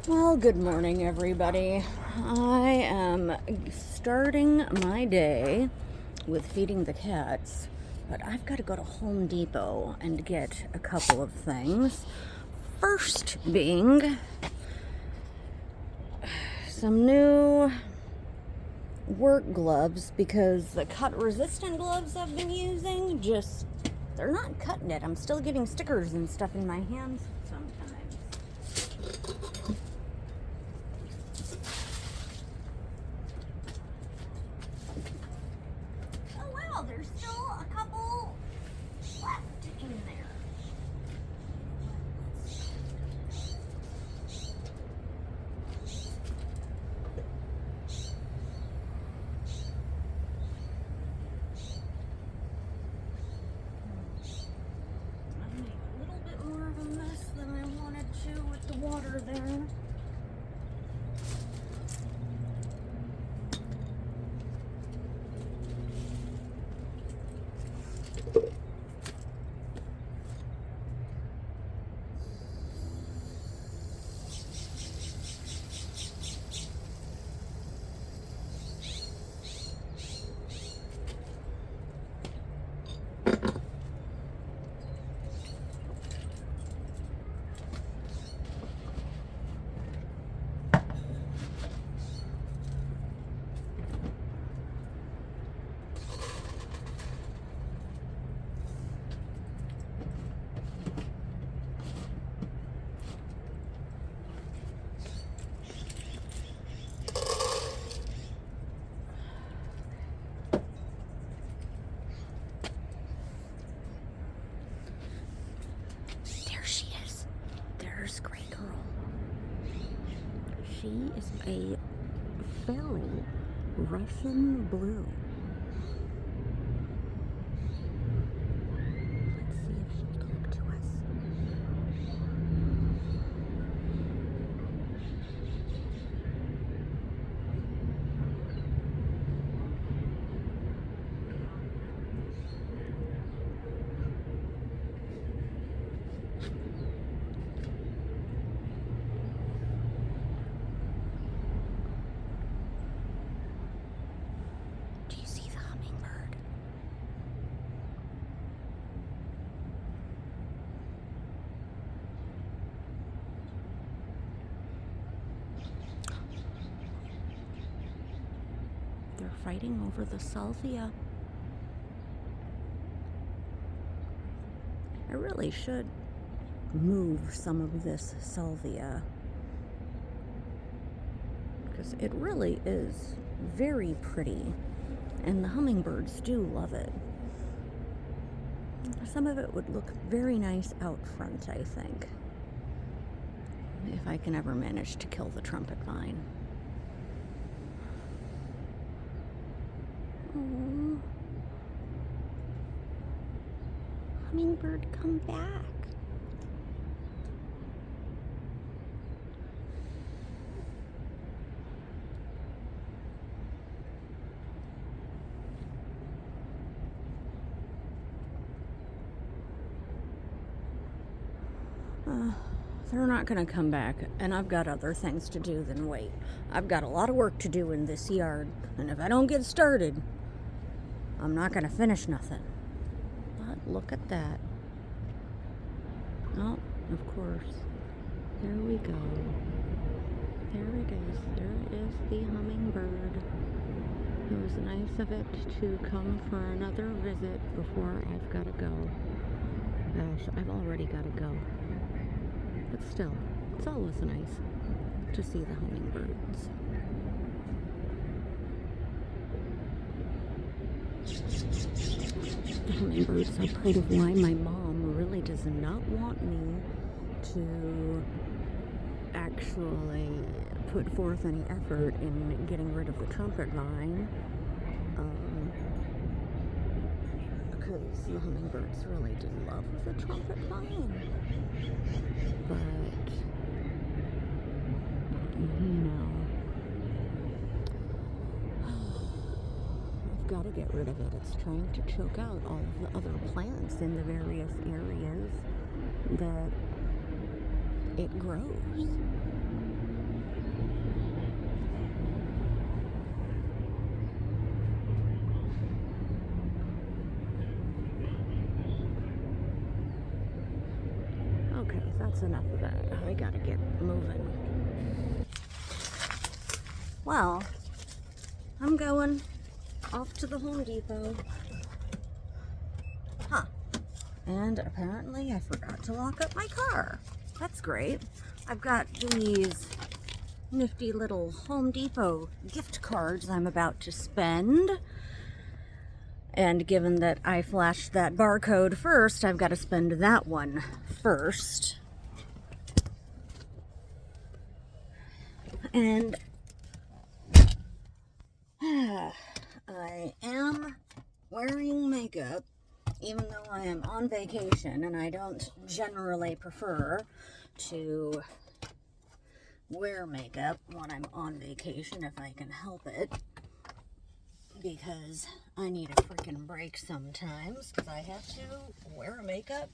Well, good morning, everybody. I am starting my day with feeding the cats, but I've got to go to Home Depot and get a couple of things. First being some new work gloves because the cut resistant gloves I've been using they're not cutting it. I'm still getting stickers and stuff in my hands sometimes. Oh wow, there's still a couple left in there. I made a little bit more of a mess than I wanted to with the water there. There she is. There's Gray Girl. She is a feral Russian blue. Let's see if she'll talk to us. Do you see the hummingbird? They're fighting over the salvia. I really should move some of this salvia because it really is very pretty and the hummingbirds do love it. Some of it would look very nice out front, I think, if I can ever manage to kill the trumpet vine. Oh, hummingbird, come back. They're not going to come back, and I've got other things to do than wait. I've got a lot of work to do in this yard, and if I don't get started, I'm not going to finish nothing. But look at that. Oh, of course. There we go. There it is. There is the hummingbird. It was nice of it to come for another visit before I've got to go. Gosh, I've already got to go. But still, it's always nice to see the hummingbirds. The hummingbirds are part of why my mom really does not want me to actually put forth any effort in getting rid of the trumpet vine. Because the hummingbirds really do love the trumpet vine. But, I've got to get rid of it. It's trying to choke out all of the other plants in the various areas that it grows. Okay, that's enough of that. I gotta get moving. Well, I'm going off to the Home Depot. Huh. And apparently I forgot to lock up my car. That's great. I've got these nifty little Home Depot gift cards I'm about to spend. And given that I flashed that barcode first, I've got to spend that one first. And I am wearing makeup, even though I am on vacation, and I don't generally prefer to wear makeup when I'm on vacation if I can help it, because I need a freaking break sometimes, because I have to wear makeup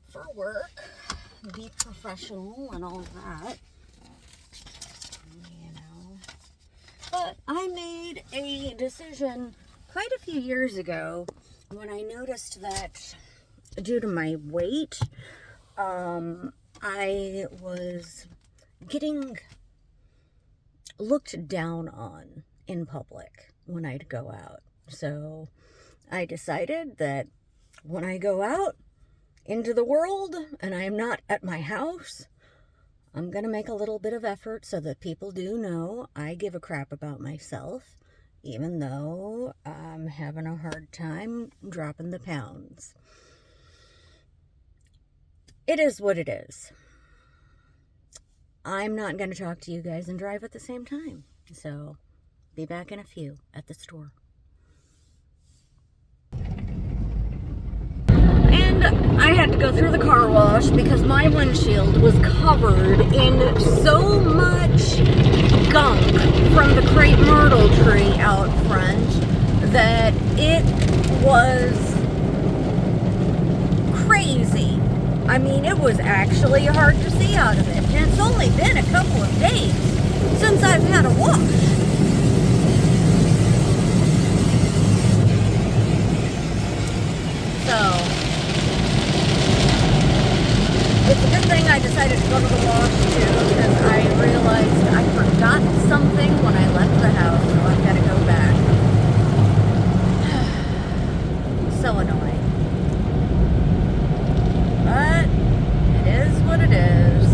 for work, be professional and all that, you know. But I made a decision quite a few years ago when I noticed that due to my weight, I was getting looked down on in public when I'd go out. So I decided that when I go out into the world and I'm not at my house, I'm gonna make a little bit of effort so that people do know I give a crap about myself, even though I'm having a hard time dropping the pounds. It is what it is. I'm not going to talk to you guys and drive at the same time. So, be back in a few at the store. And I had to go through the car wash because my windshield was covered in so much gunk from the crepe myrtle tree out front that it was crazy. I mean, it was actually hard to see out of it. And it's only been a couple of days since I've had a wash. So, it's a good thing I decided to go to the wash too, because I realized I forgot something when I left the house, so I've got to go back. So annoying. But it is what it is.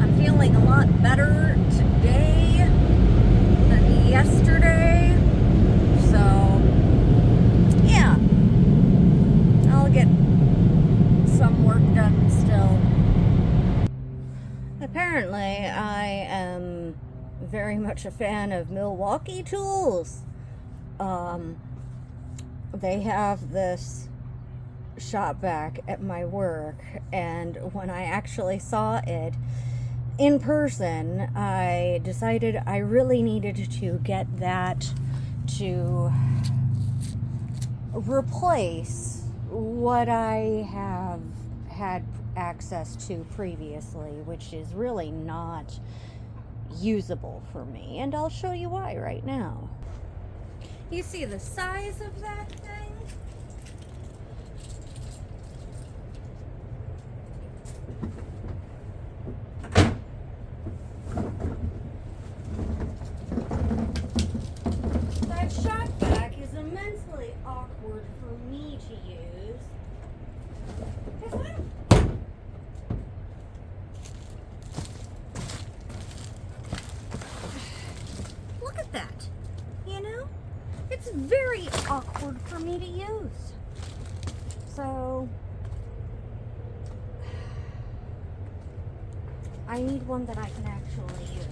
I'm feeling a lot better today than yesterday. So, yeah. I'll get some work done still. Apparently, I am very much a fan of Milwaukee Tools. They have this shop vac at my work, and when I actually saw it in person, I decided I really needed to get that to replace what I have had access to previously, which is really not usable for me, and I'll show you why right now. You see the size of that thing? That shop vac is immensely awkward for me to use. 'Cause look at that, you know? It's very awkward for me to use. So, I need one that I can actually use.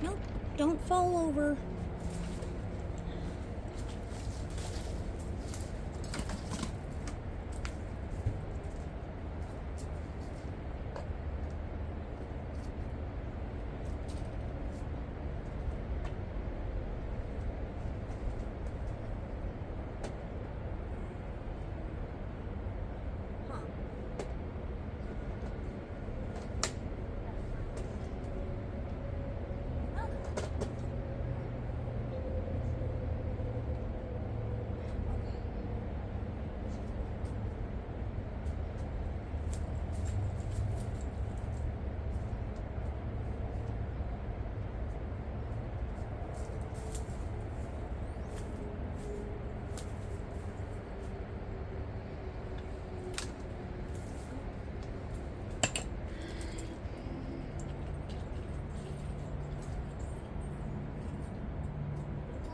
Nope, don't fall over.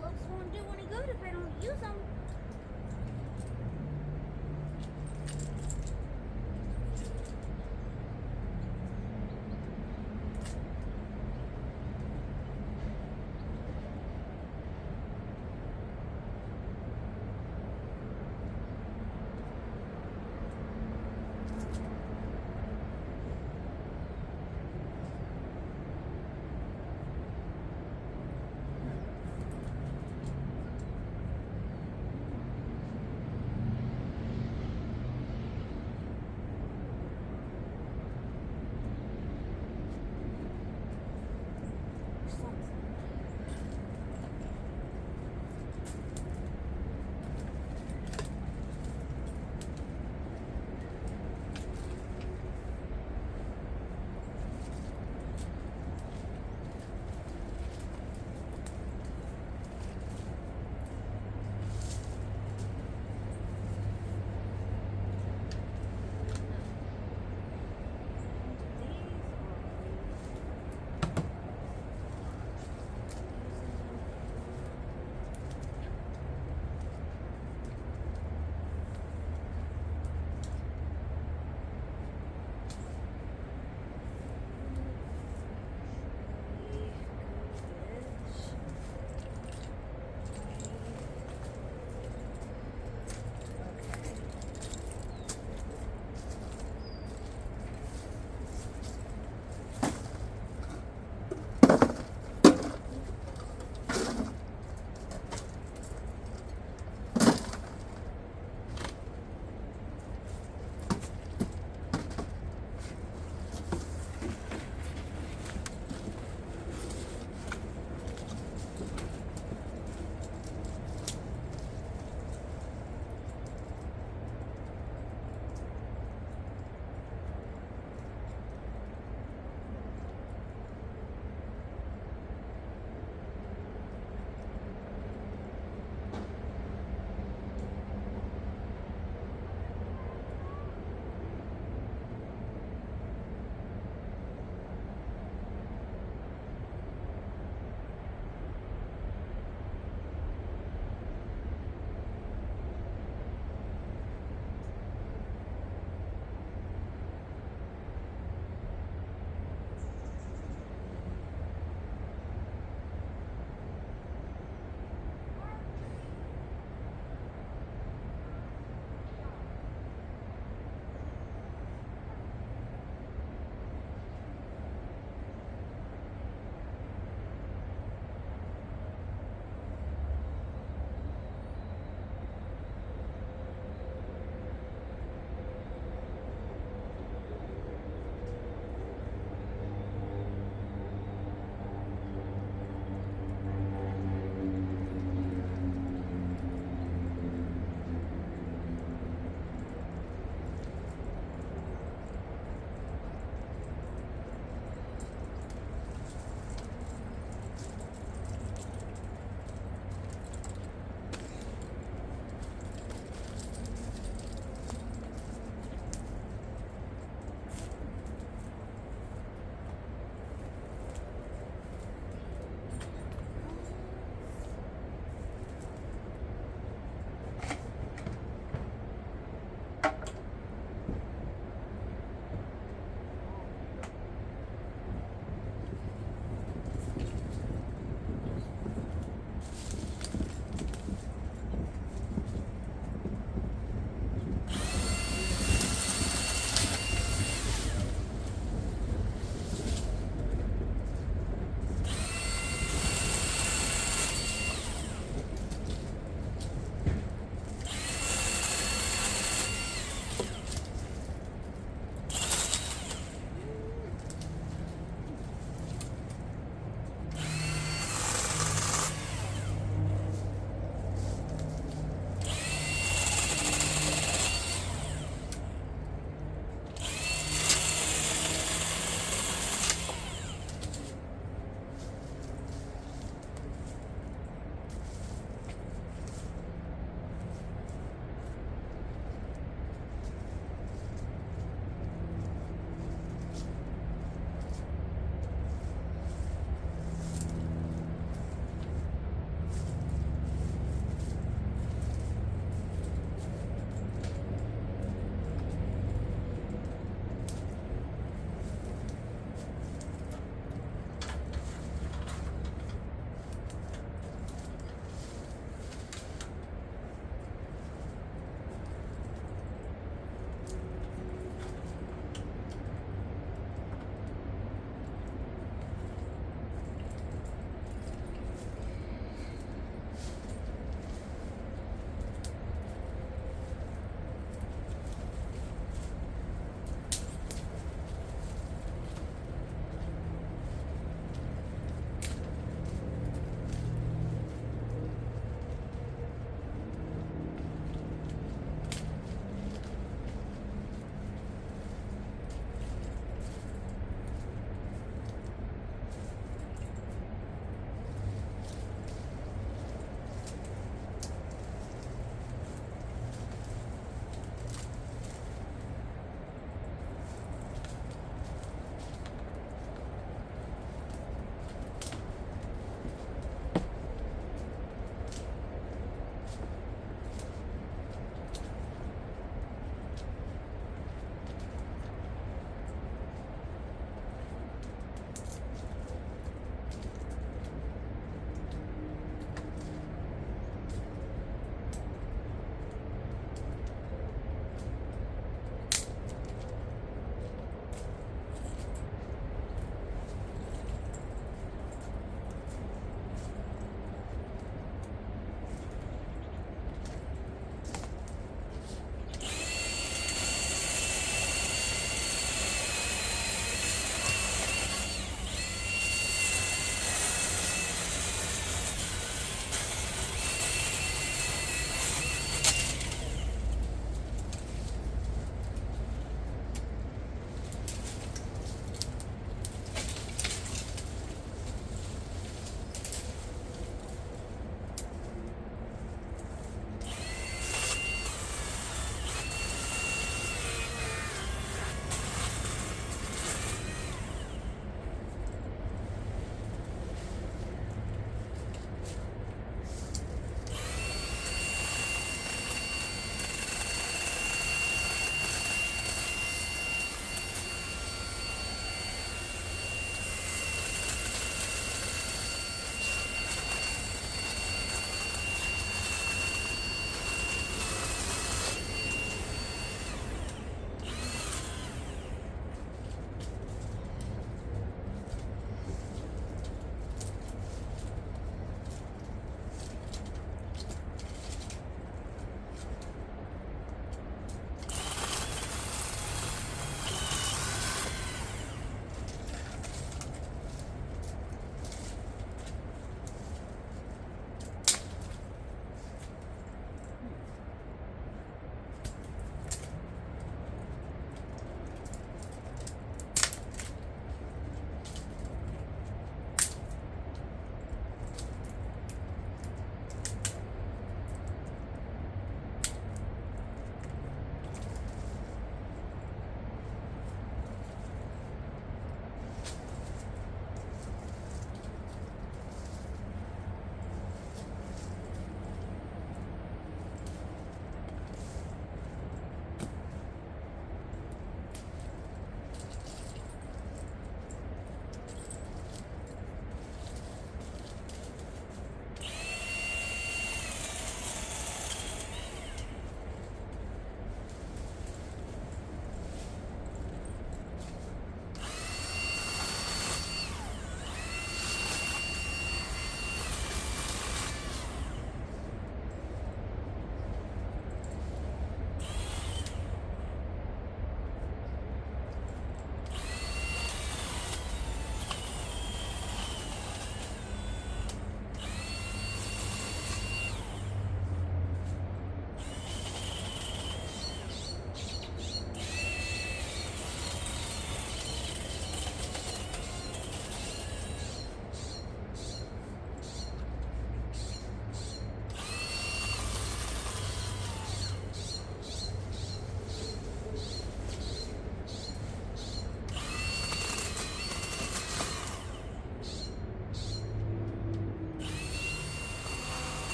Gloves won't do any good if I don't use them.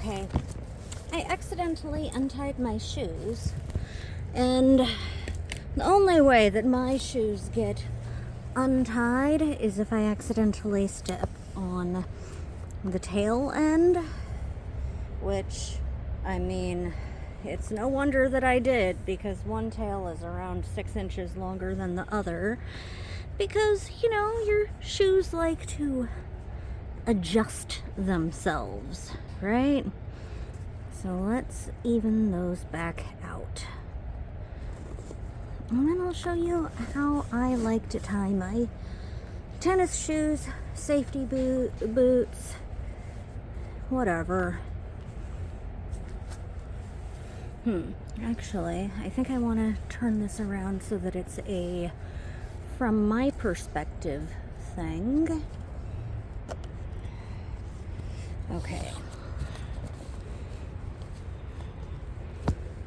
Okay, I accidentally untied my shoes, and the only way that my shoes get untied is if I accidentally step on the tail end, which, I mean, it's no wonder that I did, because one tail is around 6 inches longer than the other, because, you know, your shoes like to adjust themselves, right? So let's even those back out. And then I'll show you how I like to tie my tennis shoes, safety boots, whatever. Actually, I think I want to turn this around so that it's a from my perspective thing. Okay.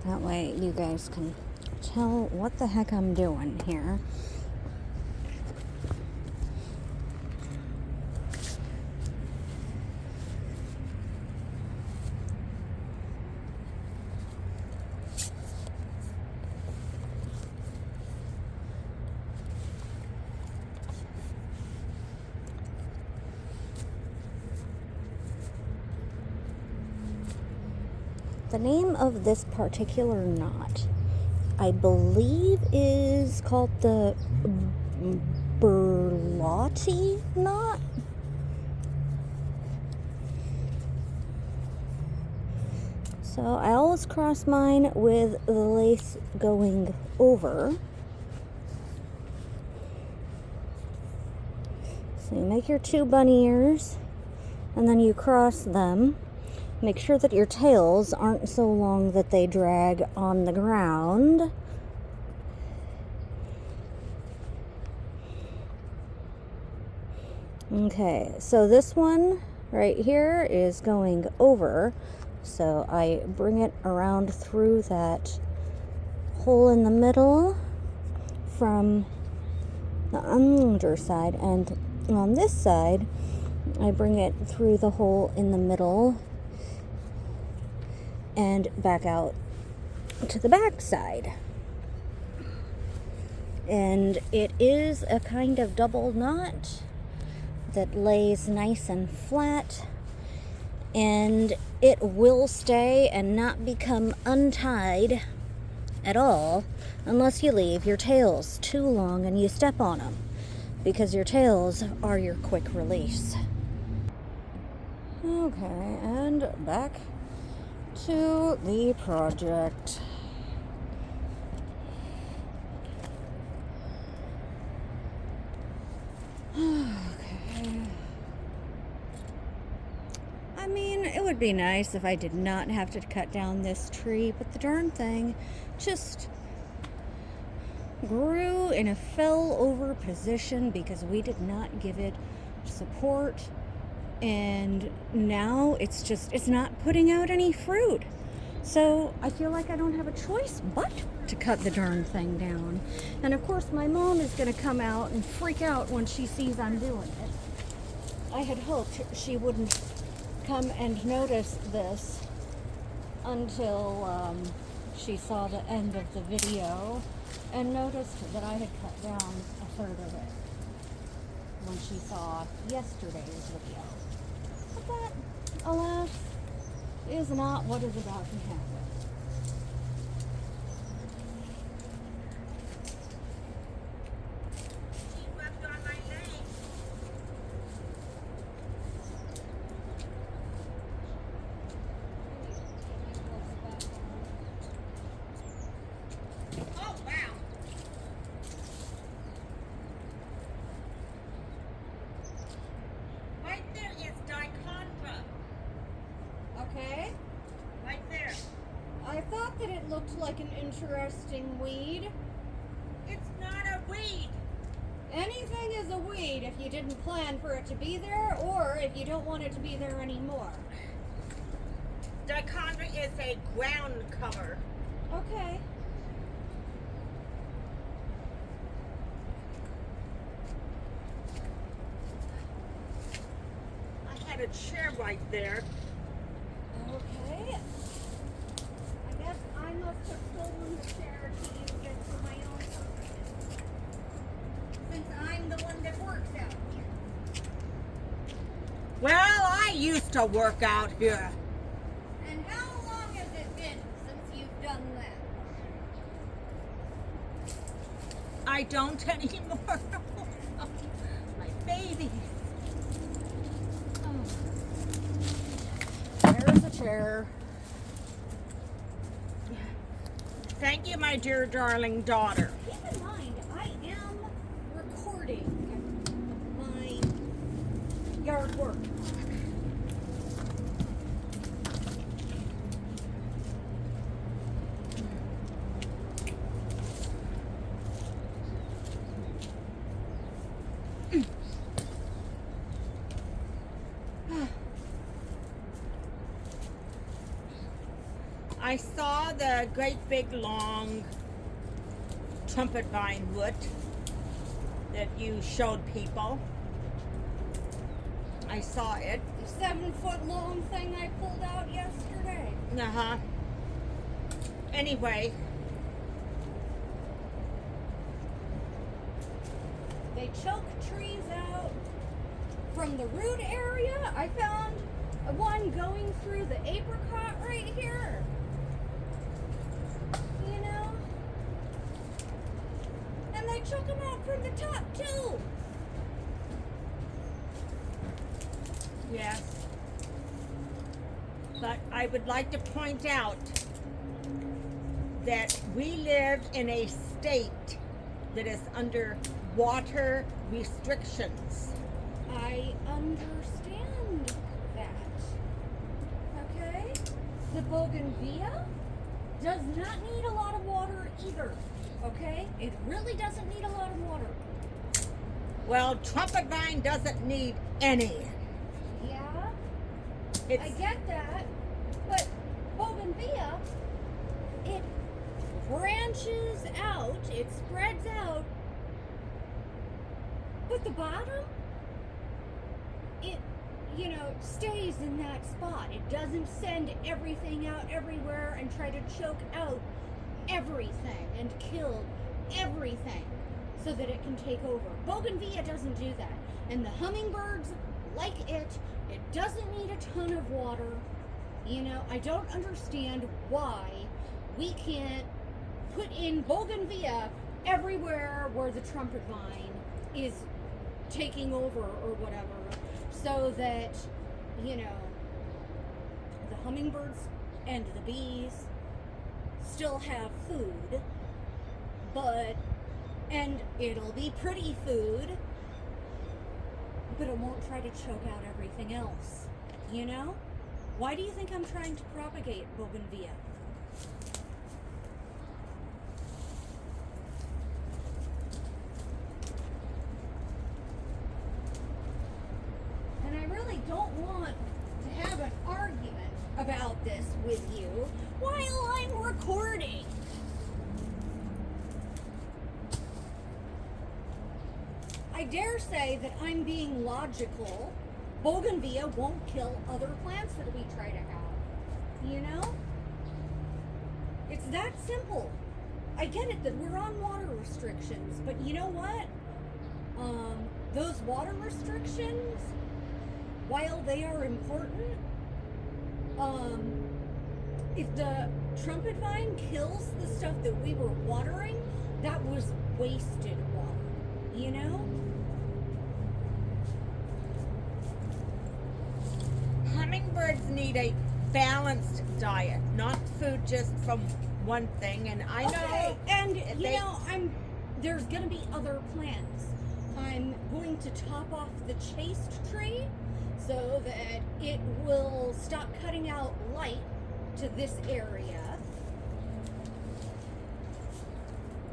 That way you guys can tell what the heck I'm doing here. The name of this particular knot, I believe, is called the Berlotti knot. So I always cross mine with the lace going over. So you make your 2 bunny ears, and then you cross them. Make sure that your tails aren't so long that they drag on the ground. Okay, so this one right here is going over. So I bring it around through that hole in the middle from the underside, and on this side I bring it through the hole in the middle and back out to the back side. And it is a kind of double knot that lays nice and flat, and it will stay and not become untied at all unless you leave your tails too long and you step on them, because your tails are your quick release. Okay, and back to the project. Okay. I mean, it would be nice if I did not have to cut down this tree, but the darn thing just grew in a fell over position because we did not give it support. And now it's not putting out any fruit. So I feel like I don't have a choice but to cut the darn thing down. And of course my mom is going to come out and freak out when she sees I'm doing it. I had hoped she wouldn't come and notice this until she saw the end of the video and noticed that I had cut down a third of it when she saw yesterday's video. But that, alas, is not what is about to happen. She rubbed on my leg. Oh, wow. Right there is dichondra. Okay. Right there. I thought that it looked like an interesting weed. It's not a weed. Anything is a weed if you didn't plan for it to be there, or if you don't want it to be there anymore. Dichondra is a ground cover. Okay. I had a chair right there. Okay. stolen the chair to use it for my own purposes. Since I'm the one that works out here. Well, I used to work out here. And how long has it been since you've done that? I don't anymore. My babies. There's a chair. Thank you, my dear darling daughter. Keep in mind, I am recording my yard work. I saw the great big long trumpet vine wood that you showed people. I saw it. The 7-foot long thing I pulled out yesterday. Uh-huh. Anyway, They choke trees out from the root area. I found one going through the apricot right here. You know? And they choke them out from the top too. yes. But I would like to point out that we live in a state that is under water restrictions. I understand that. Okay? The bougainvillea does not need a lot of water either. Okay? It really doesn't need a lot of water. Well, trumpet vine doesn't need any. Yeah, It's, I get that. But bougainvillea, it branches out, it spreads out. But the bottom, it, stays in that spot. It doesn't send everything out everywhere and try to choke out everything and kill everything so that it can take over. Bougainvillea doesn't do that. And the hummingbirds like it. It doesn't need a ton of water. I don't understand why we can't put in bougainvillea everywhere where the trumpet vine is taking over or whatever, so that the hummingbirds and the bees still have food, and it'll be pretty food, but it won't try to choke out everything else. Why do you think I'm trying to propagate bougainvillea? And I really don't want to have an argument about this with you while I'm recording. I dare say that I'm being logical. Bougainvillea won't kill other plants that we try to have. It's that simple. I get it that we're on water restrictions, but you know what? Those water restrictions, while they are important, if the trumpet vine kills the stuff that we were watering, that was wasted water, Hummingbirds need a balanced diet, not food just from one thing. And I know, and there's going to be other plants. I'm going to top off the chaste tree so that it will stop cutting out light to this area.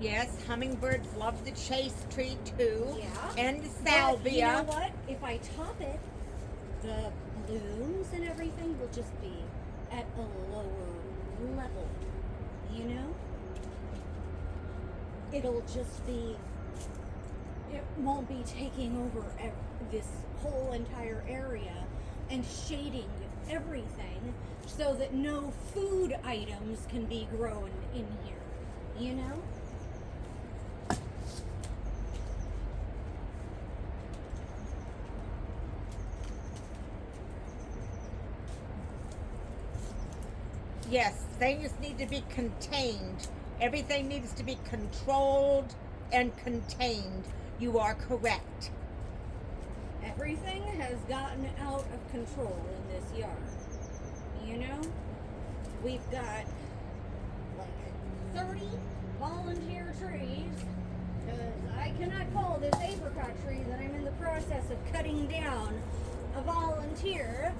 yes, hummingbirds love the chaste tree too. Yeah. And But salvia. you know what? If I top it, the blooms and everything will just be at a lower level. It'll just be, it won't be taking over this whole entire area and shading everything so that no food items can be grown in here. You know? Yes, things need to be contained. Everything needs to be controlled and contained. You are correct. Everything has gotten out of control in this yard. You know? We've got like 30 volunteer trees. Because I cannot call this apricot tree that I'm in the process of cutting down a volunteer.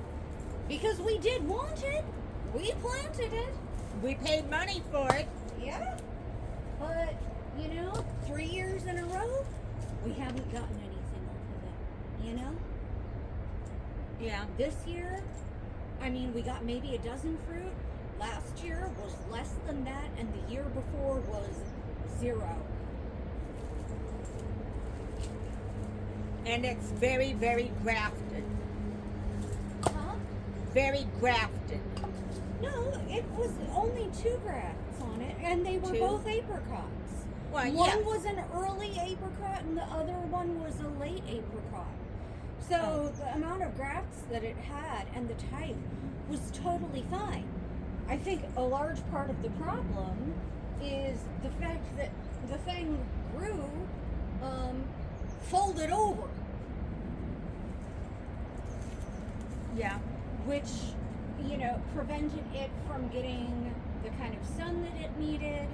Because we did want it. We planted it. We paid money for it. Yeah. But, you know, 3 years in a row, we haven't gotten anything off of it. You know? Yeah. This year, I mean, we got maybe a dozen fruit. Last year was less than that, and the year before was 0. And it's very, very grafted. Huh? Very grafted. No, it was only 2 grafts on it, and they were 2? both apricots. Well, One yes. was an early apricot, and the other one was a late apricot. So the amount of grafts that it had and the type was totally fine. I think a large part of the problem is the fact that the thing grew folded over, Yeah. which, you know, prevented it from getting the kind of sun that it needed.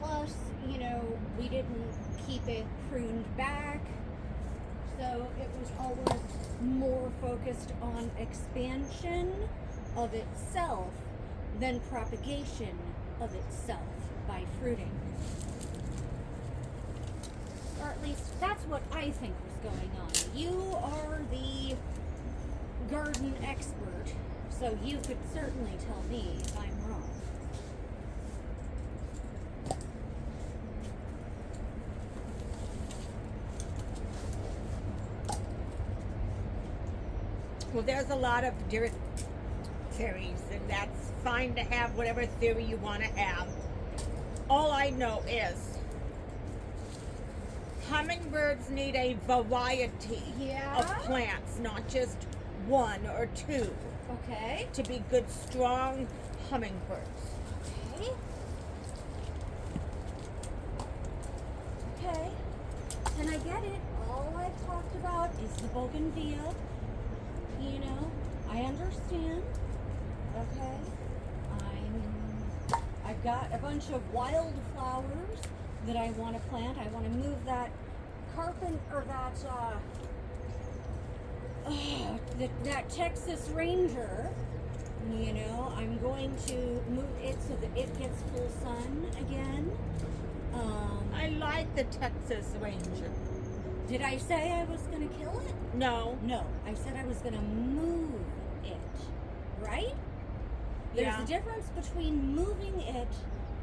Plus, you know, we didn't keep it pruned back. So it was always more focused on expansion of itself than propagation of itself by fruiting. Or at least that's what I think was going on. You are the garden expert, so you could certainly tell me if I'm wrong. Well, there's a lot of different theories, and that's fine to have whatever theory you want to have. All I know is hummingbirds need a variety Yeah? of plants, not just 1 or 2, Okay. to be good, strong hummingbirds. Okay. Okay. And I get it. All I've talked about is the bougainvillea. You know, I understand. Okay. I've got a bunch of wildflowers that I want to plant. I want to move that that Texas Ranger. You know, I'm going to move it so that it gets full sun again. I like the Texas Ranger. Did I say I was going to kill it? No. No, I said I was going to move it, right? There's Yeah. a difference between moving it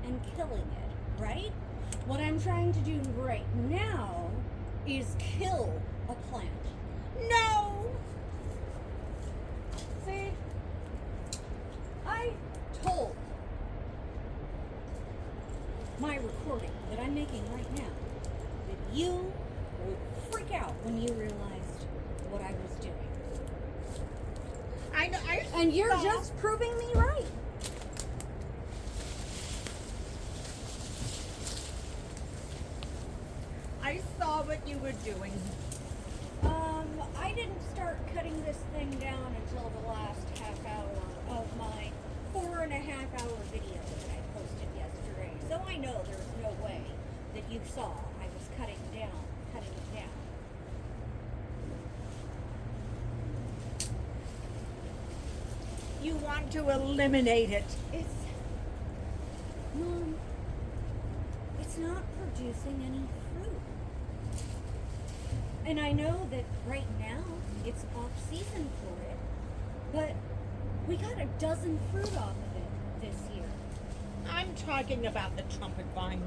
and killing it, right? What I'm trying to do right now is kill a plant. No. See? I told my recording that I'm making right now that you would freak out when you realized what I was doing. I know. And you're saw- just proving me right. I saw what you were doing. I didn't start cutting this thing down until the last half hour of my 4.5-hour video that I posted yesterday. So I know there's no way that you saw I was cutting it down. You want to eliminate it. Mom, it's not producing any fruit. And I know that right now it's off season for it, but we got a dozen fruit off of it this year. I'm talking about the trumpet vine.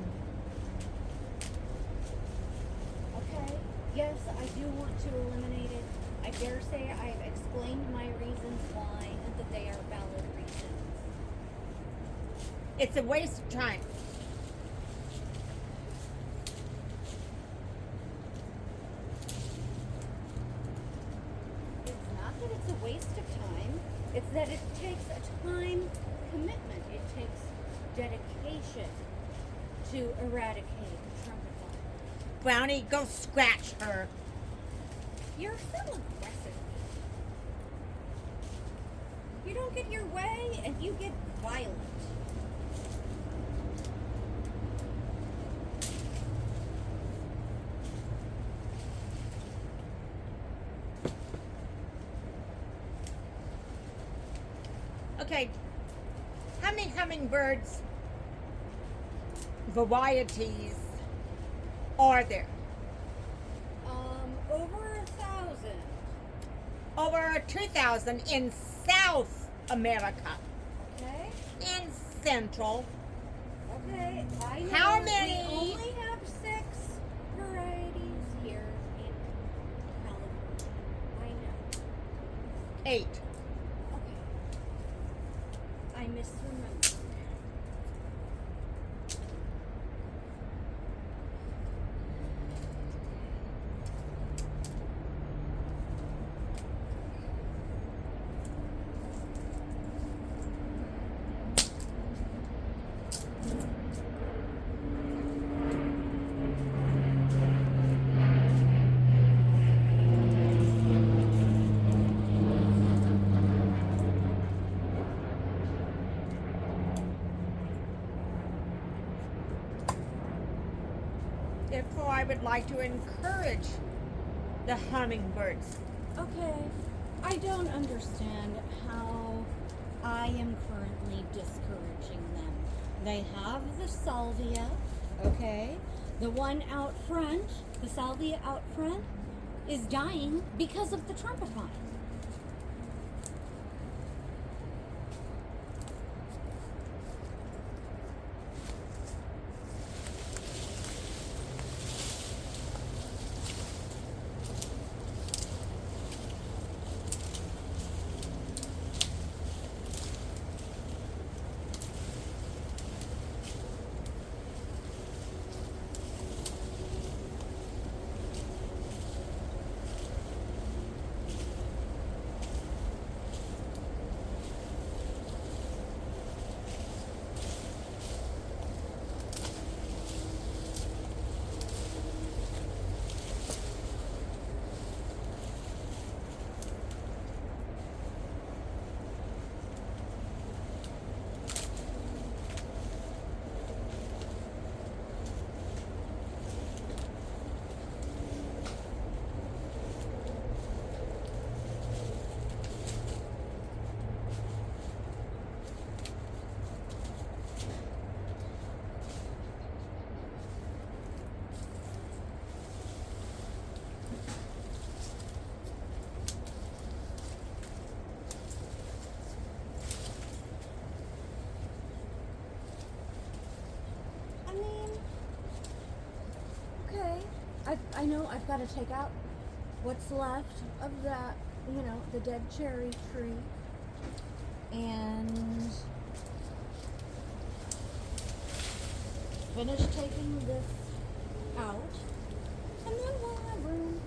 Okay, yes, I do want to eliminate it. I dare say I've explained my reasons why and that they are valid reasons. It's a waste of time. It's not that it's a waste of time, it's that it takes a time commitment. It takes dedication to eradicate the trumpet. Brownie, go scratch her. You're so aggressive. You don't get your way and you get violent. Okay, how many hummingbirds varieties are there? Over 1,000. Over 2,000 in South America. Okay? In Central. Okay, I know. How many? We only have 6 varieties here in California. I know. 8. Okay. I misremembered. Therefore, I would like to encourage the hummingbirds. Okay, I don't understand how I am currently discouraging them. They have the salvia, okay? The one out front, the salvia out front, is dying because of the trumpet vine. I mean, okay. I know I've got to take out what's left of that, the dead cherry tree. And finish taking this out. And then we'll have room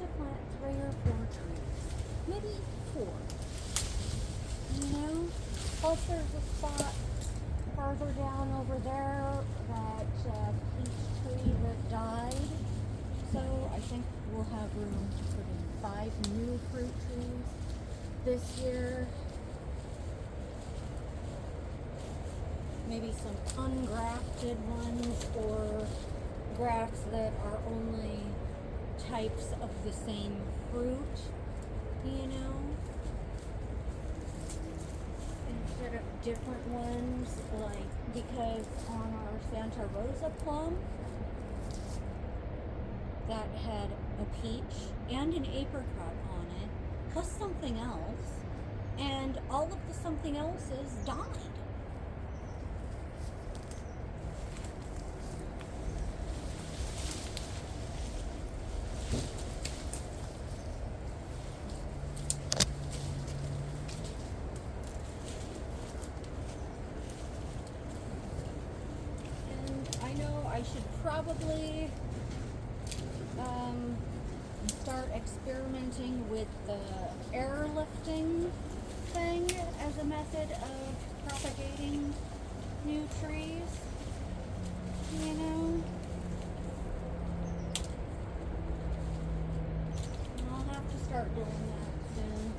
to plant 3 or 4 trees. Maybe 4. Plus there's a spot further down over there, that peach tree that died. So I think we'll have room to put in 5 new fruit trees this year. Maybe some ungrafted ones, or grafts that are only types of the same fruit, instead of different ones, because on our Santa Rosa plum that had a peach and an apricot on it, plus something else, and all of the something else's died. probably start experimenting with the airlifting thing as a method of propagating new trees. You know? I'll have to start doing that soon.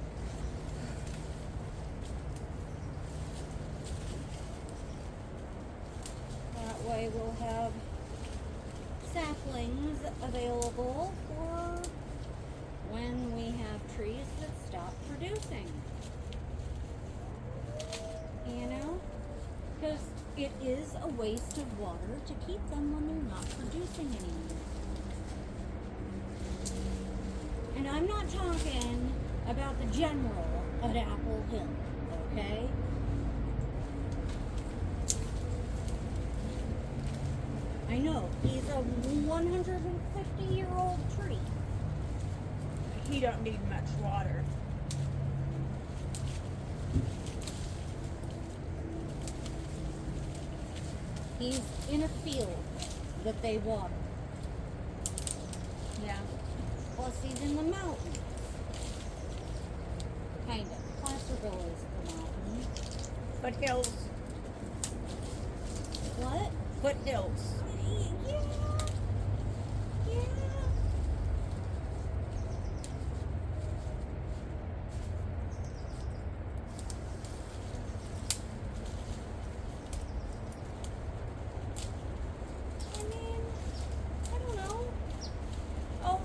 That way we'll have saplings available for when we have trees that stop producing. You know? Because it is a waste of water to keep them when they're not producing anymore. And I'm not talking about the general at Apple Hill, okay? I know, he's a 150-year-old tree. He don't need much water. He's in a field that they water. Yeah. Plus he's in the mountains. Kind of. Placerville is the mountain. Foothills. What? Foothills. Yeah. Yeah. I mean, I don't know. Oh.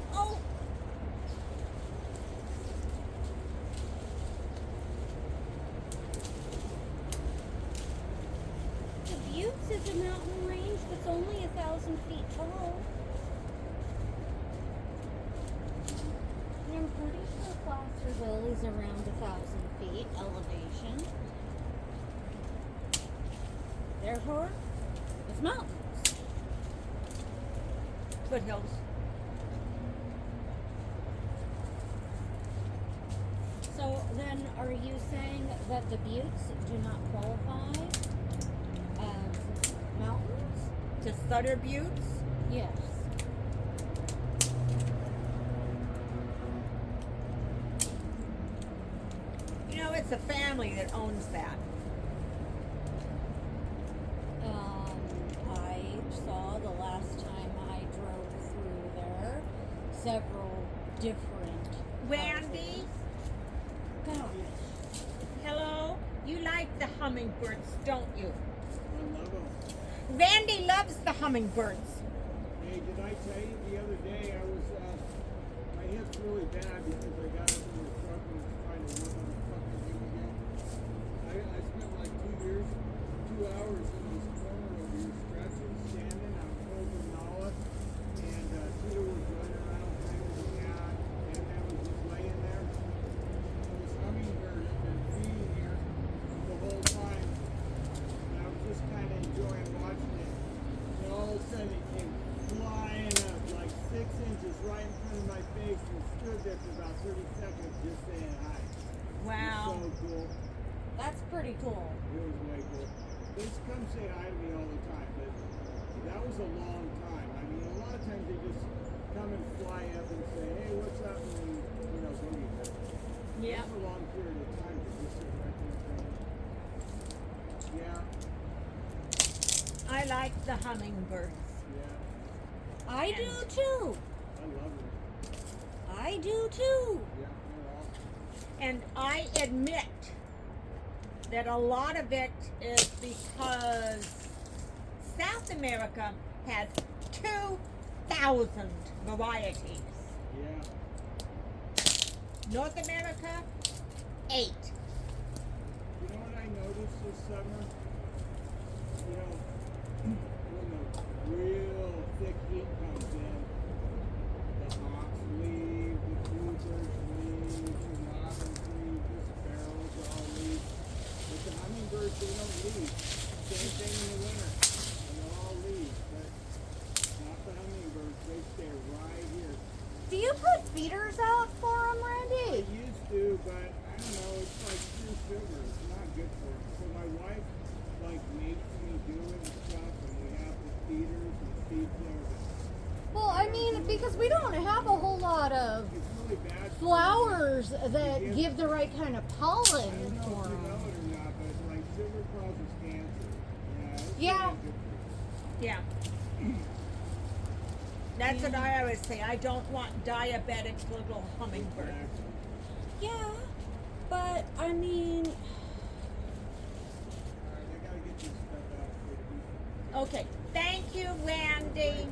The Buttes is a mountain range that's only 1,000 feet tall. And I'm pretty sure Placerville is around 1,000 feet elevation. Therefore, it's mountains. Foothills. So then, are you saying that the Buttes do not qualify as mountains? To Sutter Buttes. Yes. You know, it's a family that owns that. I saw the last time I drove through there several different Randy? houses. Hello? You like the hummingbirds, don't you? I love them. Randy loves the hummingbirds. Hey, did I tell you the other day I was, my hip's really bad because I got up in the truck and was trying to work on the fucking thing again. I spent like 2 years, 2 hours in this corner over here stretching, standing. I was holding Nala, and Tito was running around playing with the cat, and I was just laying there. And this hummingbird had been feeding here the whole time. And I was just kind of enjoying watching it. And all of a sudden it came flying up like 6 inches right in front of my face and stood there for about 30 seconds just saying hi. Wow. It was so cool. That's pretty cool. It was way cool. They just come say hi to me all the time, but that was a long time. I mean, a lot of times they just come and fly up and say, hey, what's up? And then, you know, go eat it. Yeah. That's a long period of time to just sit right there saying, yeah, I like the hummingbirds. yeah, I do too. I love them. I do too. Yeah, they're awesome. And I admit that a lot of it is because South America has 2,000 varieties. Yeah. North America, 8. You know what I noticed this summer? You know, when the real thick heat comes in, the hawks leave, the bluebirds leave, the robins leave, the sparrows all leave. But the hummingbirds, they don't leave. Same thing in the winter. And they'll all leave. But not the hummingbirds. They stay right here. Do you put feeders out for them, I Randy? used to, but I don't know, it's like pure sugar. It's not good for me. So my wife like makes me do it and stuff, and we have to feeders and feed their. Well, I mean, because we don't have a whole lot of It's really bad. for flowers that give the right kind of I pollen don't know for if you know them. it or not, but like sugar causes cancer. Yeah. It's Yeah. not good for you. Yeah. That's what I always say. I don't want diabetic little hummingbirds. Exactly. Yeah, but I mean, Alright, I gotta get this stuff out for you. Okay. Thank you, Randy.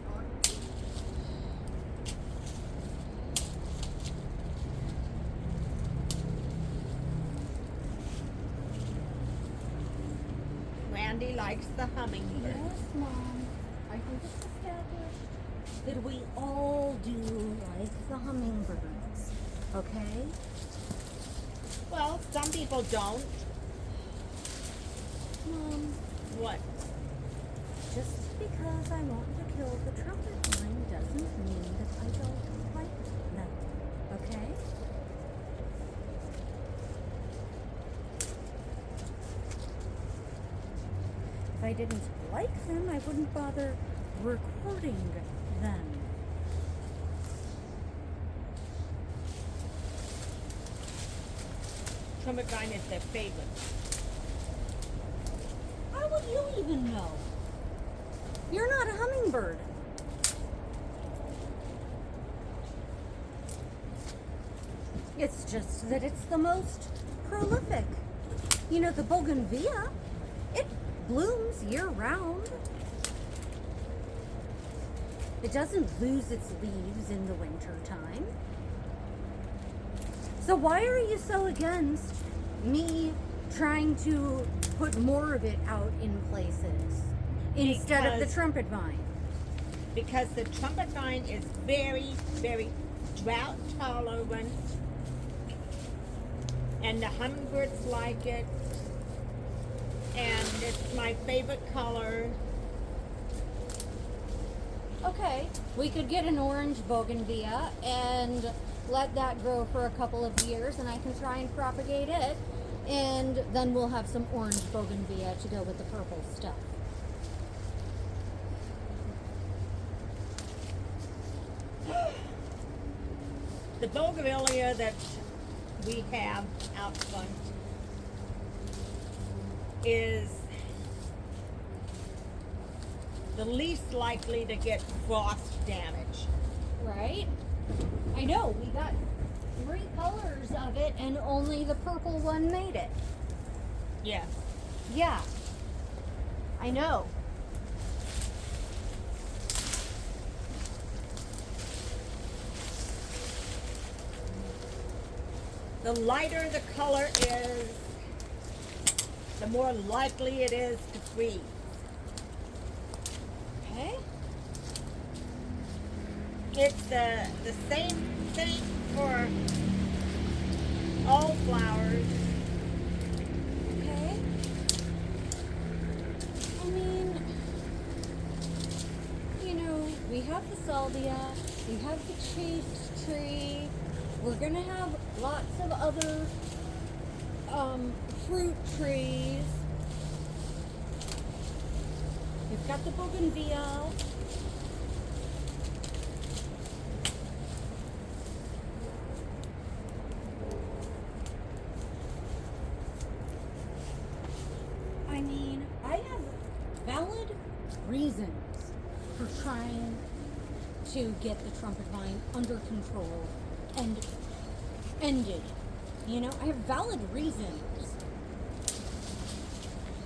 Randy likes the hummingbird. yes, Mom. I think it's established that we all do like the hummingbirds. Okay? Well, some people don't. Mom, What? just because I want to kill the trumpet vine doesn't mean that I don't like them. Okay? If I didn't like them, I wouldn't bother recording them. Trumpet vine is their favorite. How would you even know? You're not a hummingbird. It's just that it's the most prolific. You know, the bougainvillea, it blooms year round. It doesn't lose its leaves in the winter time. So why are you so against me trying to put more of it out in places instead of the Because- trumpet vine? Because the trumpet vine is very, very drought tolerant. And the hummingbirds like it. And it's my favorite color. Okay, we could get an orange bougainvillea and let that grow for a couple of years, and I can try and propagate it, and then we'll have some orange bougainvillea to go with the purple stuff. The bougainvillea that we have out front is the least likely to get frost damage. Right? I know, we got 3 colors of it, and only the purple one made it. Yes. Yeah. I know. The lighter the color is, the more likely it is to freeze. Okay? It's the same thing for all flowers. Okay. I mean, you know, we have the salvia, we have the chaste tree, we're gonna have lots of other fruit trees. We've got the bougainvillea. I mean, I have valid reasons for trying to get the trumpet vine under control and ended. You know, I have valid reasons.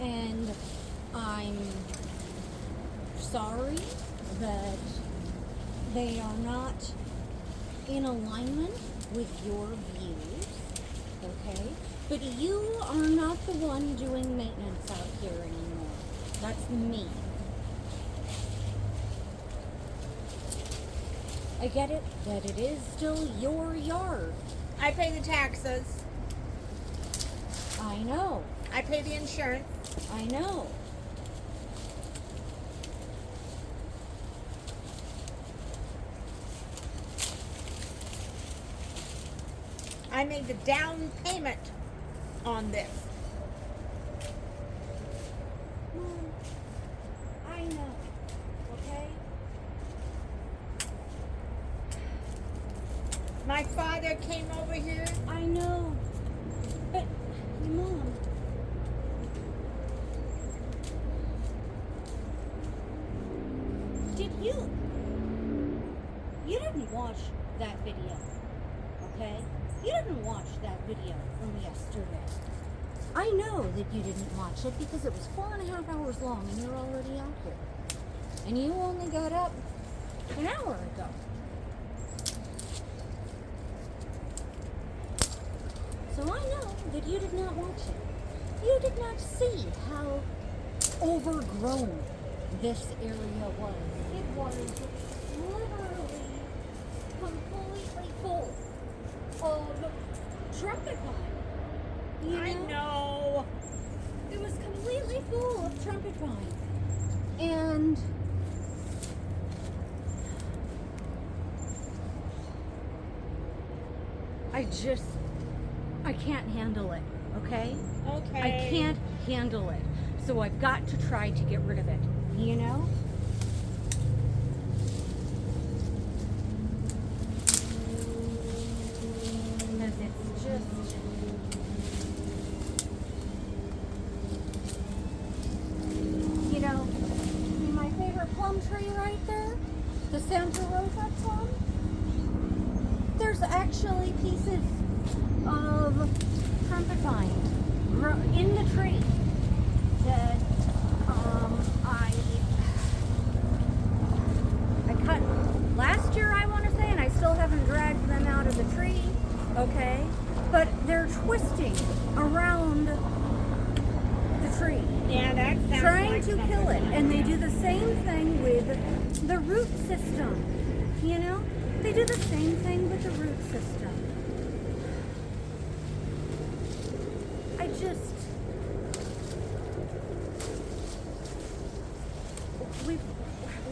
And I'm sorry that they are not in alignment with your views, okay? But you are not the one doing maintenance out here anymore. That's me. I get it that it is still your yard. I pay the taxes. I know. I pay the insurance. I know. I made the down payment on this. Mom, I know. My father came over here. I know. But, Mom. Did you? You didn't watch that video, okay? You didn't watch that video from yesterday. I know that you didn't watch it because it was 4.5 hours long and you're already out here. And you only got up an hour ago. So I know that you did not watch it. You did not see how overgrown this area was. It was literally completely full of trumpet vine. You I know. It was completely full of trumpet vine. And I can't handle it, okay? Okay. I can't handle it. So I've got to try to get rid of it, you know? Because it's just... You know, see my favorite plum tree right there? The Santa Rosa plum? There's actually pieces of trumpet vine in the tree that I cut last year, I want to say, and I still haven't dragged them out of the tree, okay? But they're twisting around the tree, Yeah, that sounds trying like to something. kill it, and they do the same thing with the root system, you know? They do the same thing with the root system. I just...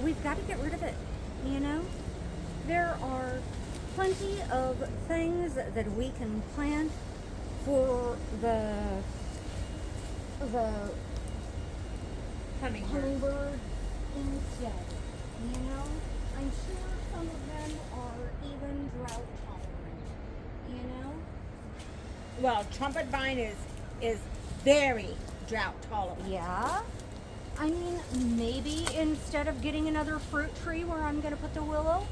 We've got to get rid of it, you know? There are plenty of things that we can plant for the hummingbird instead, you know? I'm sure some of them are even drought tolerant, you know? Well, trumpet vine is very drought tolerant. Yeah. I mean, maybe instead of getting another fruit tree where I'm going to put the willow,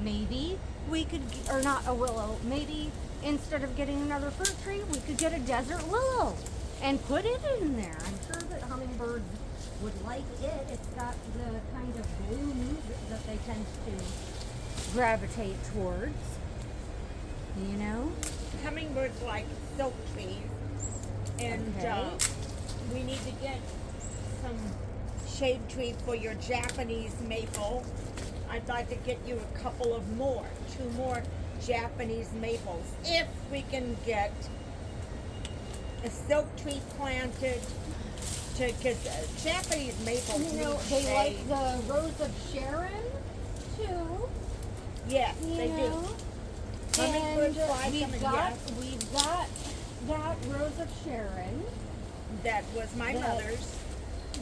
maybe we could, or not a willow, maybe instead of getting another fruit tree, we could get a desert willow and put it in there. I'm sure that hummingbirds would like it. It's got the kind of blooms that they tend to gravitate towards, you know? Hummingbirds like silk trees, and Okay. we need to get some shade tree for your Japanese maple. I'd like to get you a couple of more, 2 more Japanese maples, if we can get a silk tree planted. Because Japanese maples You know, need they like shade. the Rose of Sharon, too. Yes, You they know? do. Hummingbirds And fly them, we've got that Rose of Sharon That was my That- mother's.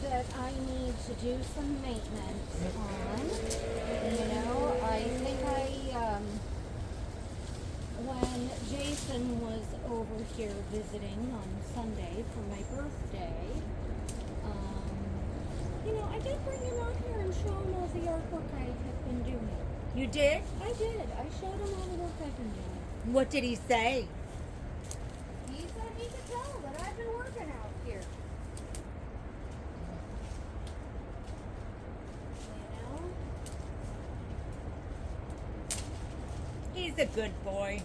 that I need to do some maintenance on. You know, I think when Jason was over here visiting on Sunday for my birthday, you know, I did bring him out here and show him all the artwork I have been doing. You did? I did. I showed him all the work I've been doing. What did he say? He said he could tell that I've been working out here. You know? He's a good boy.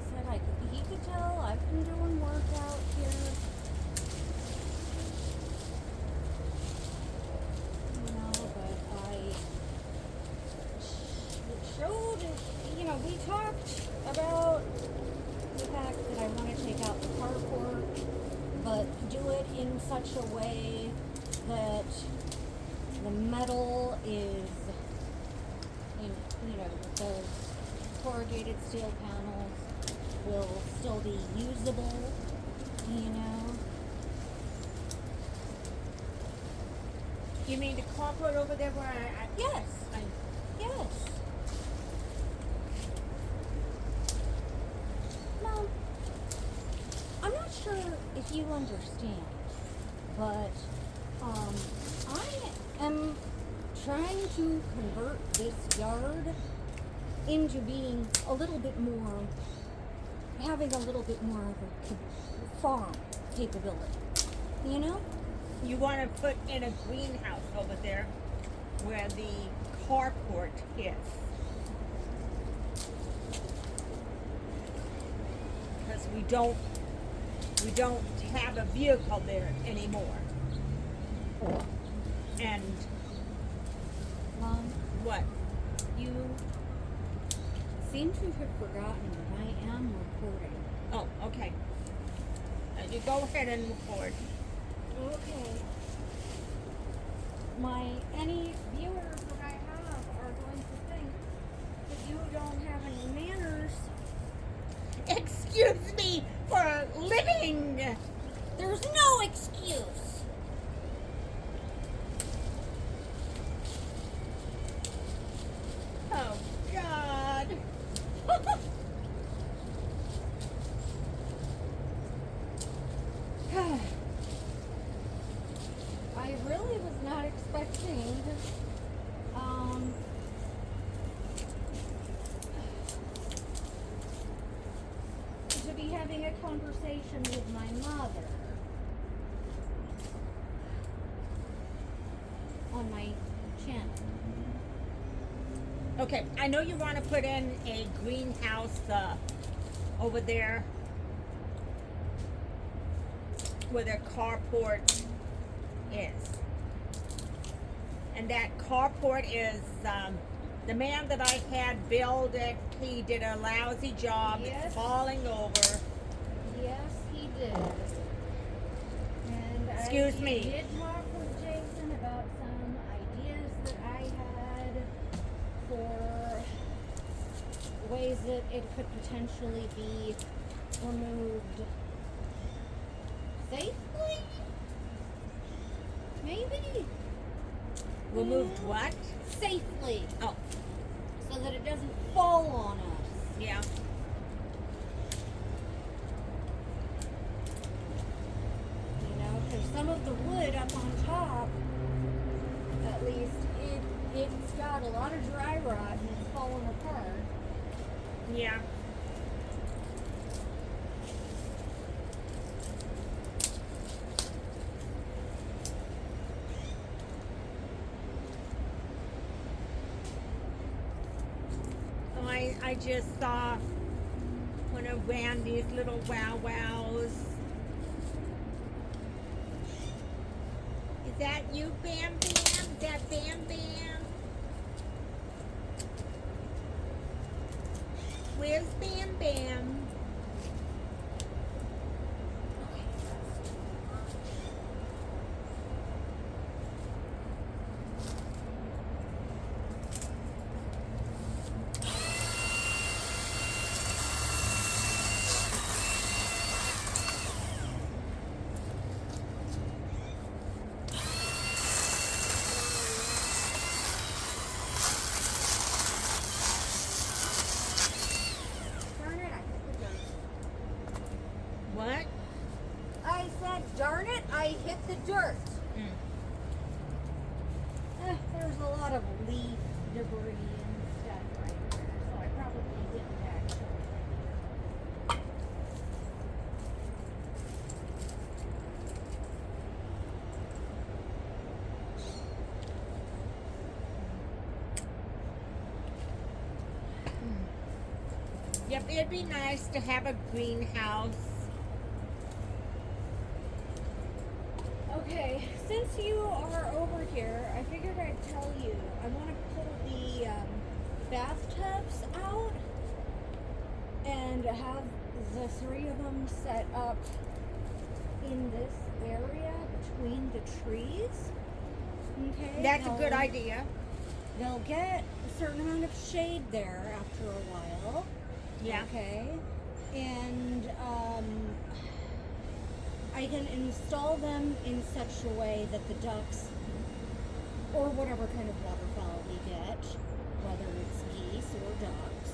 Said he could tell I've been doing work out here. You know, but I showed, you know, we talked about the fact that I want to take out the carport, but do it in such a way that the metal is, you know, those corrugated steel panels will still be usable, you know. You mean the carport over there where Yes. Yes. Mom, I'm not sure if you understand, but I am trying to convert this yard into being a little bit more, having a little bit more of a farm capability. You know? you want to put in a greenhouse over there where the carport is. Because we don't have a vehicle there anymore. And Mom, what? you seem to have forgotten that I am recording. Oh, okay. You go ahead and record. Okay. Any viewers that I have are going to think that you don't have any manners. Excuse me for a living. There's no excuse. Oh, God. I really was not expecting to be having a conversation with my mother on my channel. Okay, I know you want to put in a greenhouse over there where the carport is. And that carport is, the man that I had build it, he did a lousy job. Yes. It's falling over. Yes, he did. And Excuse I me. did talk with Jason about some ideas that I had for ways that it could potentially be removed safely? Maybe? Removed what? Safely, Oh, so that it doesn't fall on us. yeah. You know, because some of the wood up on top, at least, it's got a lot of dry rot and it's falling apart. Yeah. I just saw one of Randy's little wow wows. Is that you, Bam Bam? Is that Bam Bam? Where's Bam Bam? Darn it, I hit the dirt. What? I said, darn it, I hit the dirt. There's a lot of leaf debris and stuff right there, so I probably didn't actually. Yep, it'd be nice to have a greenhouse. Okay, since you are over here, I figured I'd tell you. I want to pull the bathtubs out and have the three of them set up in this area between the trees. Okay? That's a good They'll- idea. They'll get a certain amount of shade there after a while. Yeah. Okay. And I can install them in such a way that the ducks or whatever kind of waterfowl we get, whether it's geese or ducks,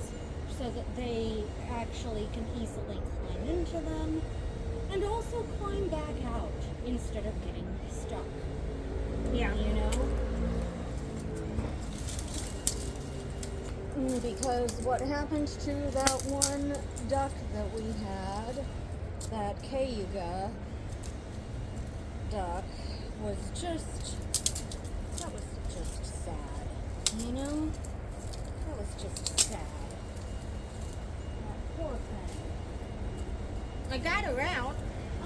so that they actually can easily climb into them and also climb back out instead of getting stuck. Yeah. You know? Because what happened to that one duck that we had, that Cayuga duck, was just sad. You know? That was just sad. That poor thing. I got her out.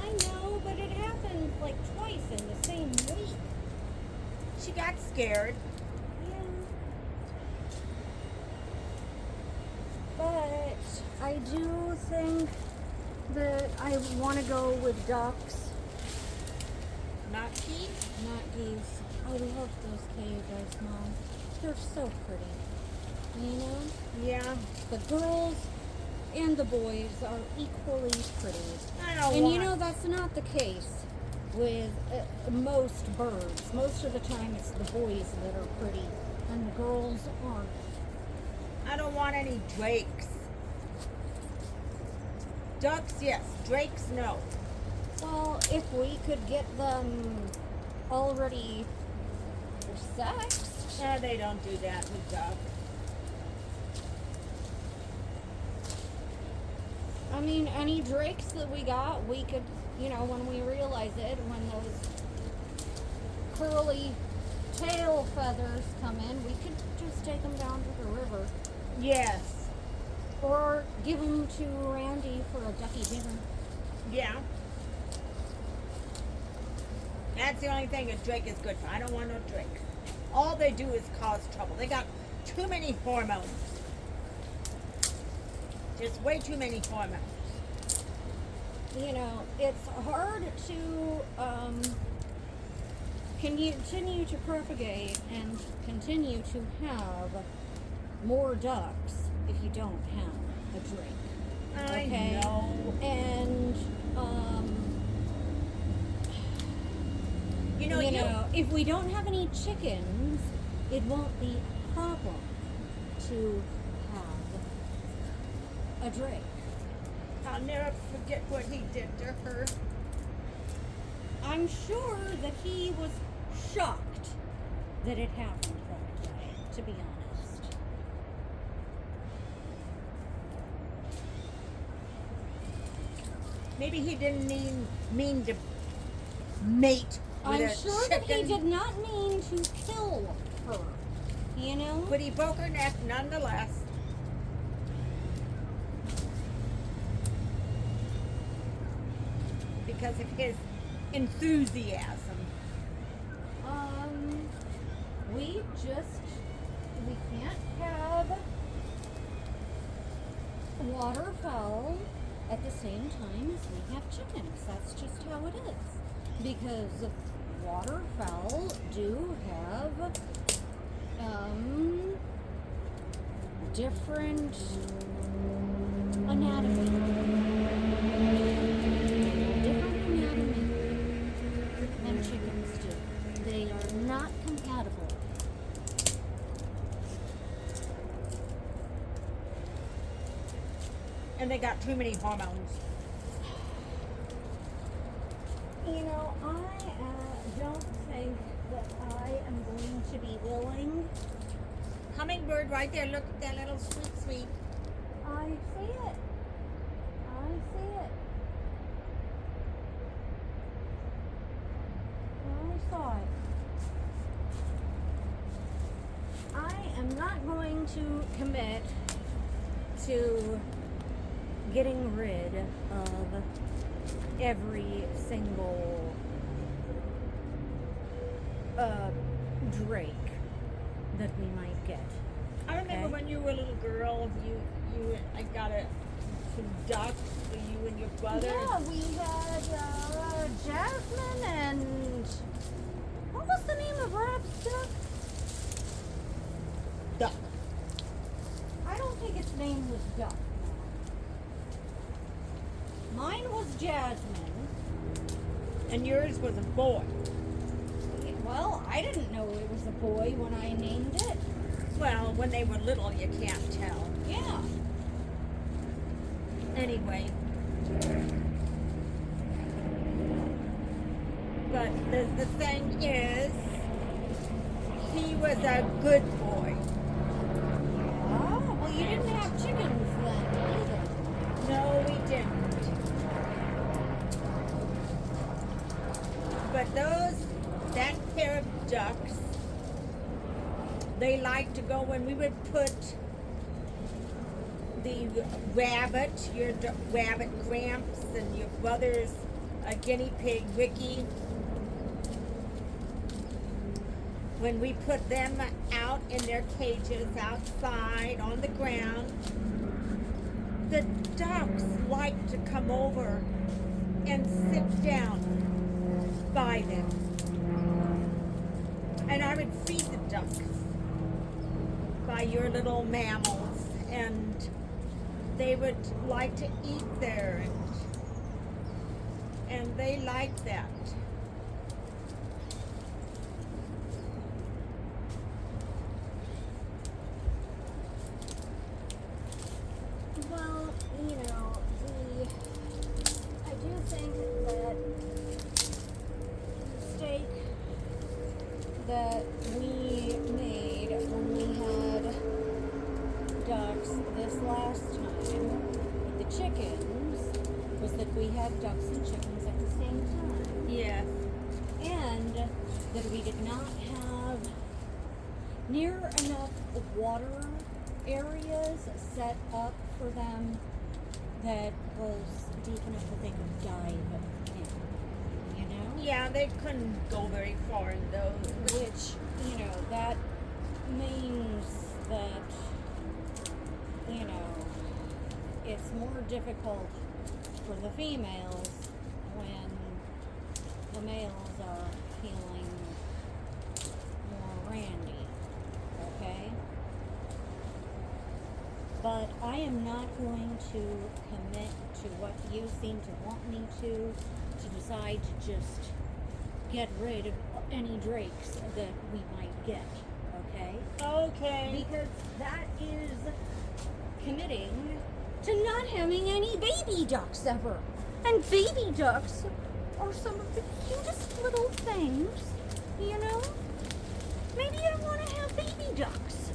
I know, but it happened like twice in the same week. She got scared. Yeah. But I do think that I want to go with ducks, Not geese. not geese. I love those cayugas, Mom. They're so pretty. You know? Yeah. The girls and the boys are equally pretty. I don't And want. you know, that's not the case with most birds. Most of the time it's the boys that are pretty and the girls aren't. I don't want any drakes. Ducks, yes. Drakes, no. Well, if we could get them already sexed. No, they don't do that with ducks. I mean, any drakes that we got, we could, you know, when we realize it, when those curly tail feathers come in, we could just take them down to the river. Yes. Or give them to Randy for a ducky dinner. Yeah. That's the only thing a drake is good for. I don't want no drake. All they do is cause trouble. They got too many hormones. Just way too many hormones. You know, it's hard to continue to propagate and continue to have more ducks if you don't have a drake. I Okay? know. And You know, if we don't have any chickens, it won't be a problem to have a drake. I'll never forget what he did to her. I'm sure that he was shocked that it happened that way, to be honest. Maybe he didn't mean to mate with I'm a sure that he chicken, did not mean to kill her, you know? but he broke her neck nonetheless. Because of his enthusiasm. We can't have waterfowl at the same time as we have chickens. That's just how it is. Because waterfowl do have different anatomy. Different anatomy than chickens do. They are not compatible. And they got too many hormones. You know, I don't think that I am going to be willing. Hummingbird right there. Look at that little sweet. I see it. I see it. I saw it. I am not going to commit to getting rid of every single drake that we might get. I remember Okay. when you were a little girl, I got some ducks for you and your brother. Yeah, we had Jasmine and what was the name of Rob's duck? Duck. I don't think its name was Duck. Mine was Jasmine. And yours was a boy. Well, I didn't know it was a boy when I named it. Well, when they were little, you can't tell. Yeah. Anyway. But the thing is, he was a good boy. Oh, well, you didn't have chickens then either. No, we didn't. But that pair of ducks, they like to go when we would put the rabbit, your rabbit Gramps, and your brother's guinea pig Ricky. When we put them out in their cages outside on the ground, the ducks like to come over and sit down by them. And I would feed the ducks by your little mammals, and they would like to eat there, and they like that. Well, you know, I do think that the mistake that we made when we had ducks this last time with the chickens was that we had ducks and chickens at the same time. Yes. And that we did not have near enough water areas set up for them that was deep enough that they could dive in, you know? Yeah, they couldn't go very far in those. Which, you know, that means that, you know, it's more difficult for the females when the males are feeling more randy, okay? But I am not going to commit to what you seem to want me to decide to just get rid of any drakes that we might get, okay? Okay. Because that is committing to not having any baby ducks ever. And baby ducks are some of the cutest little things, you know? Maybe I want to have baby ducks.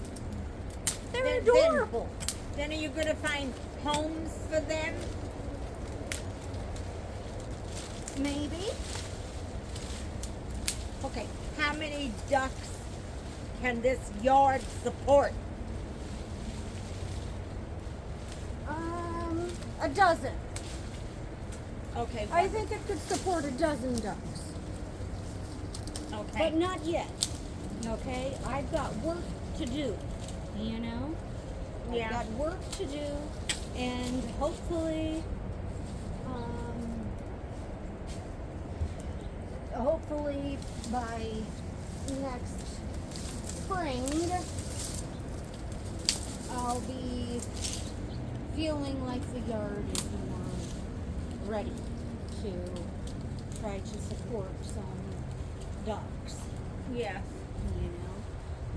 They're Then- adorable. Then are you going to find homes for them? Maybe. Okay, how many ducks can this yard support? A dozen. Okay, I think it could support a dozen ducks. okay. But not yet. Okay? I've got work to do. You know? Yeah. I've got work to do, and hopefully, by next spring, I'll be feeling like the yard is more ready to try to support some ducks. Yeah. You know,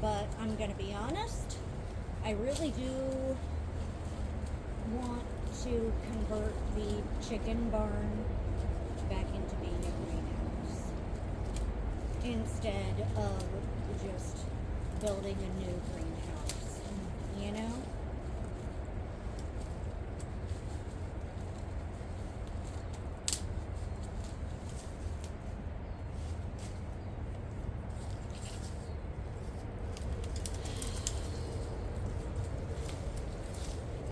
but I'm gonna be honest, I really do want to convert the chicken barn back into being a greenhouse instead of just building a new greenhouse, you know?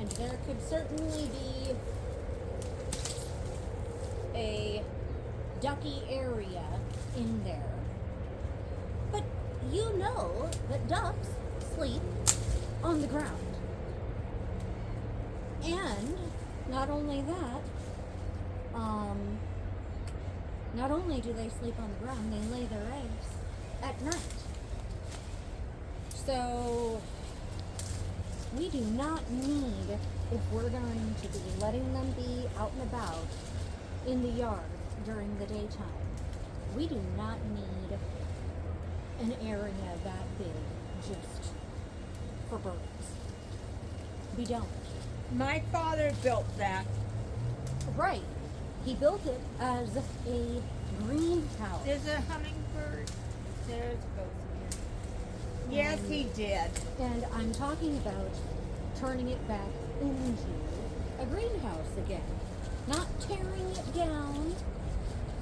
And there could certainly be a ducky area in there. But you know that ducks sleep on the ground. And not only that, not only do they sleep on the ground, they lay their eggs at night. So we do not need, if we're going to be letting them be out and about in the yard during the daytime, we do not need an area that big just for birds. We don't. My father built that. Right. He built it as a greenhouse. There's a hummingbird. There's a ghost again. Yes, he did. And I'm talking about turning it back into a greenhouse again. Not tearing it down.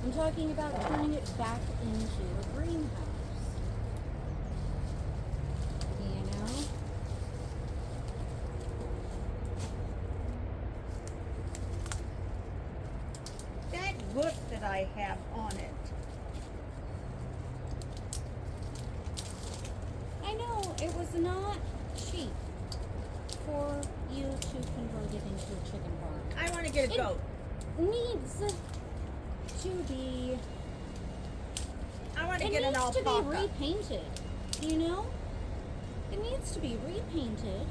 I'm talking about turning it back into a greenhouse. You know? That roof that I have on it. I know it was not cheap for you to convert it into a chicken farm. I want to get a It- goat. Needs to be. I want to It get an needs to be alpaca. repainted. You know, it needs to be repainted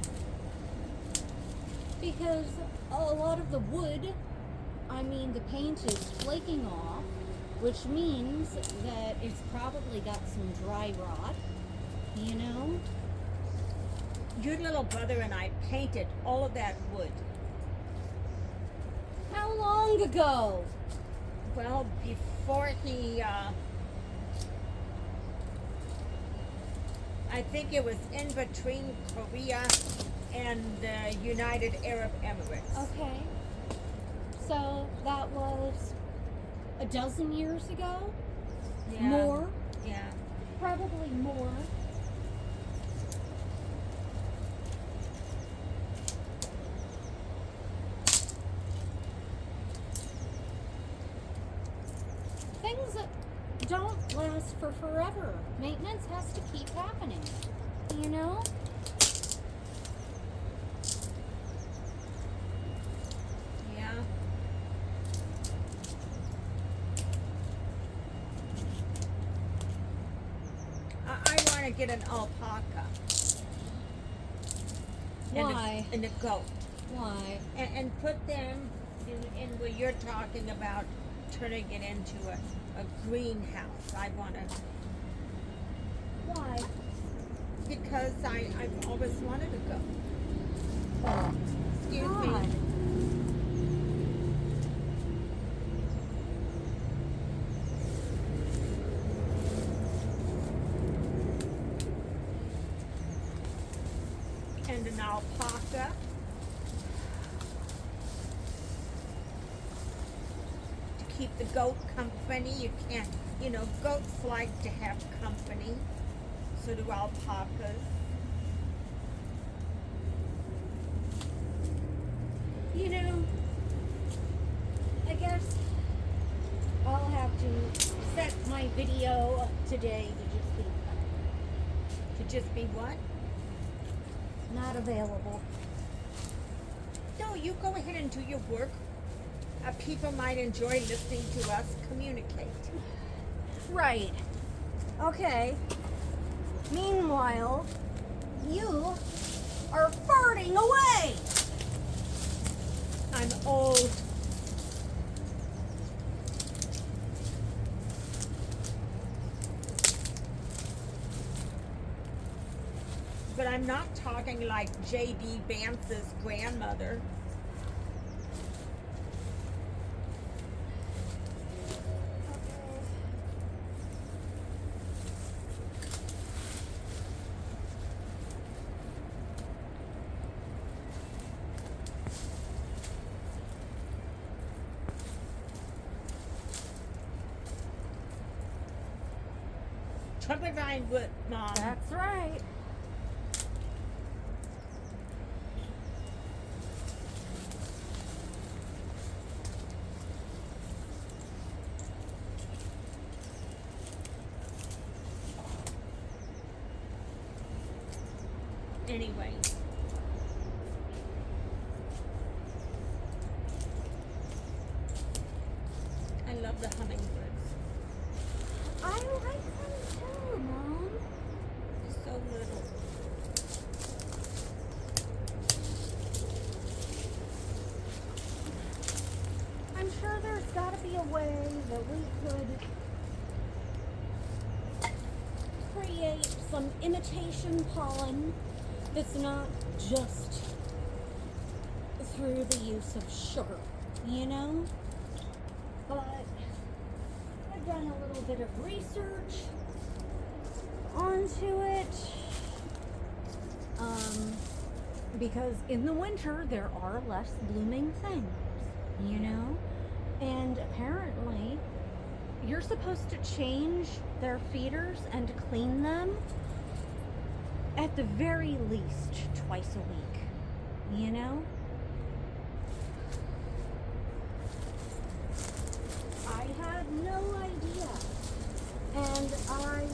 because a lot of the wood, I mean, the paint is flaking off, which means that it's probably got some dry rot. You know. Your little brother and I painted all of that wood. How long ago? Well, before he, I think it was in between Korea and the United Arab Emirates. Okay. So that was a dozen years ago? Yeah. More? Yeah. Probably more. Things that don't last for forever. Maintenance has to keep happening. You know? Yeah. I want to get an alpaca. Why? And a goat. Why? And put them in where you're talking about turning it into a greenhouse. I want to, Why? because I've always wanted a goat. Oh, Excuse God. me. And an alpaca. To keep the goat company. You can't, goats like to have company. So do alpacas. You know, I guess I'll have to set my video today To just be what? not available. No, you go ahead and do your work. People might enjoy listening to us communicate. Right. Okay. Meanwhile, you are farting away. I'm old. But I'm not talking like J.D. Vance's grandmother. Trumpet Vine Wood, Mom. That's right. Anyway. I love the hummingbirds. I like them too, Mom. They're so little. I'm sure there's got to be a way that we could create create some imitation pollen that's not just through the use of sugar, you know? But I've done a little bit of research onto it. Because in the winter there are less blooming things, you know? And apparently you're supposed to change their feeders and clean them at the very least twice a week, you know? I had no idea. And I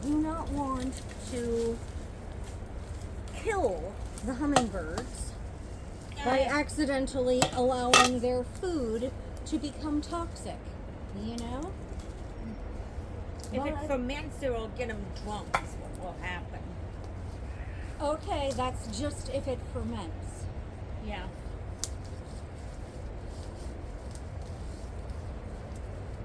do not want to kill the hummingbirds by accidentally allowing their food to become toxic, you know? If it But- ferments, it will get them drunk, is what will happen. Okay, that's just if it ferments. Yeah.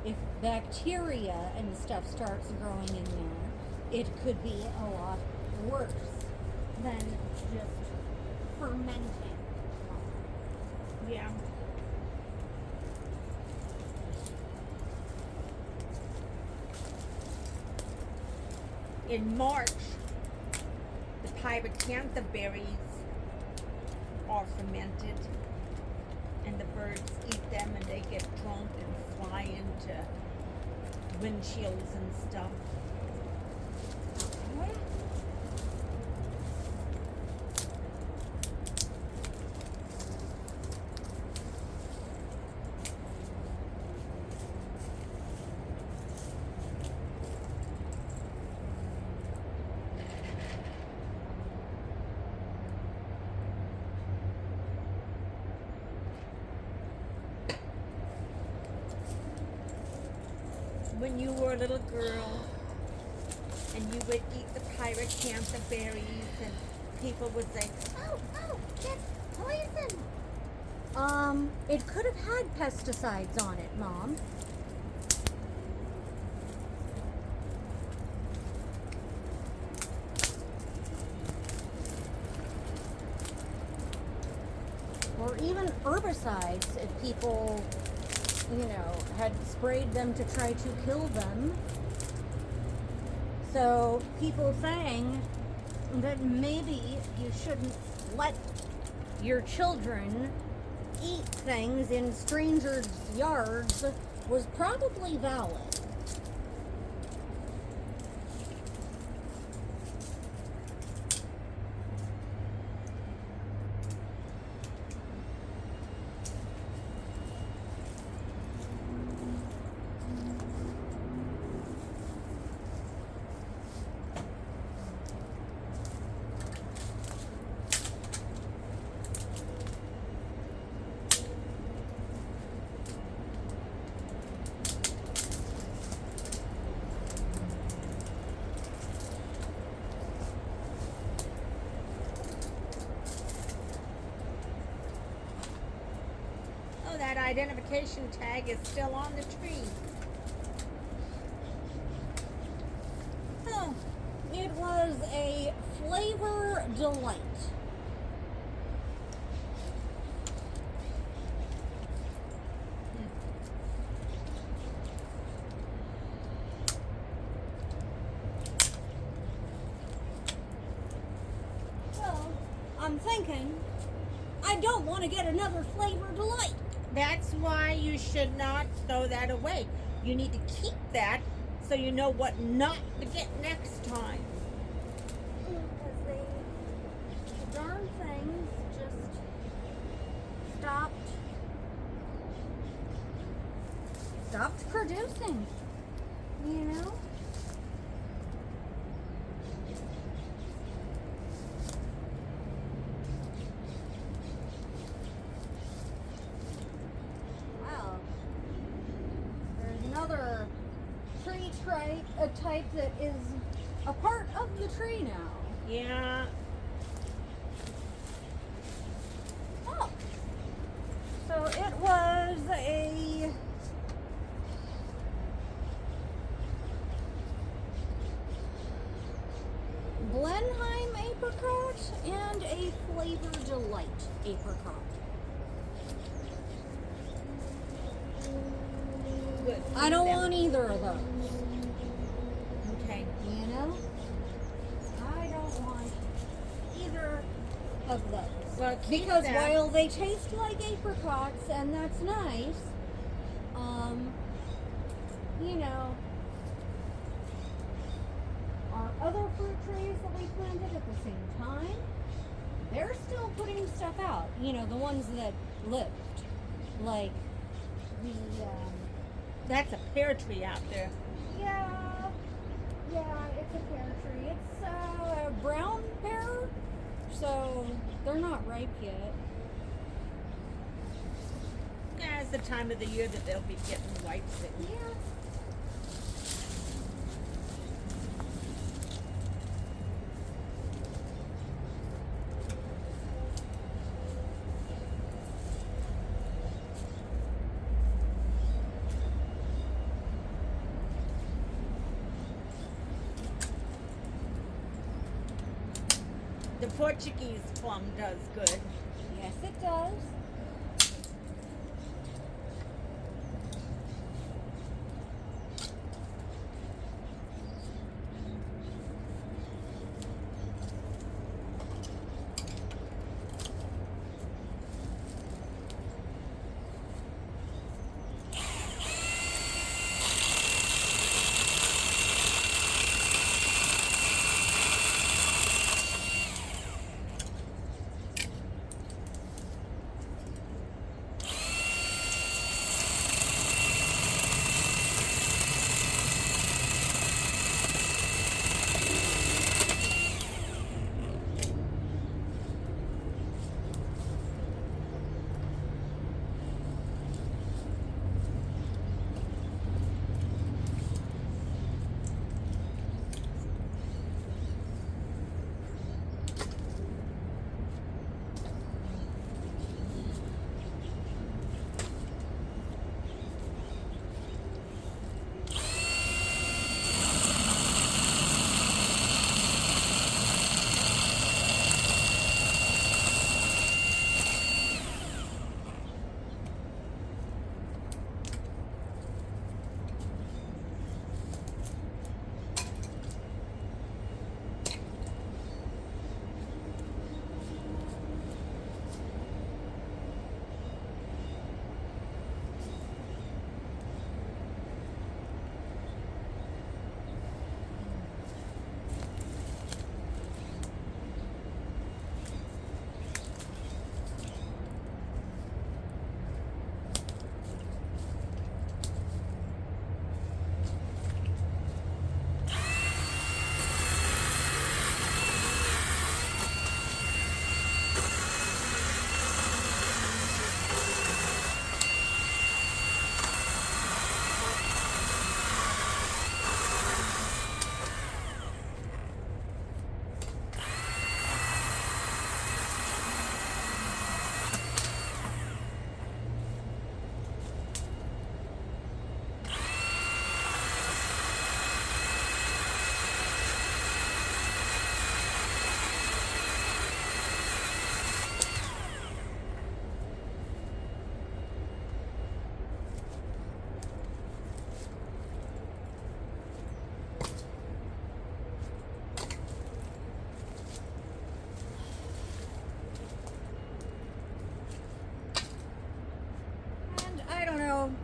If bacteria and stuff starts growing in there, it could be a lot worse than just fermenting. Yeah. In March, the pyracantha berries are fermented, and the birds eat them, and they get drunk and fly into windshields and stuff. When you were a little girl and you would eat the pyracantha berries and people would say, oh, that's poison. It could have had pesticides on it, Mom. Or even herbicides if people, you know, had sprayed them to try to kill them. So people saying that maybe you shouldn't let your children eat things in strangers' yards was probably valid. Oh, that identification tag is still on the tree. Oh, it was a flavor delight. Well, I'm thinking I don't want to get another flavor delight. That's why you should not throw that away. You need to keep that so you know what not to get next time. Because the darn things just stopped producing, you know? Wow. There's another tree type that is a part of the tree now. Yeah. Oh. So it was a Flavor Delight apricot. Good. I don't Them. want either of those. Okay. You know? I don't want either of those. Well, keep Because them. while they taste like apricots, and that's nice, you know, our other fruit trees that we planted at the same time, they're still putting stuff out. You know, the ones that lived. Like the, That's a pear tree out there. yeah, it's a pear tree. It's a brown pear, so they're not ripe yet. Yeah, it's the time of the year that they'll be getting ripe. Yeah. The Portuguese plum does good. Yes, it does.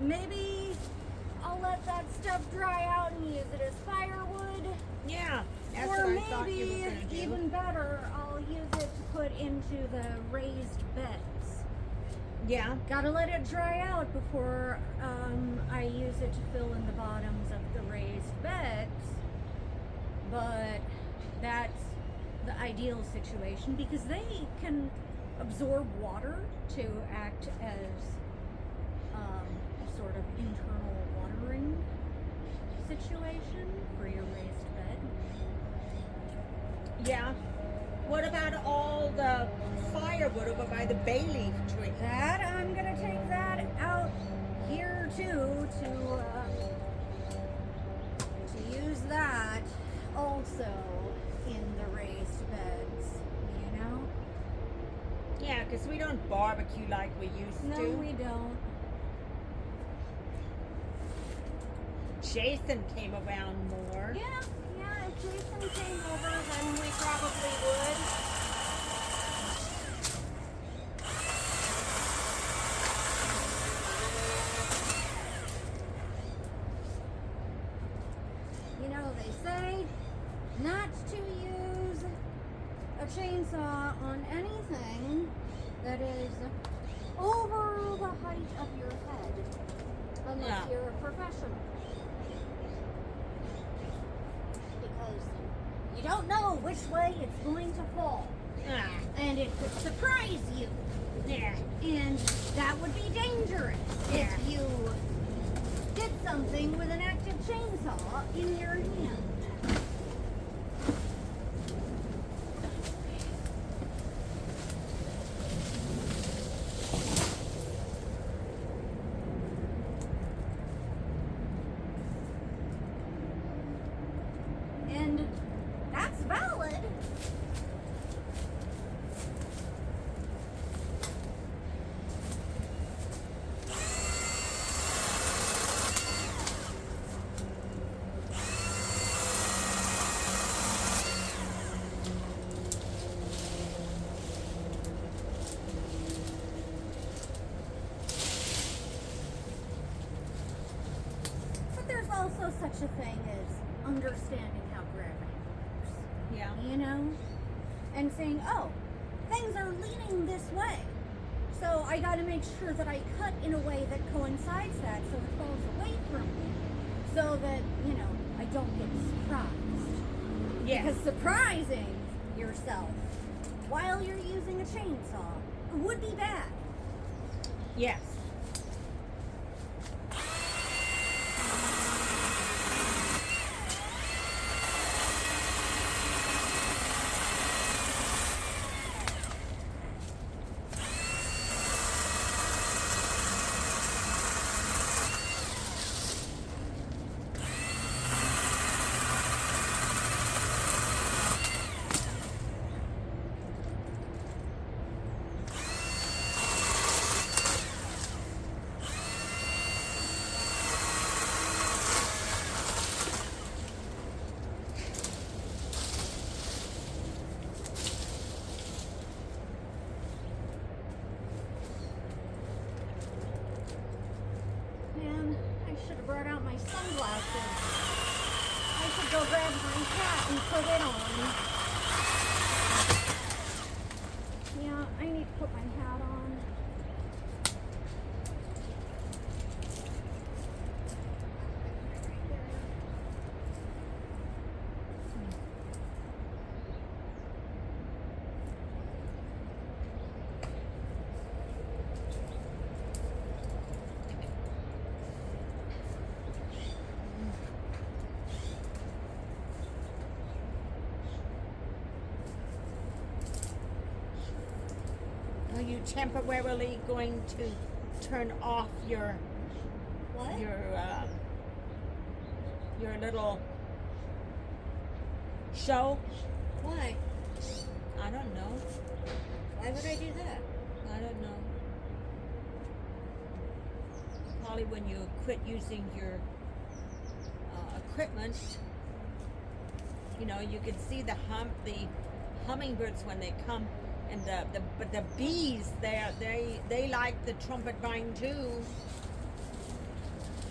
Maybe I'll let that stuff dry out and use it as firewood. Yeah, that's Or what I thought you were maybe, going to do. even better, I'll use it to put into the raised beds. Yeah, Gotta let it dry out before I use it to fill in the bottoms of the raised beds. But that's the ideal situation because they can absorb water to act as a sort of internal watering situation for your raised bed. yeah. What about all the firewood over by the bay leaf tree? That I'm gonna take that out here too to use that also in the raised beds, you know? Yeah, because we don't barbecue like we used No, to. we don't. Jason came around more. Yeah, if Jason came over, then we probably would. You know, they say not to use a chainsaw on anything that is over the height of your head, unless Yeah. you're a professional. Because you don't know which way it's going to fall, Ah, and it could surprise you, yeah. and that would be dangerous Yeah. if you did something with an active chainsaw in your hand. And that's valid. But there's also such a thing as understanding how gravity works. Yeah. You know? And saying, oh, things are leaning this way. So I gotta make sure that I cut in a way that coincides that so it falls away from me. So that, you know, I don't get surprised. Yes. Because surprising yourself while you're using a chainsaw would be bad. Yes. Man, I should have brought out my sunglasses. I should go grab my hat and put it on. Yeah, I need to put my hat on. Are you temporarily going to turn off your What? your little show? Why? I don't know. Why would I do that? I don't know. Probably when you quit using your equipment, you know, you can see the hummingbirds when they come, and but the bees they like the trumpet vine too.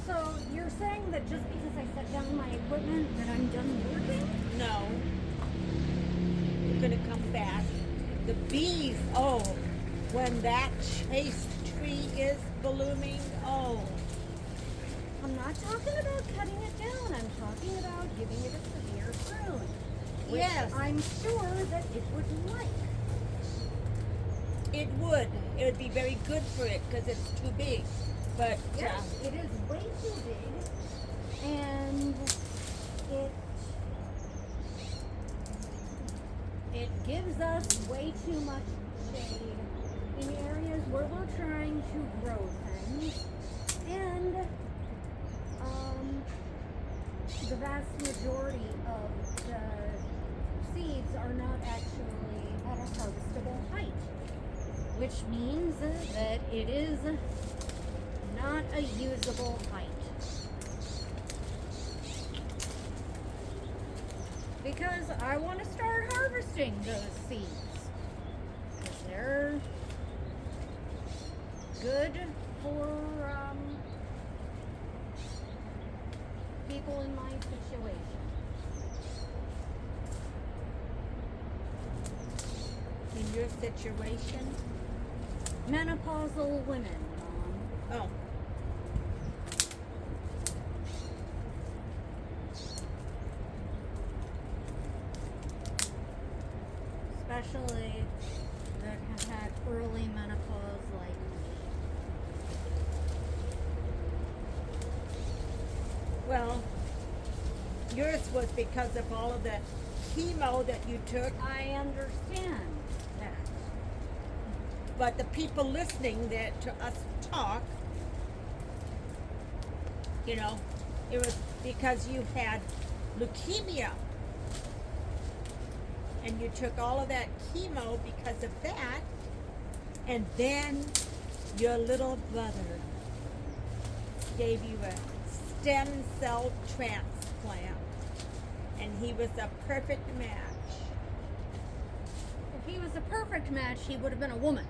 So you're saying that just because I set down my equipment that I'm done working? No, you're gonna come back. The bees, oh, when that chaste tree is blooming, oh, I'm not talking about cutting it down. I'm talking about giving it a severe prune. Which Yes. I'm sure that it would like. it would be very good for it because it's too big. But Yes, it is way too big, and it gives us way too much shade in areas where we're trying to grow things, and the vast majority of the seeds are not actually at a harvestable height. which means that it is not a usable height. Because I want to start harvesting those seeds. Because they're good for people in my situation. In your situation? Menopausal women, Mom. Oh. Especially that have had early menopause like me. Well, yours was because of all of the chemo that you took, I understand that. but the people listening that to us talk, you know, it was because you had leukemia. And you took all of that chemo because of that, and then your little brother gave you a stem cell transplant, and he was a perfect match. If he was a perfect match, he would have been a woman.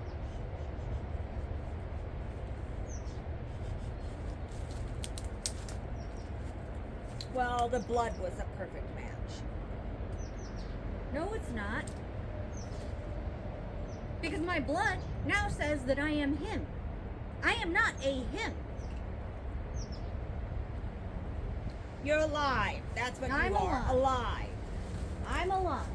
Well, the blood was a perfect match. No, it's not. Because my blood now says that I am him. I am not a him. You're alive. That's what I'm you are. Alive. I'm alive.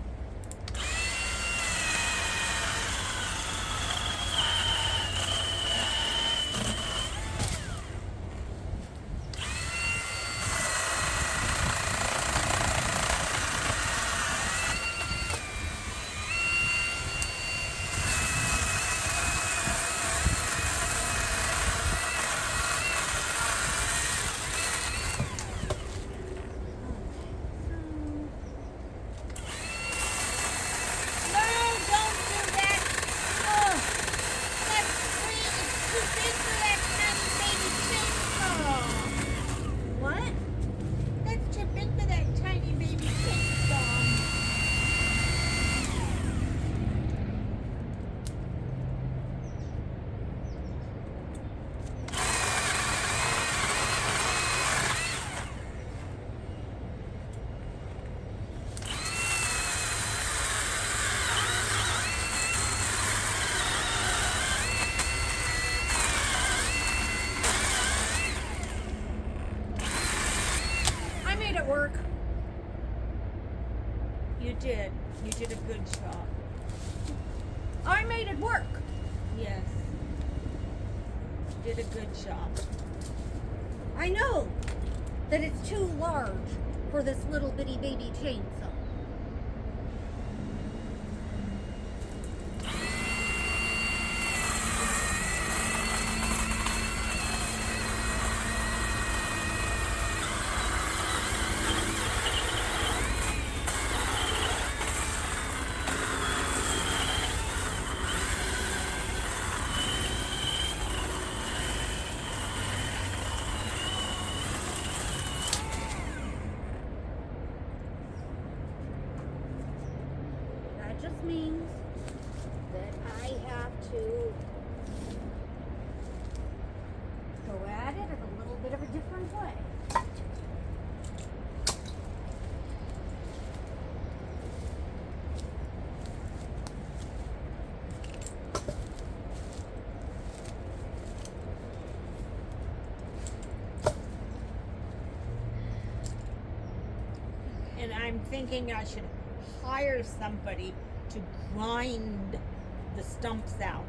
No, don't do that. Oh, that's sweet. It's too big for that tiny baby chainsaw. What? That's too big for that tiny baby chainsaw. I made it work. You did. You did a good job. I made it work. Yes. You did a good job. I know that it's too large for this little bitty baby chainsaw. That just means that I have to go at it in a little bit of a different way. And I'm thinking I should hire somebody to grind the stumps out.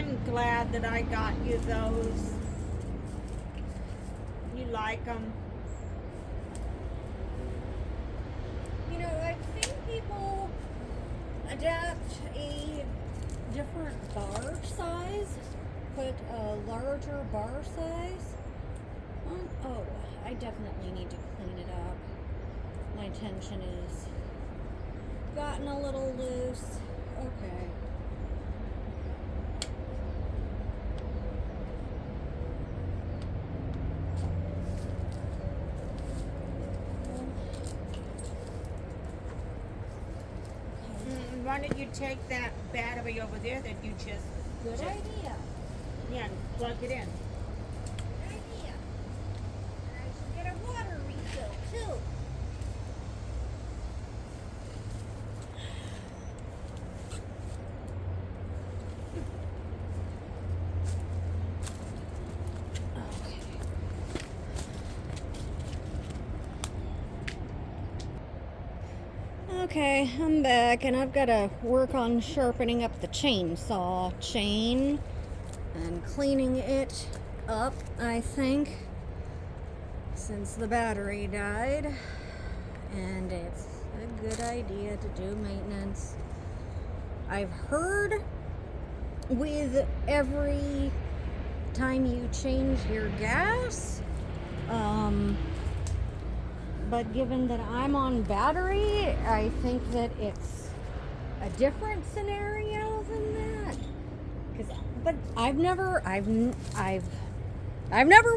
I'm glad that I got you those. You like them? You know, I've seen people adapt a different bar size, put a larger bar size on. Oh, I definitely need to clean it up. My tension is gotten a little loose. Okay. Why don't you take that battery over there that you just Good idea. yeah, and plug it in. Good idea. I should get a water refill too. Okay, I'm back and I've got to work on sharpening up the chainsaw chain and cleaning it up, I think, since the battery died. And it's a good idea to do maintenance. I've heard with every time you change your gas, but given that I'm on battery, I think that it's a different scenario than that. But I've never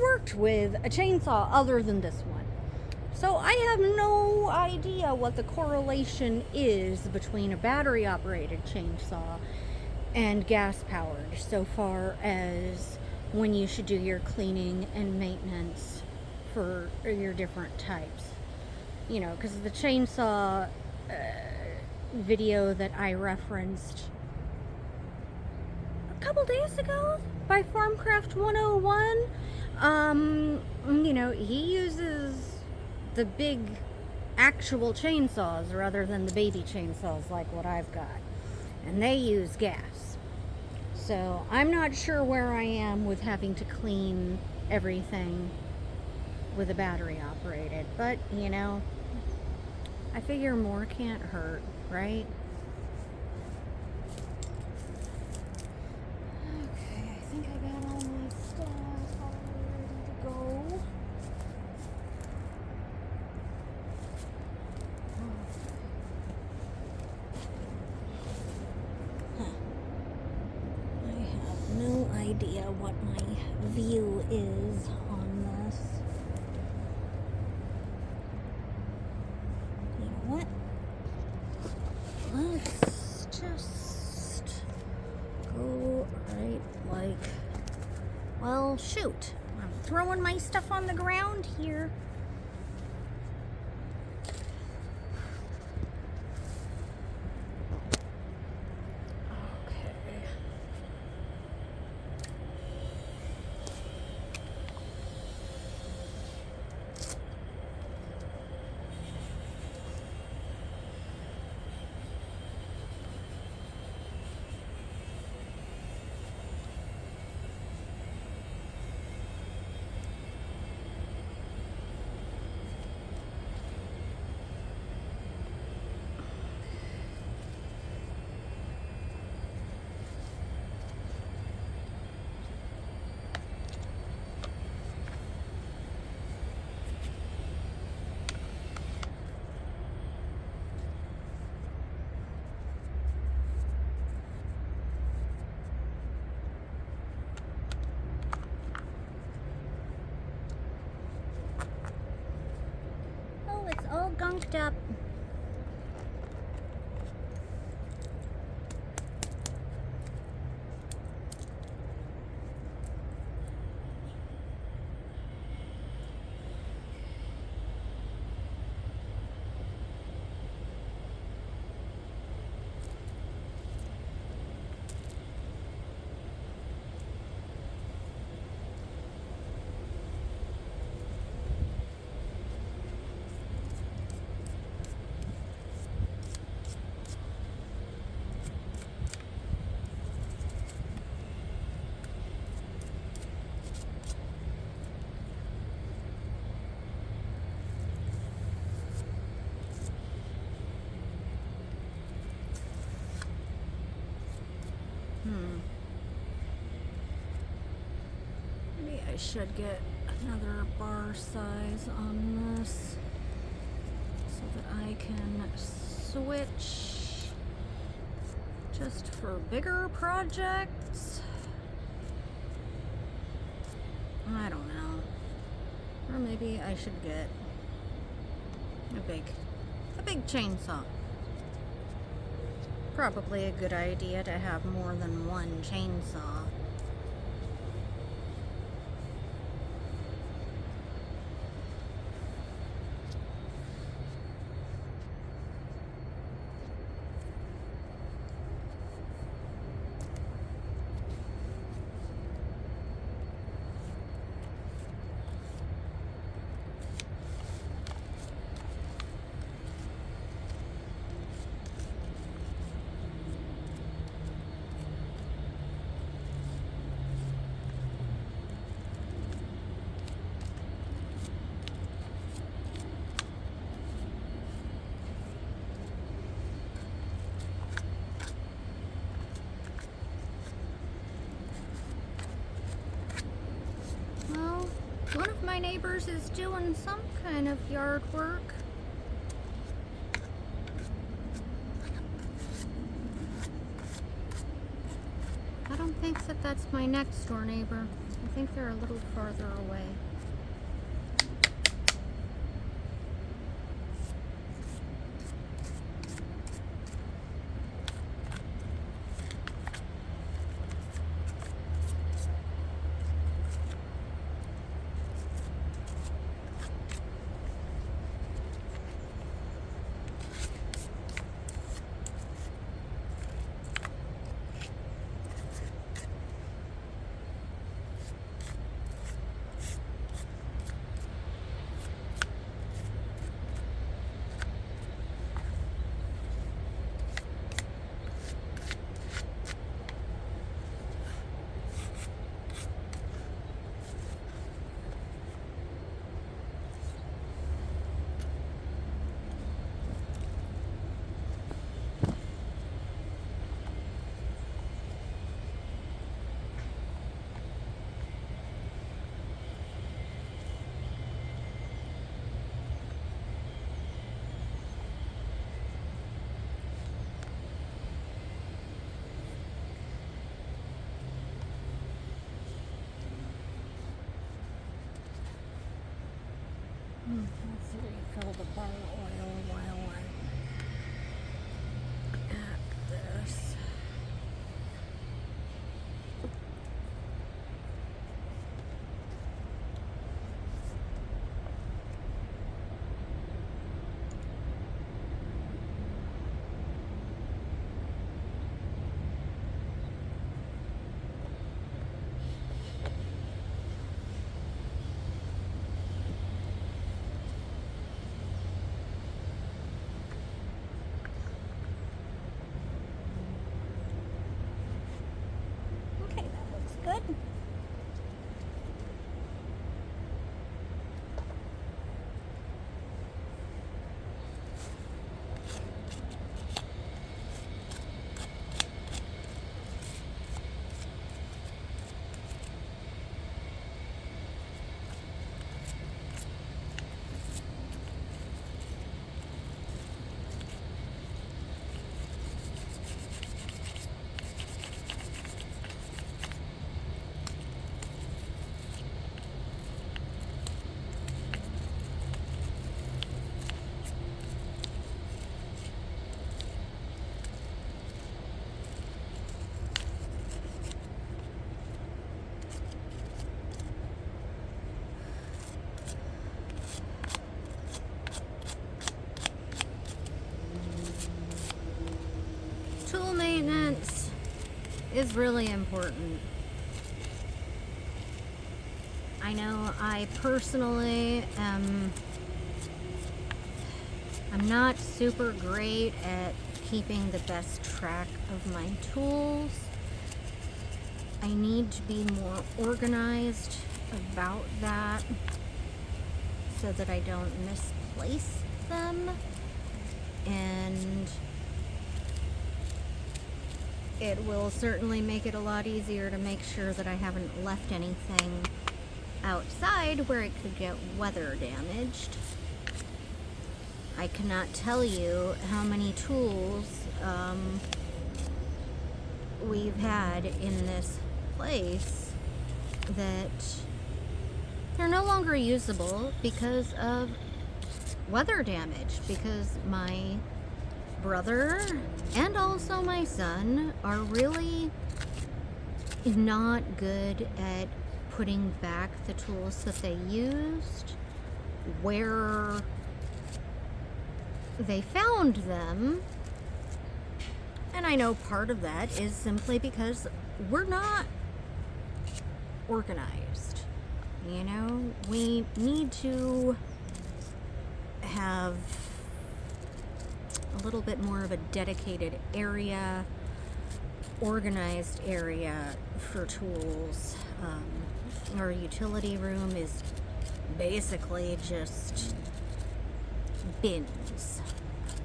worked with a chainsaw other than this one, so I have no idea what the correlation is between a battery operated chainsaw and gas powered, so far as when you should do your cleaning and maintenance for your different types. You know, because the chainsaw video that I referenced a couple days ago by Farmcraft 101, you know, he uses the big actual chainsaws rather than the baby chainsaws like what I've got. And they use gas. So I'm not sure where I am with having to clean everything with a battery operated, but you know, I figure more can't hurt, right? Okay, I think I got all my stuff all ready to go. Huh. I have no idea what my view is on this. What? Let's just go right like, well, shoot. I'm throwing my stuff on the ground here. Okay. Oh, it's all gunked up. should get another bar size on this so that I can switch just for bigger projects. I don't know. Or maybe I should get a big chainsaw. Probably a good idea to have more than one chainsaw. Well, one of my neighbors is doing some kind of yard work. I don't think that that's my next door neighbor. I think they're a little farther away. Let's refill the bar oil while I'm at this. Okay, that looks good. Tool maintenance is really important. I know I personally I'm not super great at keeping the best track of my tools. I need to be more organized about that so that I don't misplace them, and it will certainly make it a lot easier to make sure that I haven't left anything outside where it could get weather damaged. I cannot tell you how many tools we've had in this place that they're no longer usable because of weather damage, because my brother and also my son are really not good at putting back the tools that they used where they found them. And I know part of that is simply because we're not organized. You know, we need to have a little bit more of a dedicated area, organized area for tools. Our utility room is basically just bins,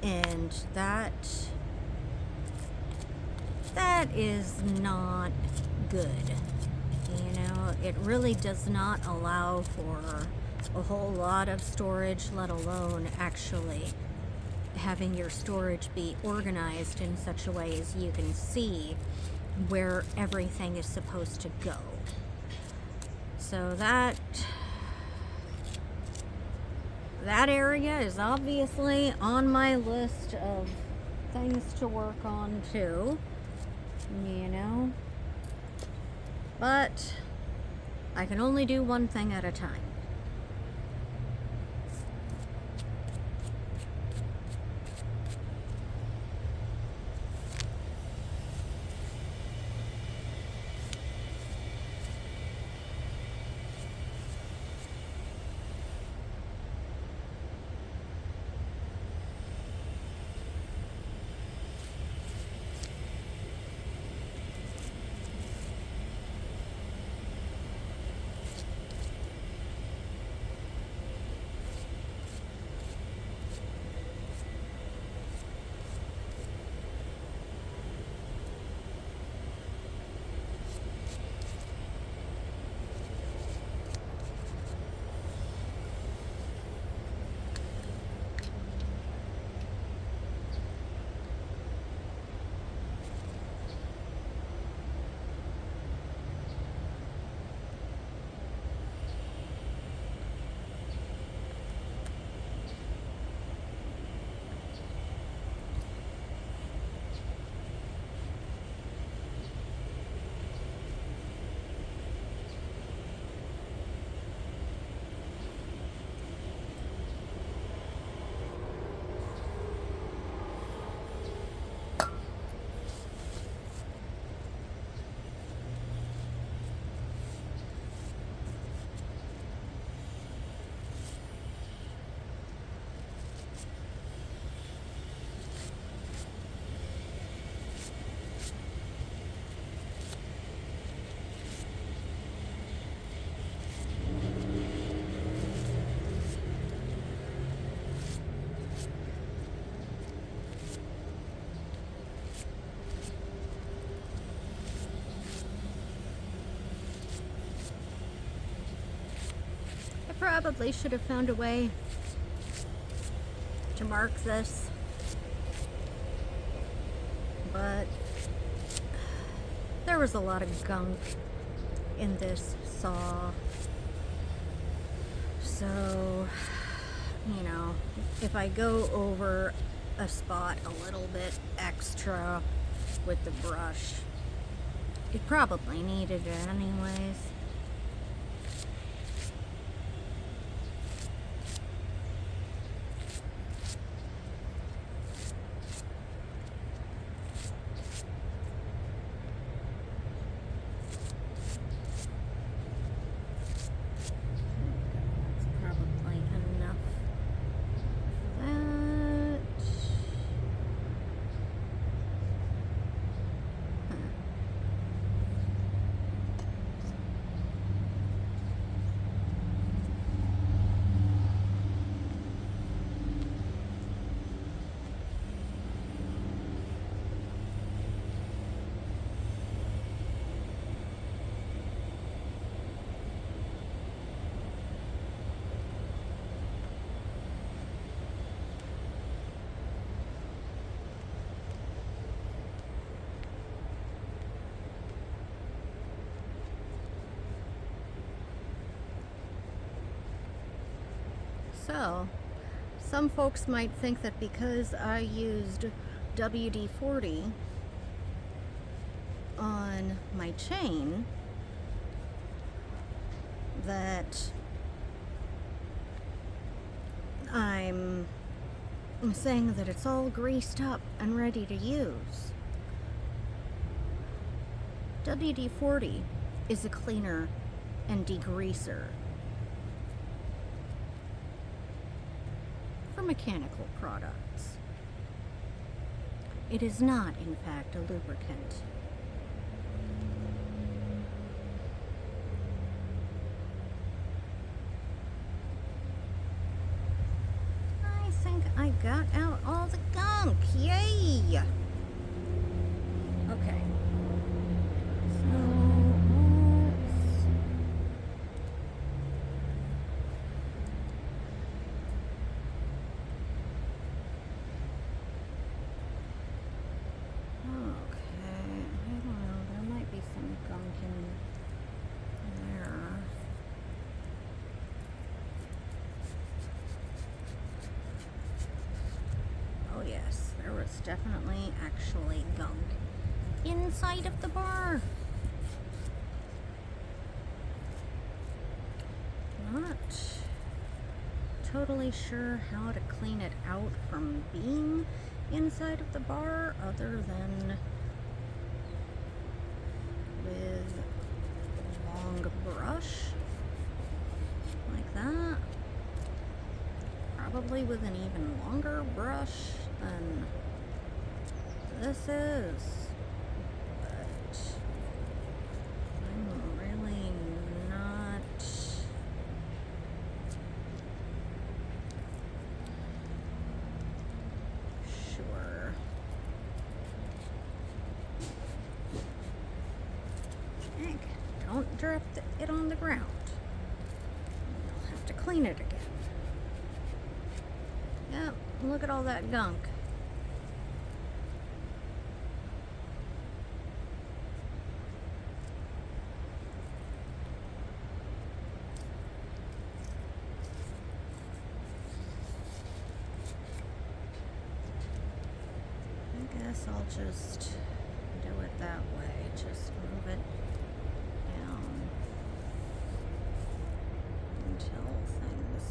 and that is not good. You know, it really does not allow for a whole lot of storage, let alone actually having your storage be organized in such a way as you can see where everything is supposed to go. So that area is obviously on my list of things to work on too, you know. But I can only do one thing at a time. Probably should have found a way to mark this, but there was a lot of gunk in this saw, so you know, if I go over a spot a little bit extra with the brush, it probably needed it anyways. So, some folks might think that because I used WD-40 on my chain, that I'm saying that it's all greased up and ready to use. WD-40 is a cleaner and degreaser for mechanical products. It is not, in fact, a lubricant. I think I got out all the gunk. Yay! Okay. So, okay, I don't know, there might be some gunk in there. Oh yes, there was definitely actually gunk inside of the bar. Not totally sure how to clean it out from being inside of the bar other than with a long brush like that. Probably with an even longer brush than this is. But I'm really not sure. Heck, don't drop it on the ground. You'll have to clean it again. Yep, look at all that gunk. I guess I'll just do it that way. Just move it down until things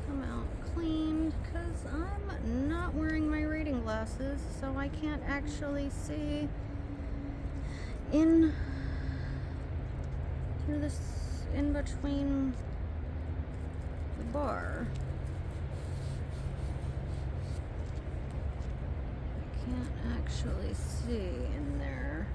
come out clean, because I'm not wearing my reading glasses, so I can't actually see in through this in between the bar. I can't actually see in there.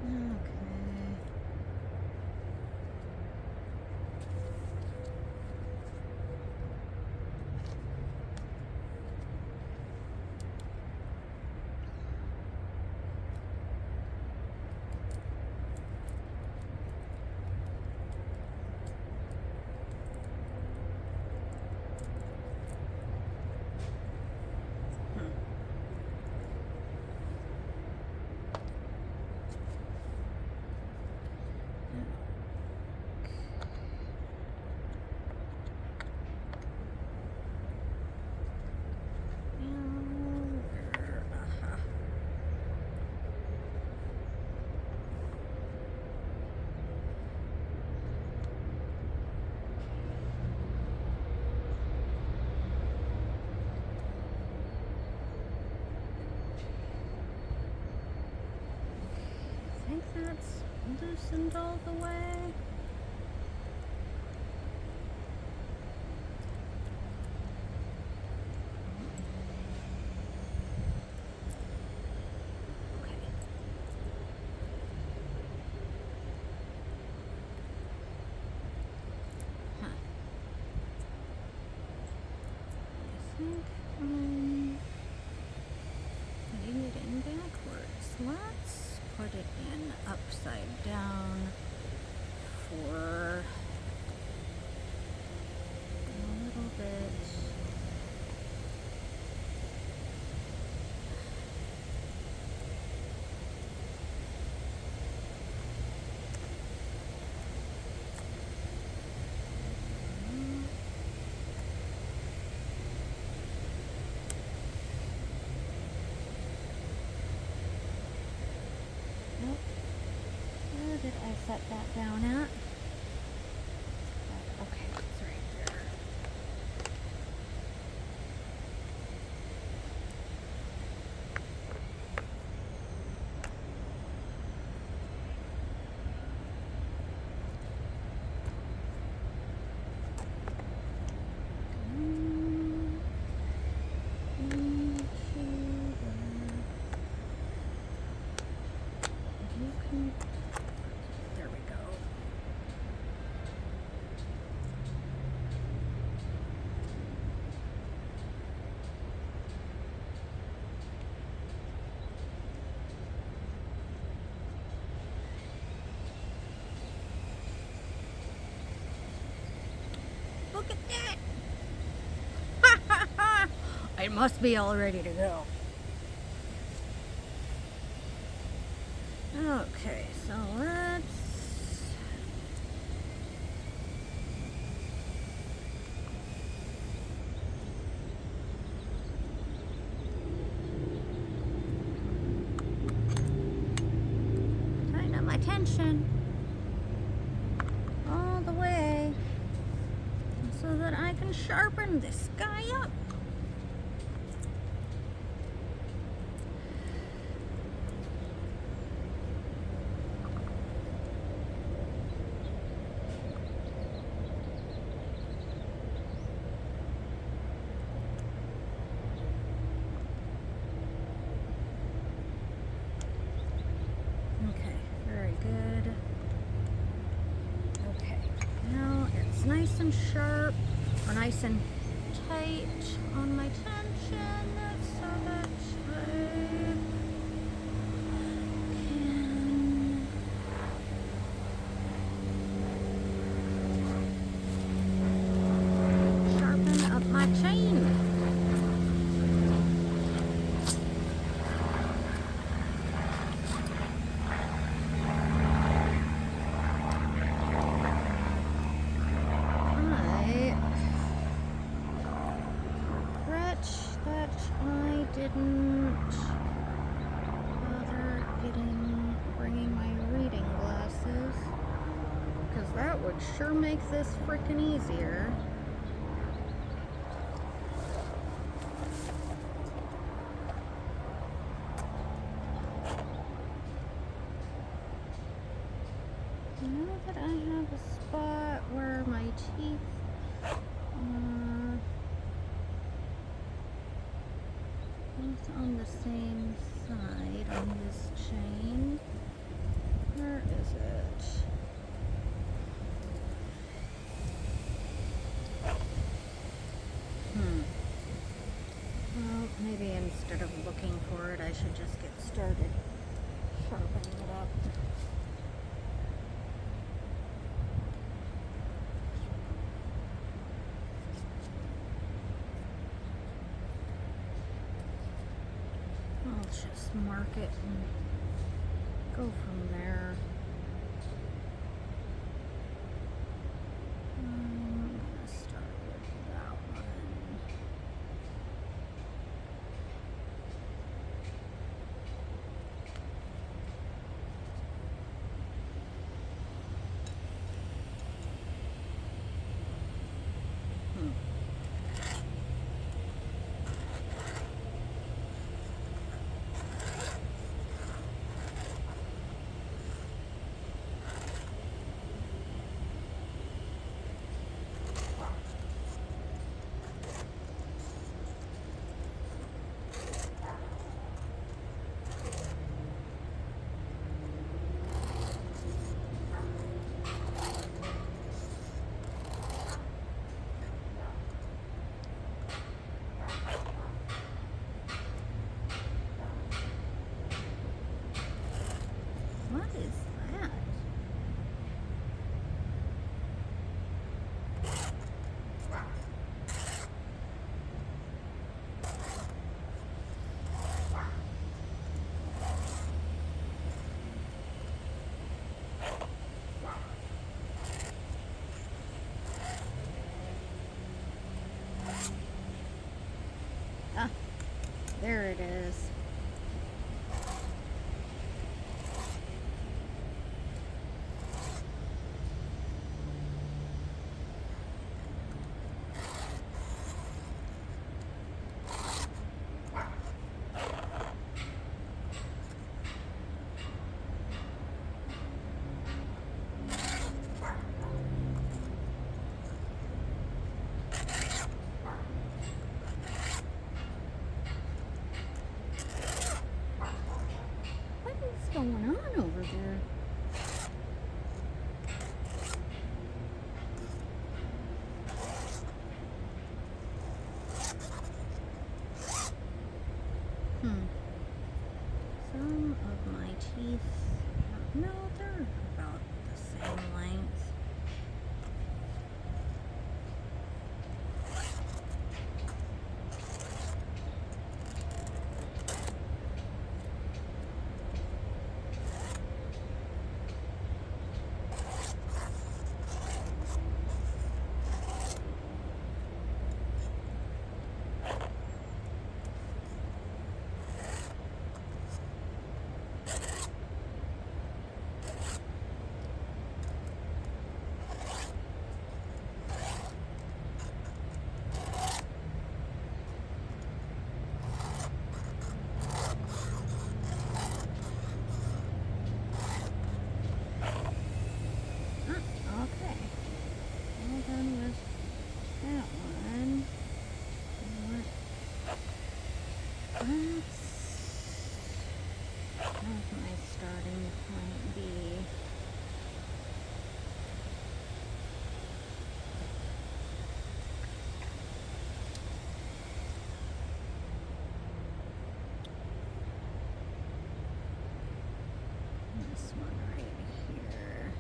Okay. I think that's loosened all the way. Okay. Huh. I think I'm putting it in backwards. Let's put it in upside down for it. Nope. Where did I set that down at? Okay, it's right there. There we go. Look at that! It must be all ready to go. Okay, so let's tighten up my tension all the way so that I can sharpen this guy up. Okay, very good. Okay, now it's nice and sharp, or nice and tight on my tension, so that I can sharpen up my chain. I didn't bother bringing my reading glasses, because that would sure make this freaking easier. Now that I have a spot where my teeth both on the same side on this chain. Where is it? Well, maybe instead of looking for it, I should just get started sharpening it up. I'll just mark it and go from there. I'm gonna start with that one. there it is. What is going on over there? Some of my teeth, no, they're about the same length. Okay. All done with that one. What's my starting point be? This one right here.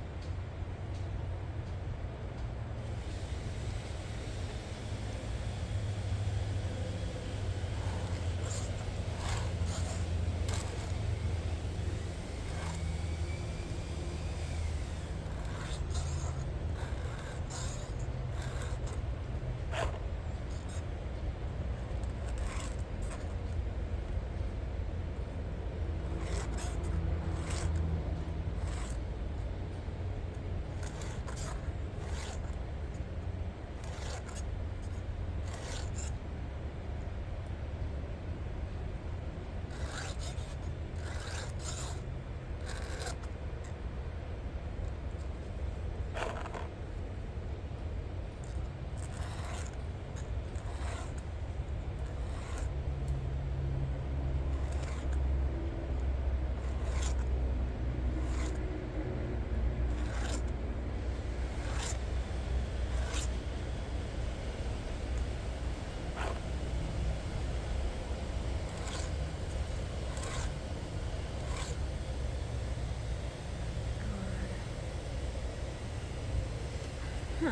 Huh.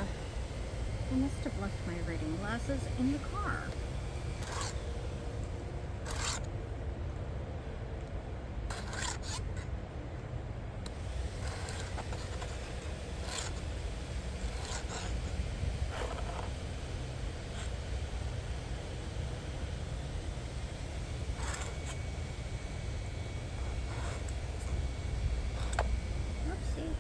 I must have left my reading glasses in the car. Oopsie.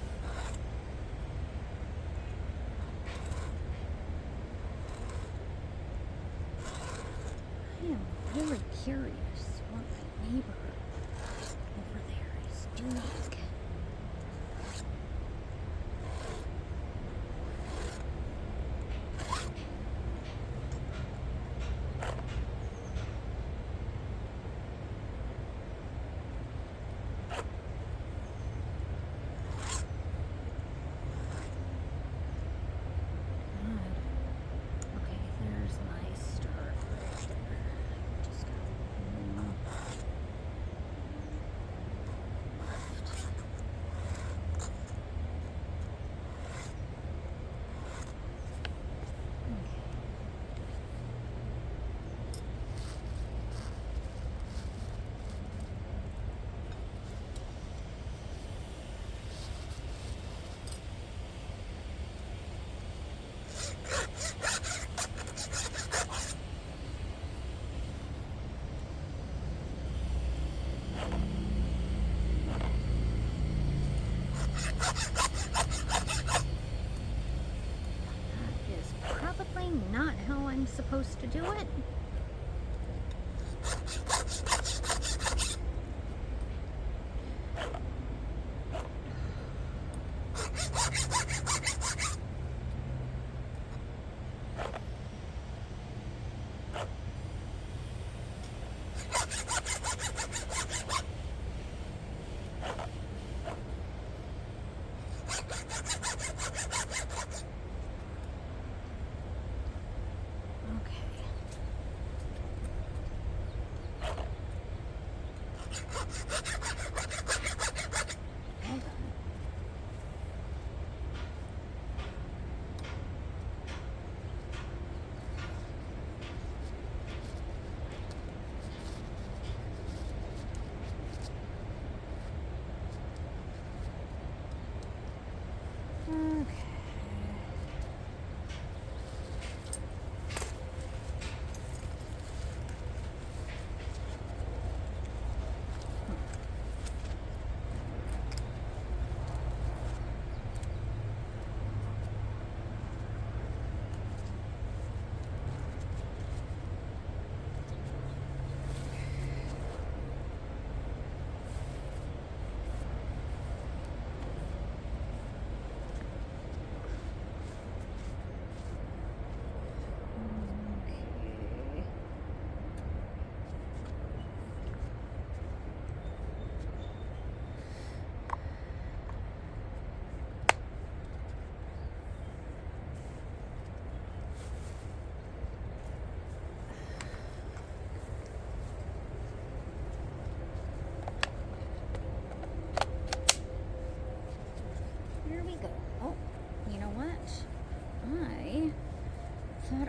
I am really curious what my neighbor over there is doing. Okay, there's my start right there. Just got That is probably not how I'm supposed to do it.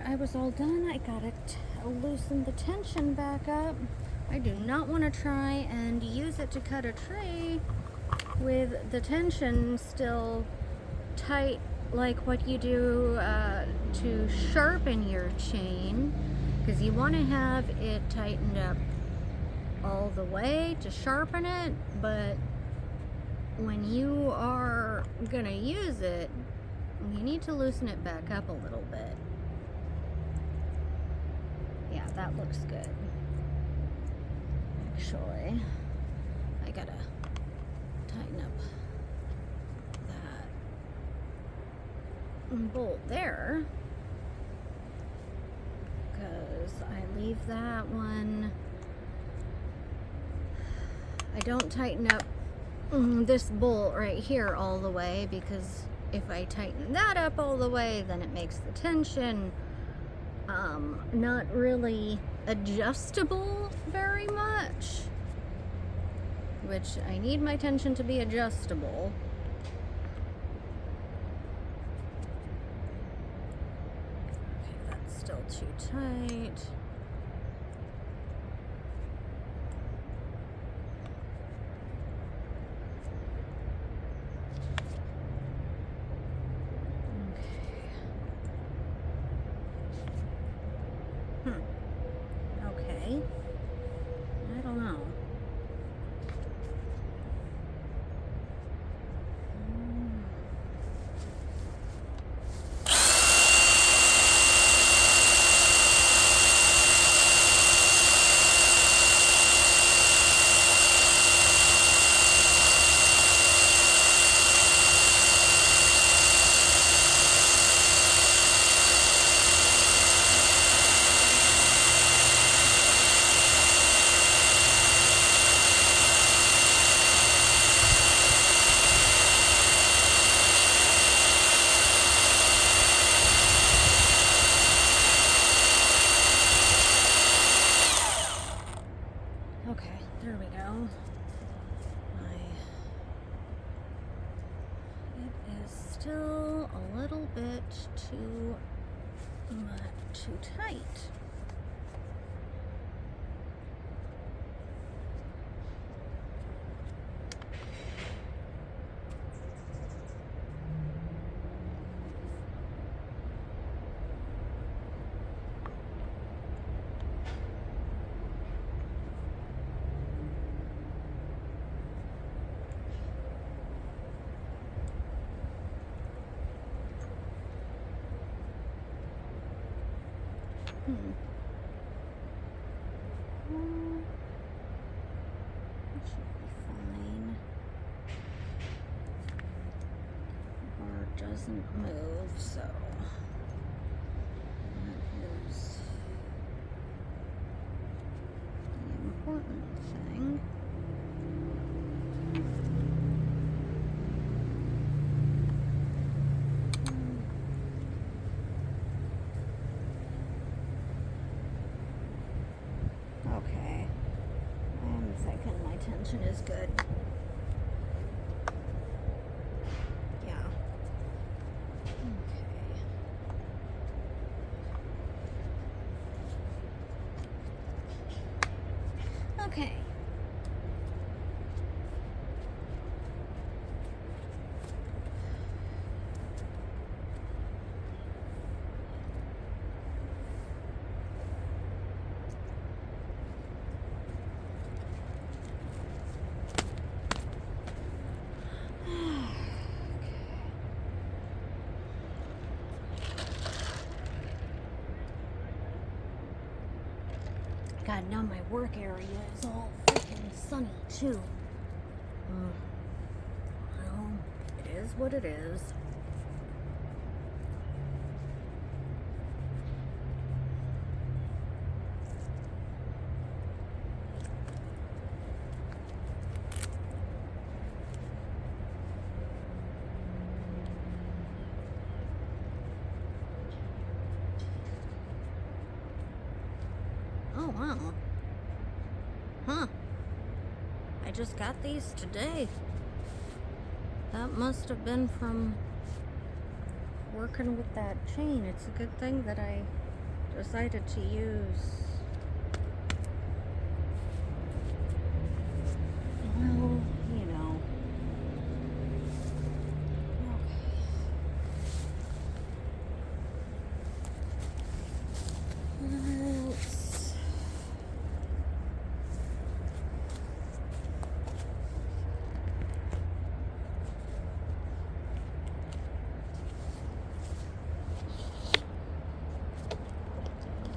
I was all done. I gotta loosen the tension back up. I do not want to try and use it to cut a tree with the tension still tight like what you do to sharpen your chain, because you want to have it tightened up all the way to sharpen it, but when you are gonna use it, you need to loosen it back up a little bit. Yeah, that looks good. Actually, I gotta tighten up that bolt there, because I leave that one. I don't tighten up this bolt right here all the way, because if I tighten that up all the way, then it makes the tension not really adjustable very much, which I need my tension to be adjustable. Okay, that's still too tight. Okay. I don't know. Okay, there we go. It is still a little bit too tight. Hmm. It should be fine. The bar doesn't move, so that is the important thing. Okay. I'm thinking my tension is good. Yeah. Okay. Okay. God, now my work area is all freaking sunny too. Well, it is what it is. Oh, wow. Huh. I just got these today. That must have been from working with that chain. It's a good thing that I decided to use. Well, you know. Okay. Let's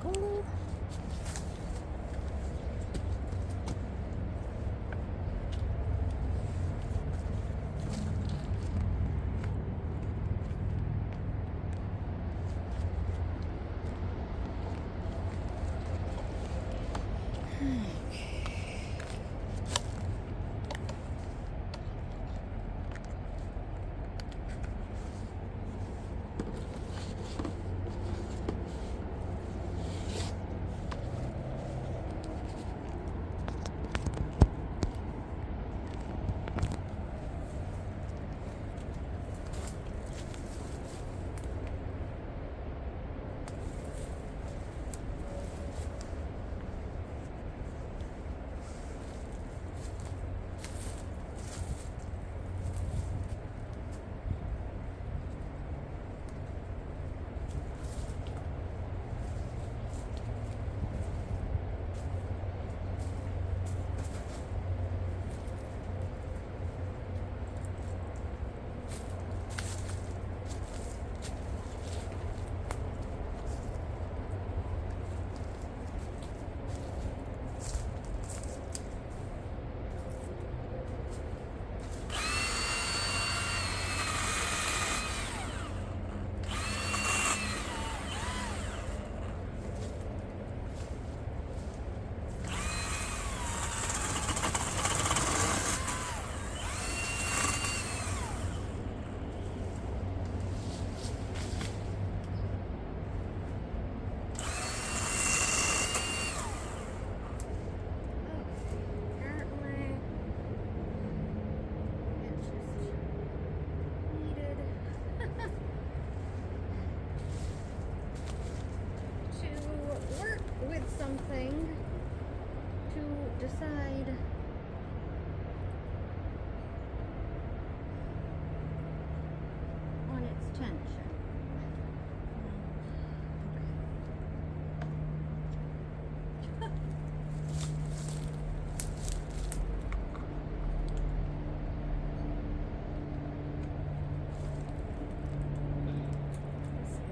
go. Something to decide on its tension. This is not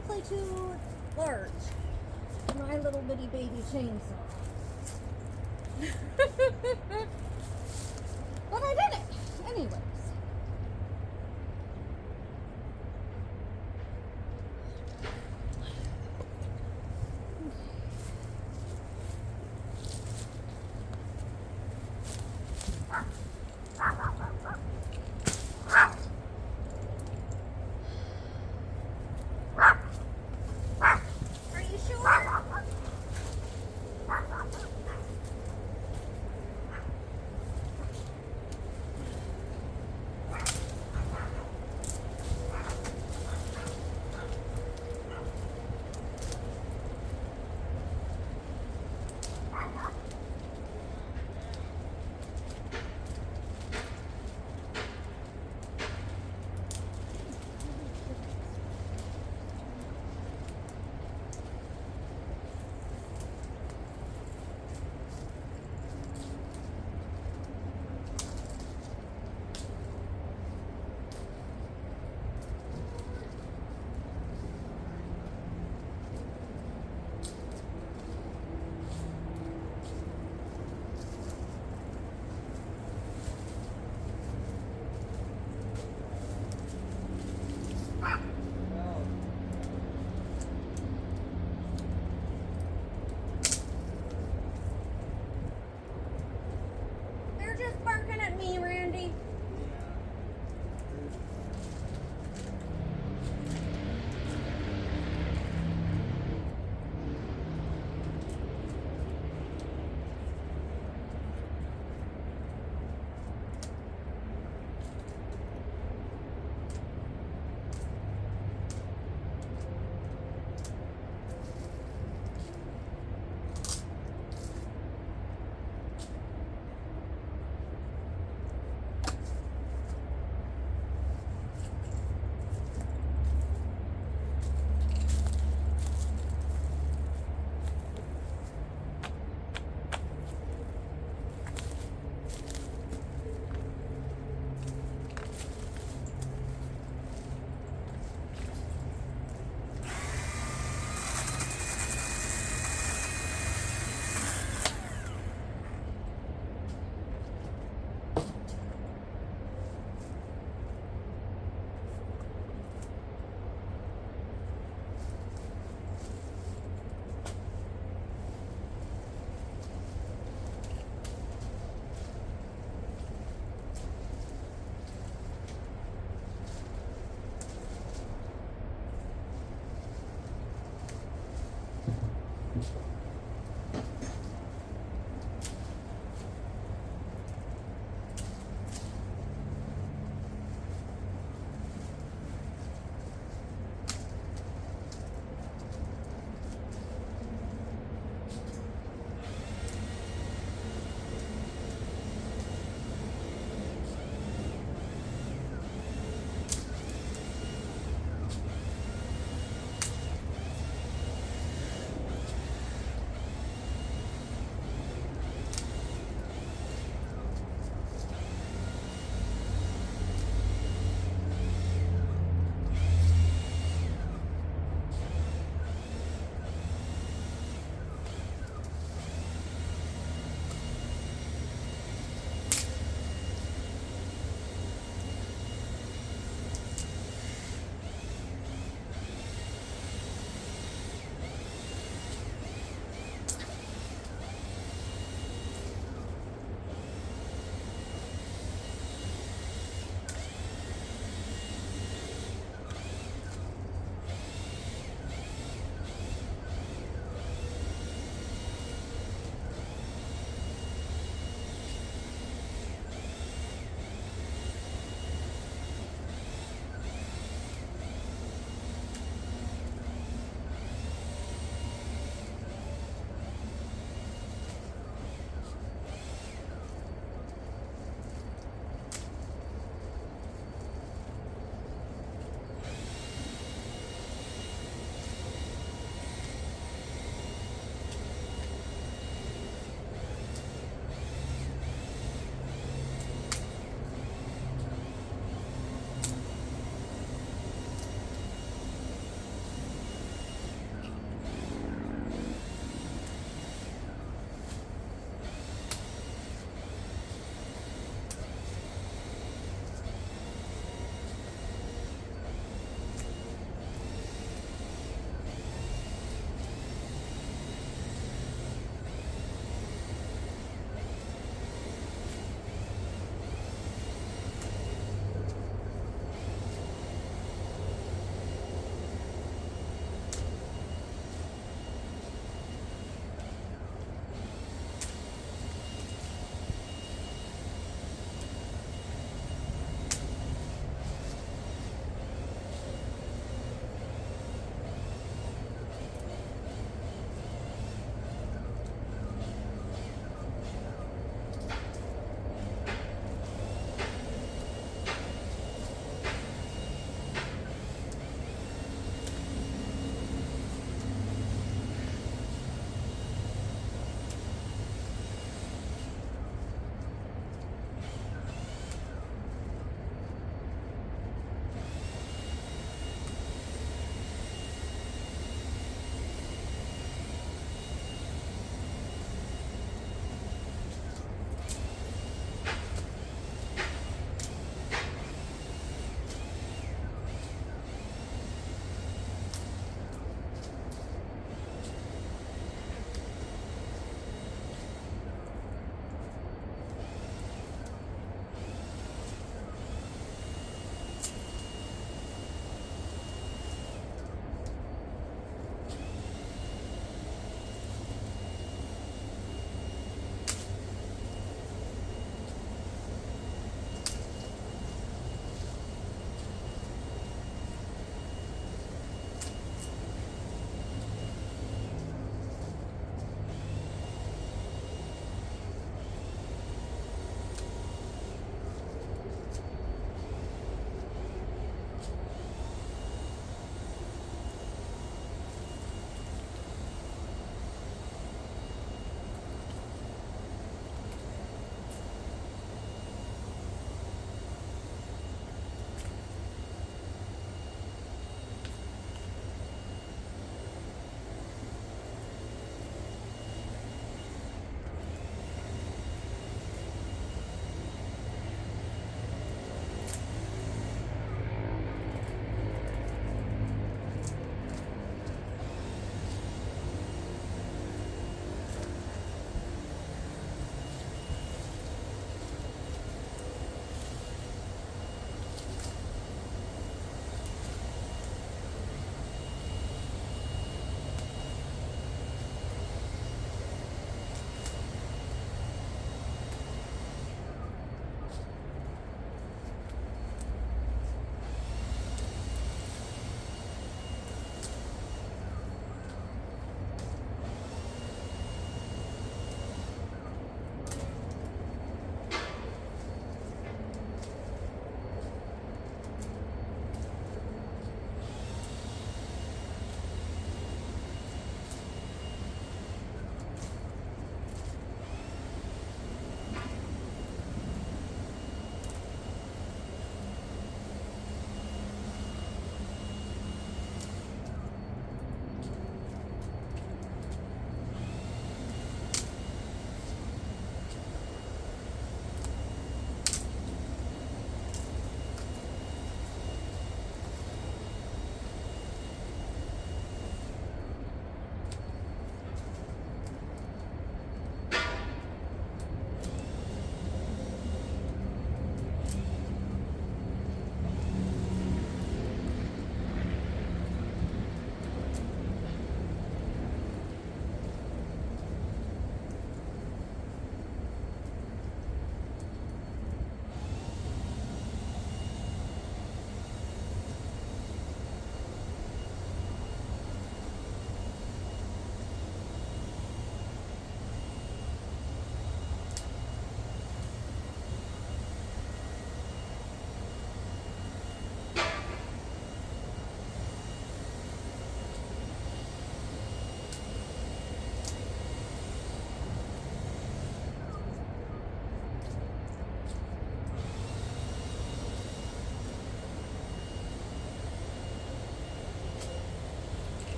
probably too large for my little bitty baby chainsaw. But I did it, anyways. Are you sure?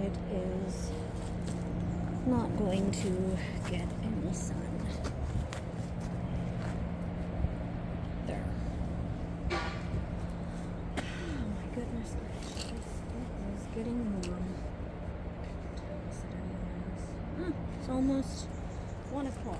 it is not going to get any sun. There. Oh my goodness gracious. It is getting warm. It's almost 1 o'clock.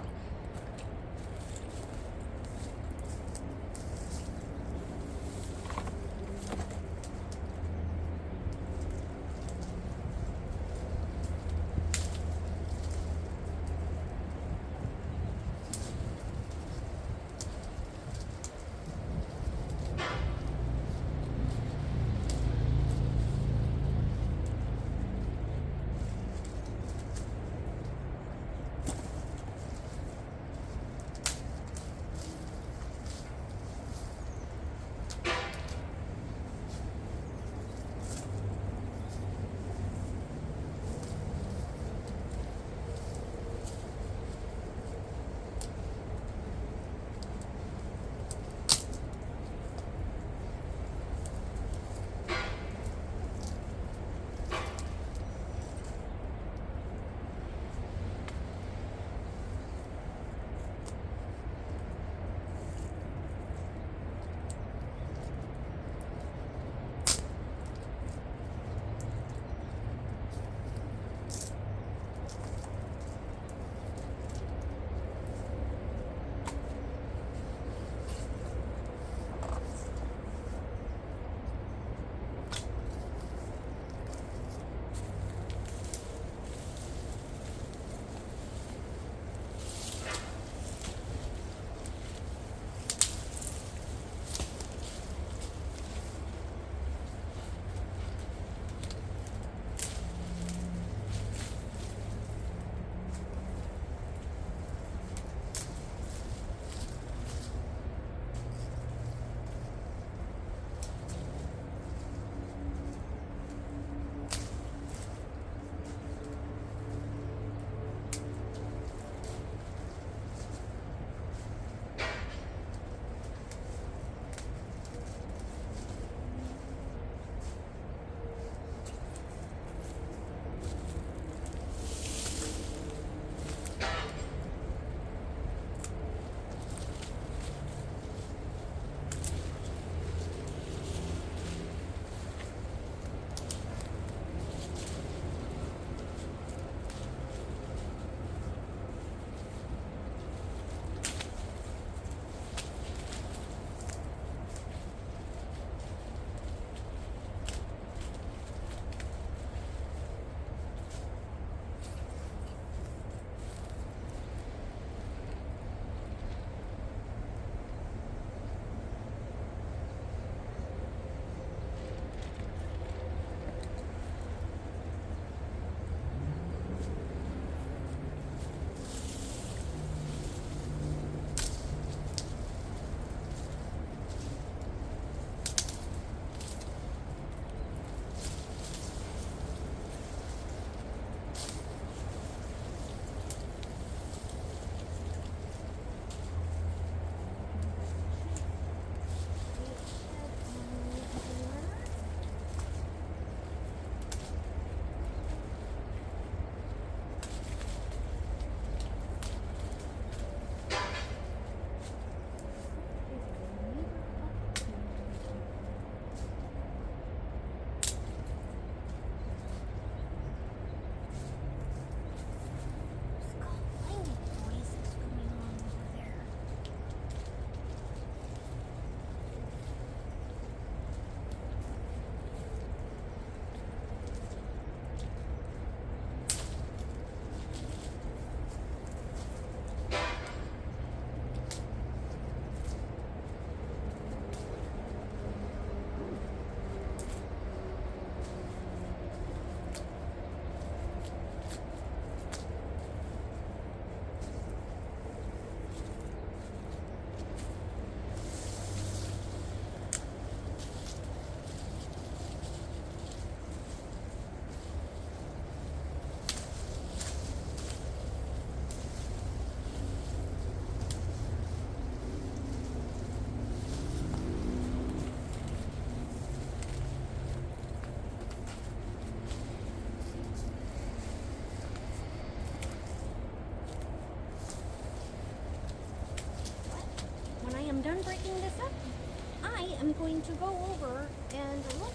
am going to go over and look,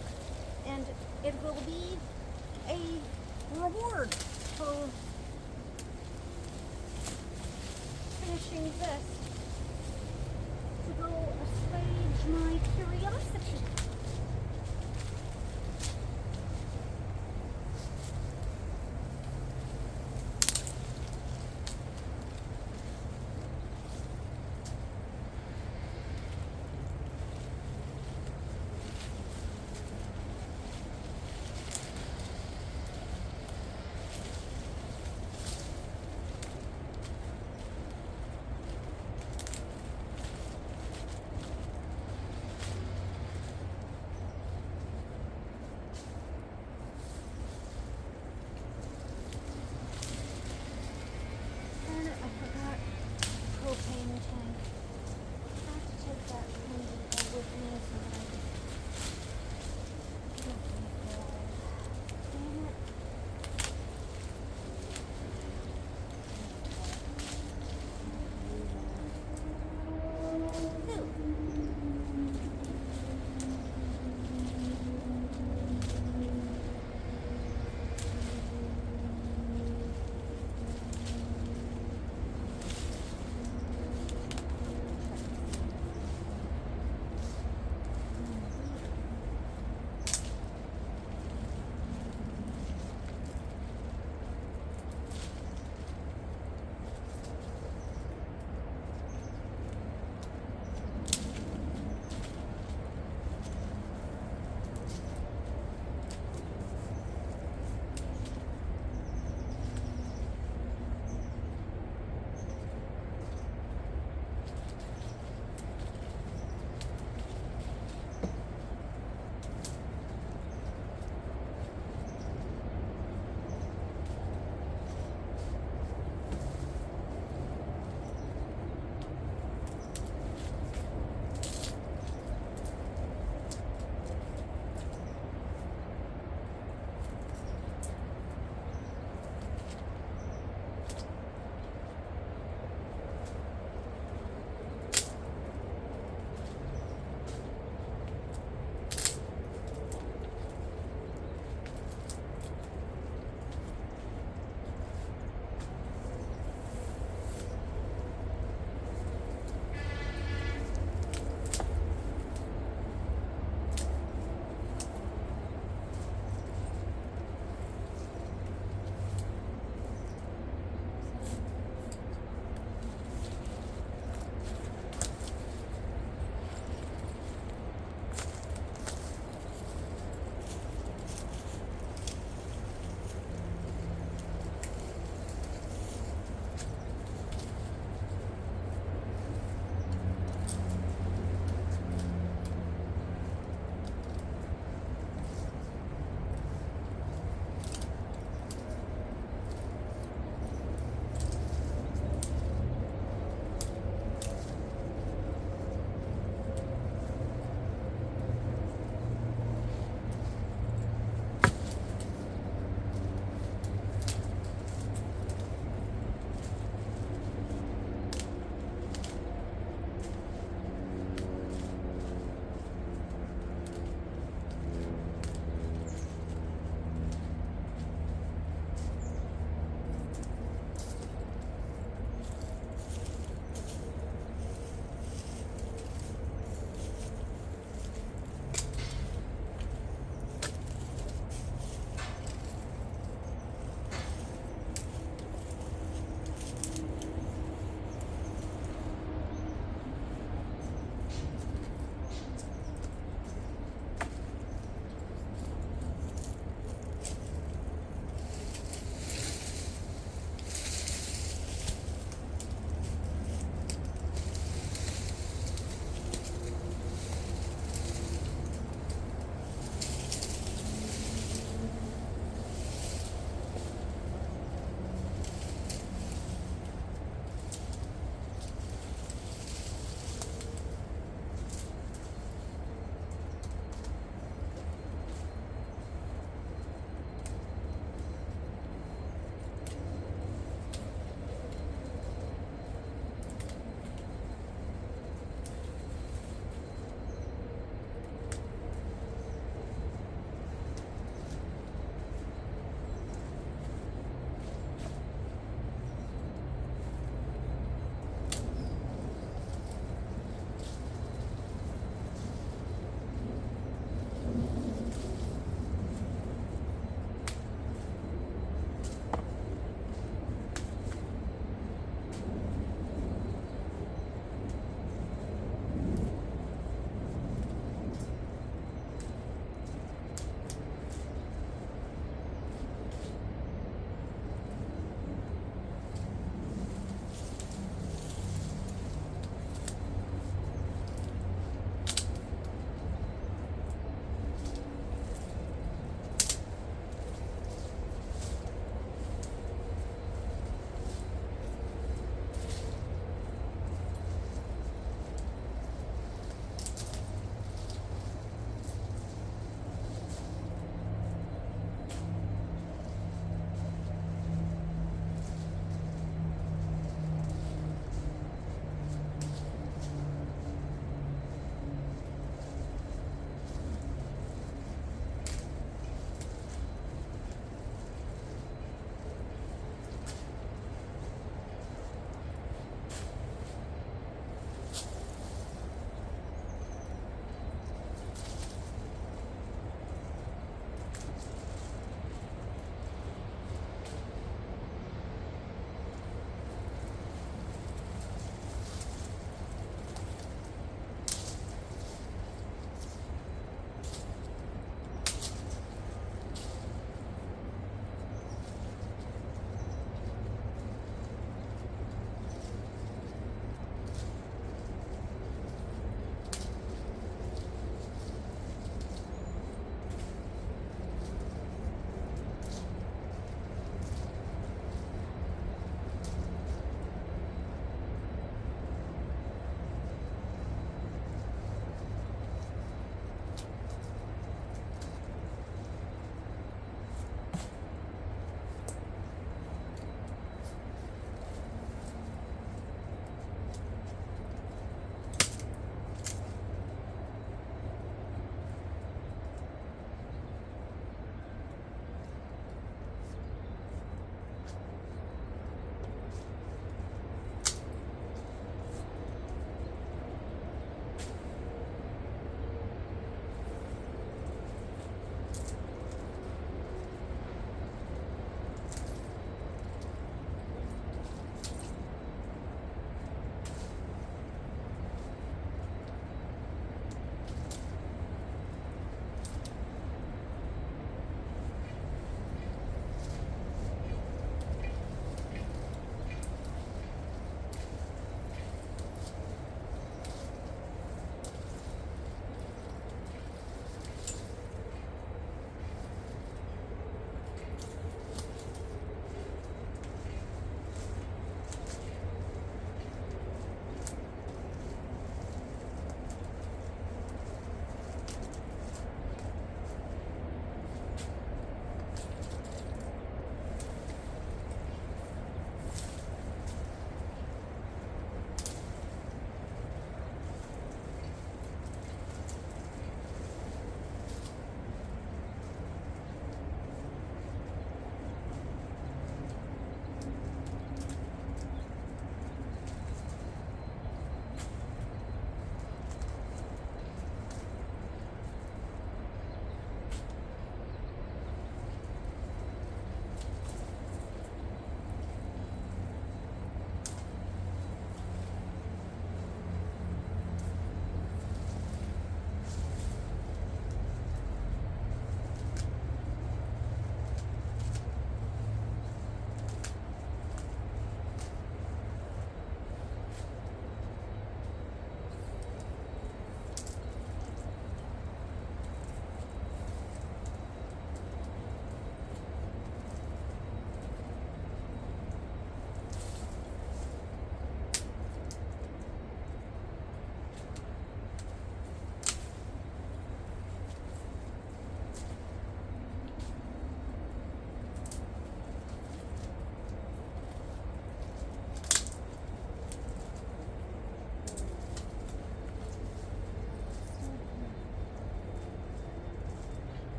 and it will be a reward for finishing this to go assuage my curiosity.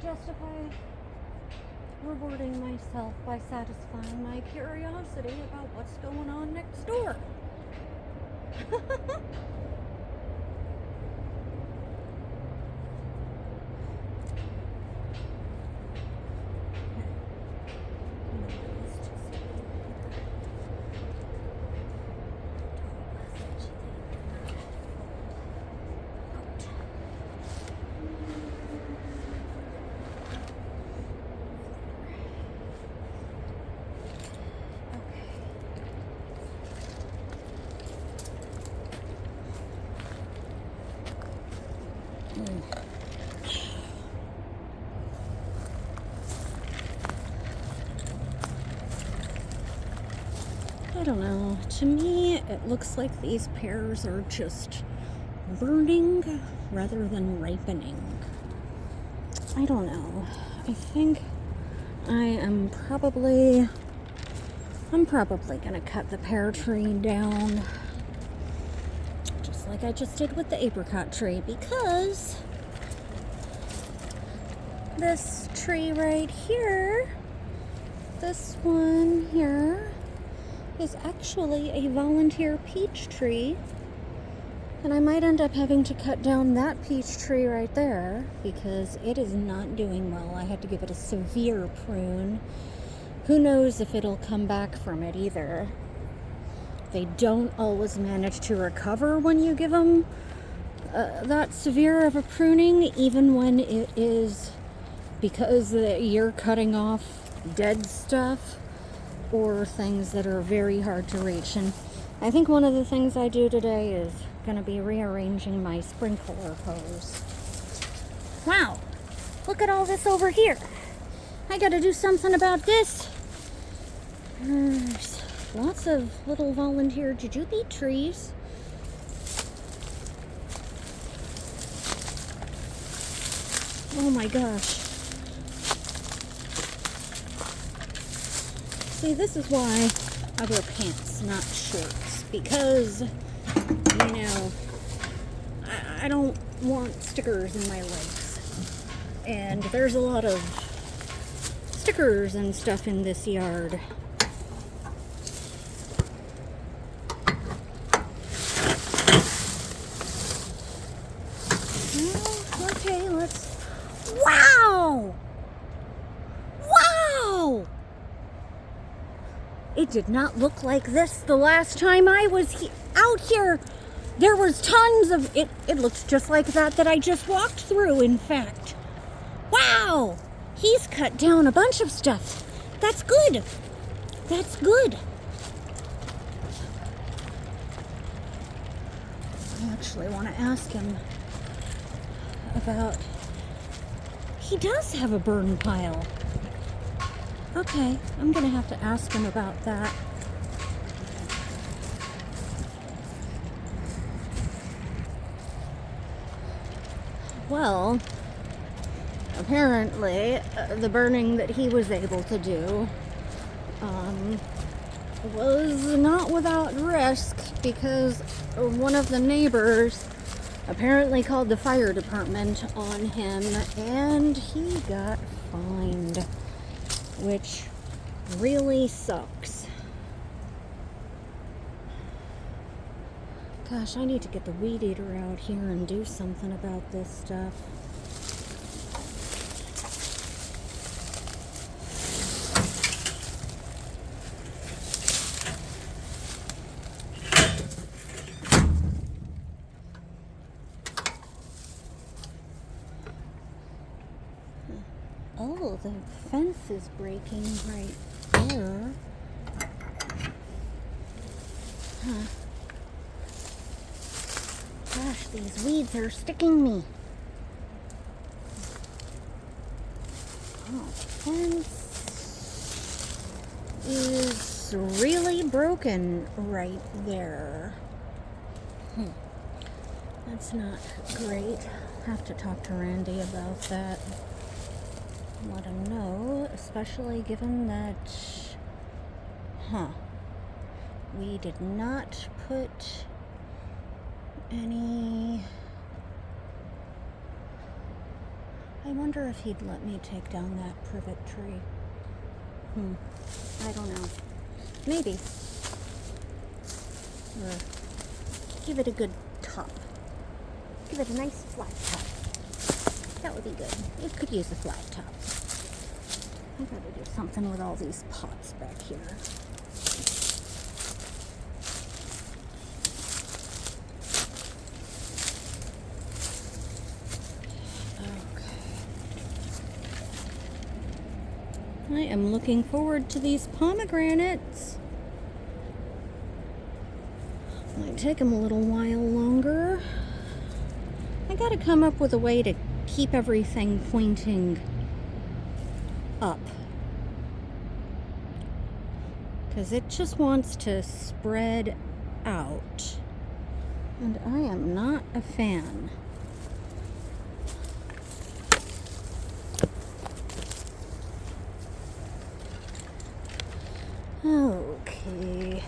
justify rewarding myself by satisfying my curiosity about what's going on next door. I don't know. To me, it looks like these pears are just burning rather than ripening. I don't know. I think I'm probably gonna cut the pear tree down, just like I just did with the apricot tree, because this tree right here, this one here, is actually a volunteer peach tree, and I might end up having to cut down that peach tree right there because it is not doing well. I had to give it a severe prune. Who knows if it'll come back from it either. They don't always manage to recover when you give them that severe of a pruning, even when it is because you're cutting off dead stuff or things that are very hard to reach. And I think one of the things I do today is going to be rearranging my sprinkler hose. Wow, look at all this over here. I got to do something about this. There's lots of little volunteer jujube trees. Oh my gosh. See, this is why I wear pants, not shorts, because, you know, I don't want stickers in my legs. And there's a lot of stickers and stuff in this yard. Well, okay, let's... Wow! Wow! It did not look like this the last time I was out here. There was tons of it. It looks just like that I just walked through, in fact. Wow! He's cut down a bunch of stuff. That's good. That's good. I actually want to ask him about... He does have a burn pile. Okay, I'm gonna have to ask him about that. Well, apparently the burning that he was able to do was not without risk, because one of the neighbors apparently called the fire department on him and he got fined, which really sucks. Gosh, I need to get the weed eater out here and do something about this stuff. Oh, the fence is breaking right there. Huh. Gosh, these weeds are sticking me. Oh, the fence is really broken right there. That's not great. Have to talk to Randy about that. Let him know, especially given that, we did not put any, I wonder if he'd let me take down that privet tree. I don't know. Maybe. Or give it a good top. Give it a nice flat top. That would be good. It could use a flat top. I gotta do something with all these pots back here. I am looking forward to these pomegranates. Might take them a little while longer. I gotta come up with a way to keep everything pointing up. Because it just wants to spread out. And I am not a fan. Okay.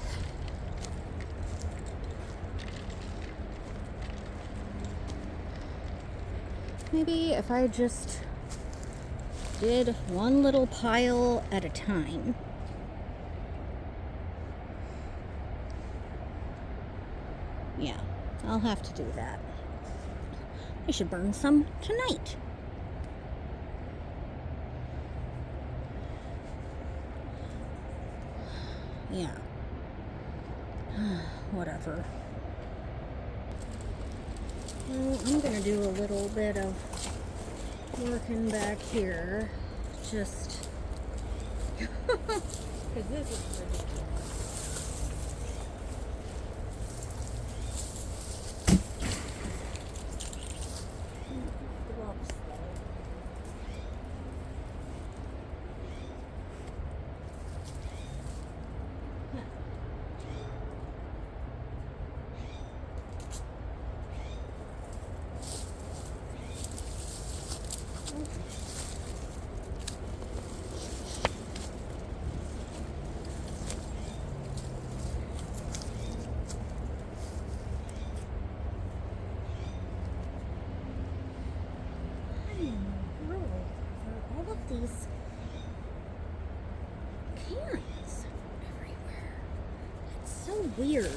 Maybe if I just did one little pile at a time. Yeah, I'll have to do that. I should burn some tonight. Yeah. Whatever. Well, I'm gonna do a little bit of working back here. Just because this is ridiculous. Gloves, though. All of these cans everywhere. It's so weird.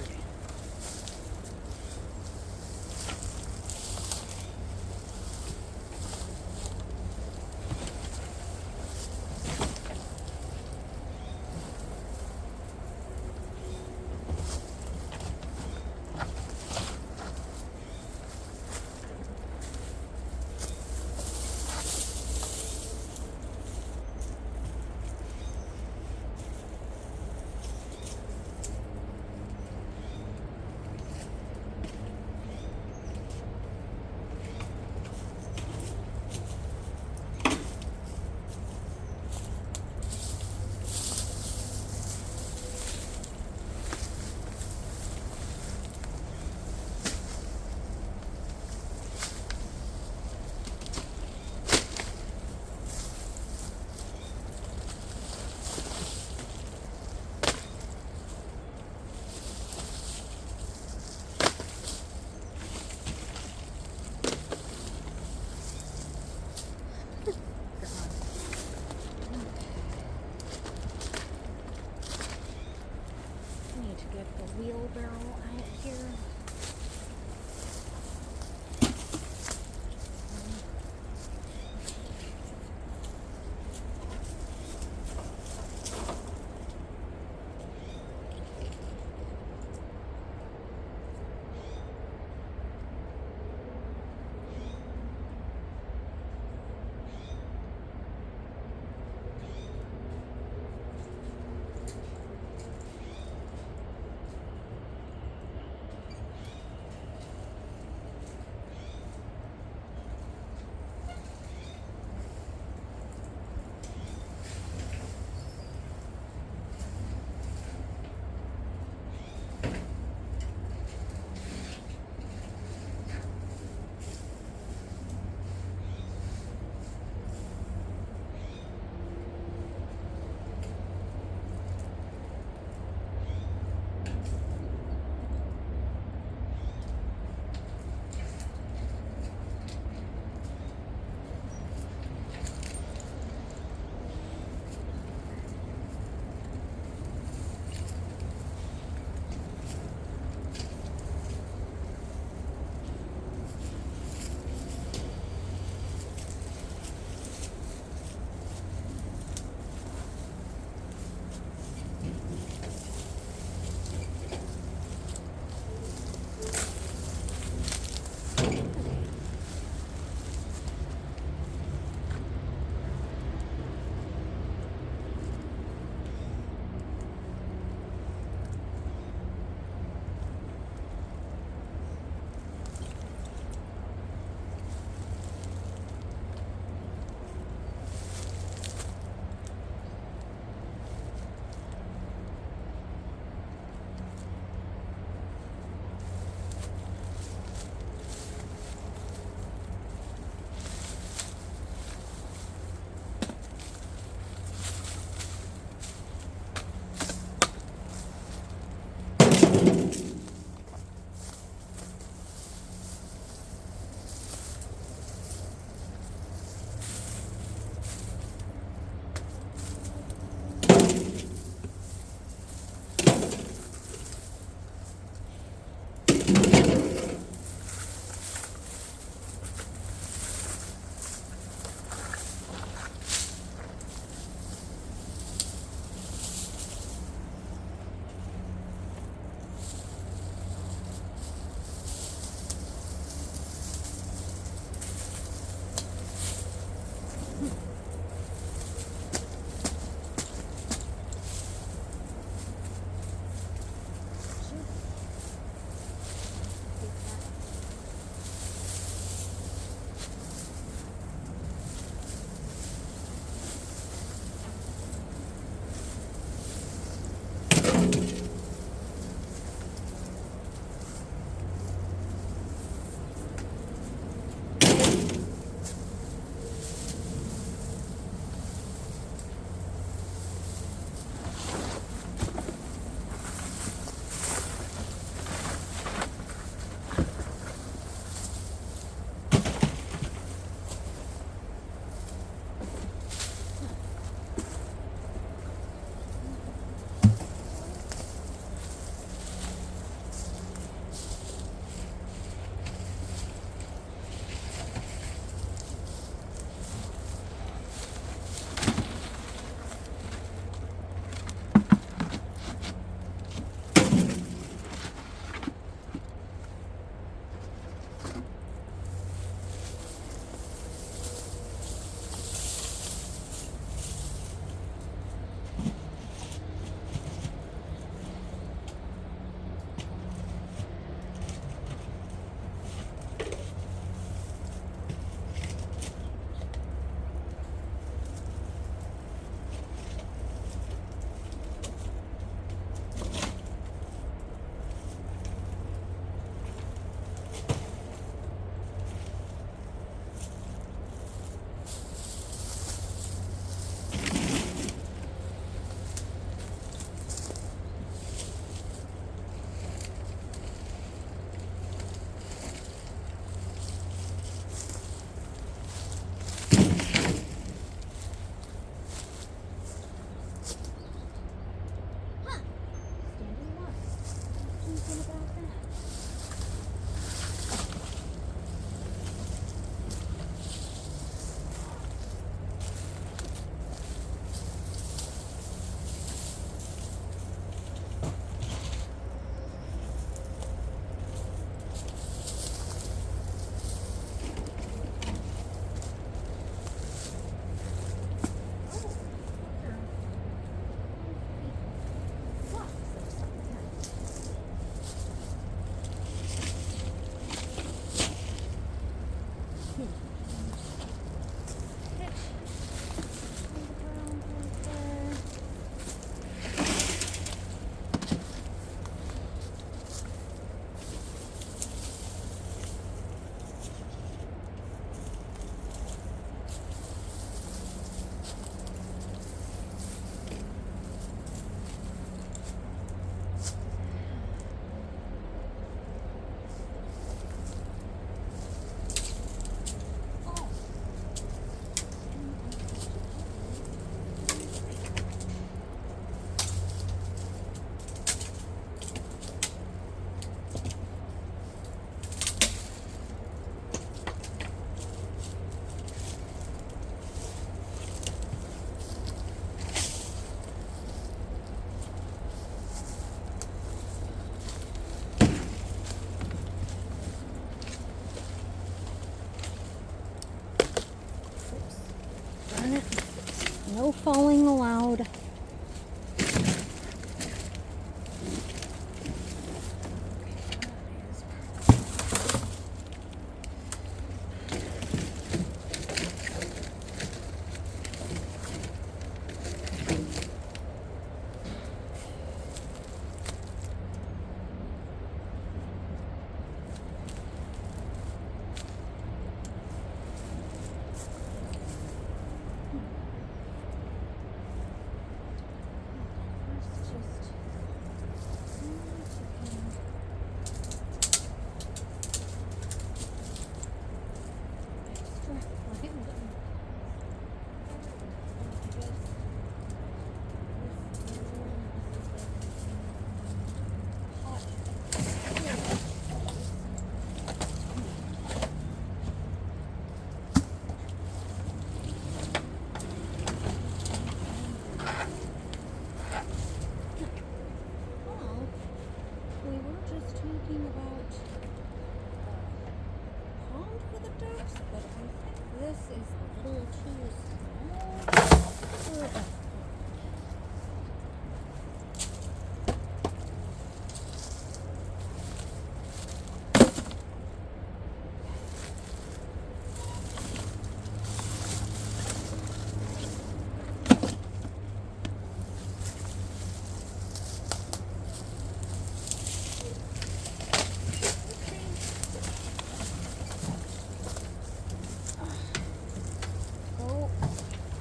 falling loud.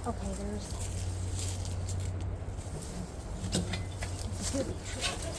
Okay, there's booby trap.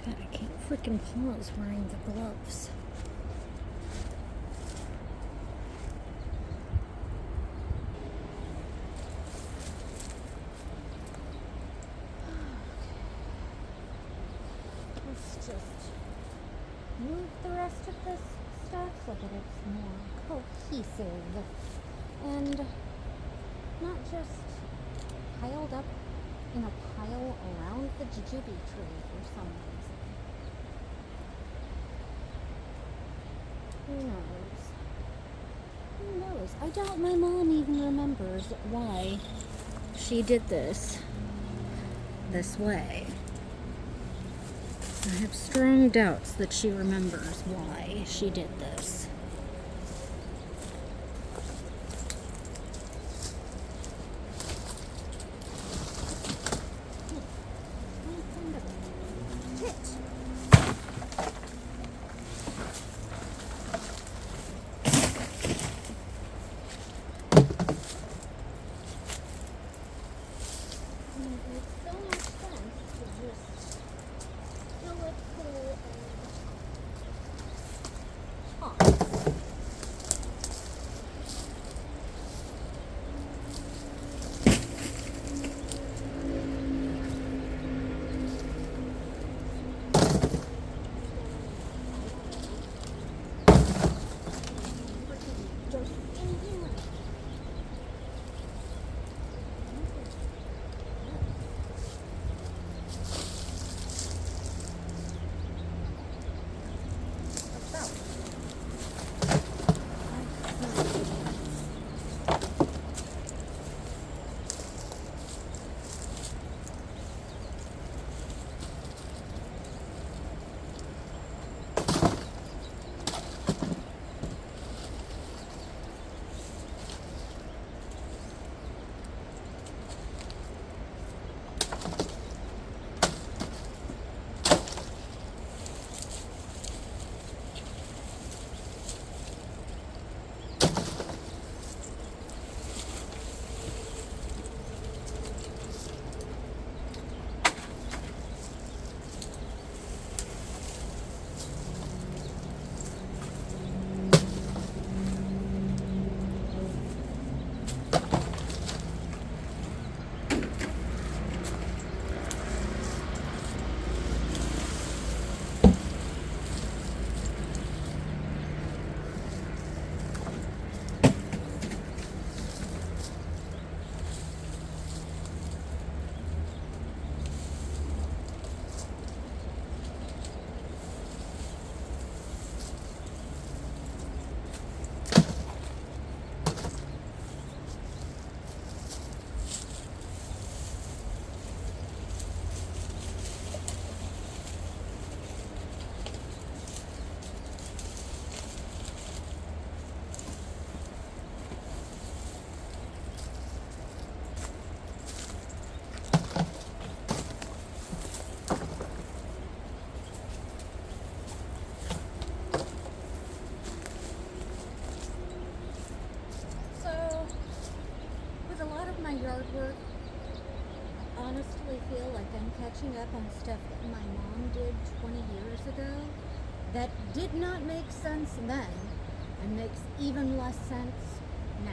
God, I can't freaking pause wearing the gloves. Let's just move the rest of this stuff so that it's more cohesive and not just piled up in a pile around the jujube tree for some reason. Who knows? Who knows? I doubt my mom even remembers why she did this way. I have strong doubts that she remembers why she did this. Yard work, I honestly feel like I'm catching up on stuff that my mom did 20 years ago that did not make sense then and makes even less sense now.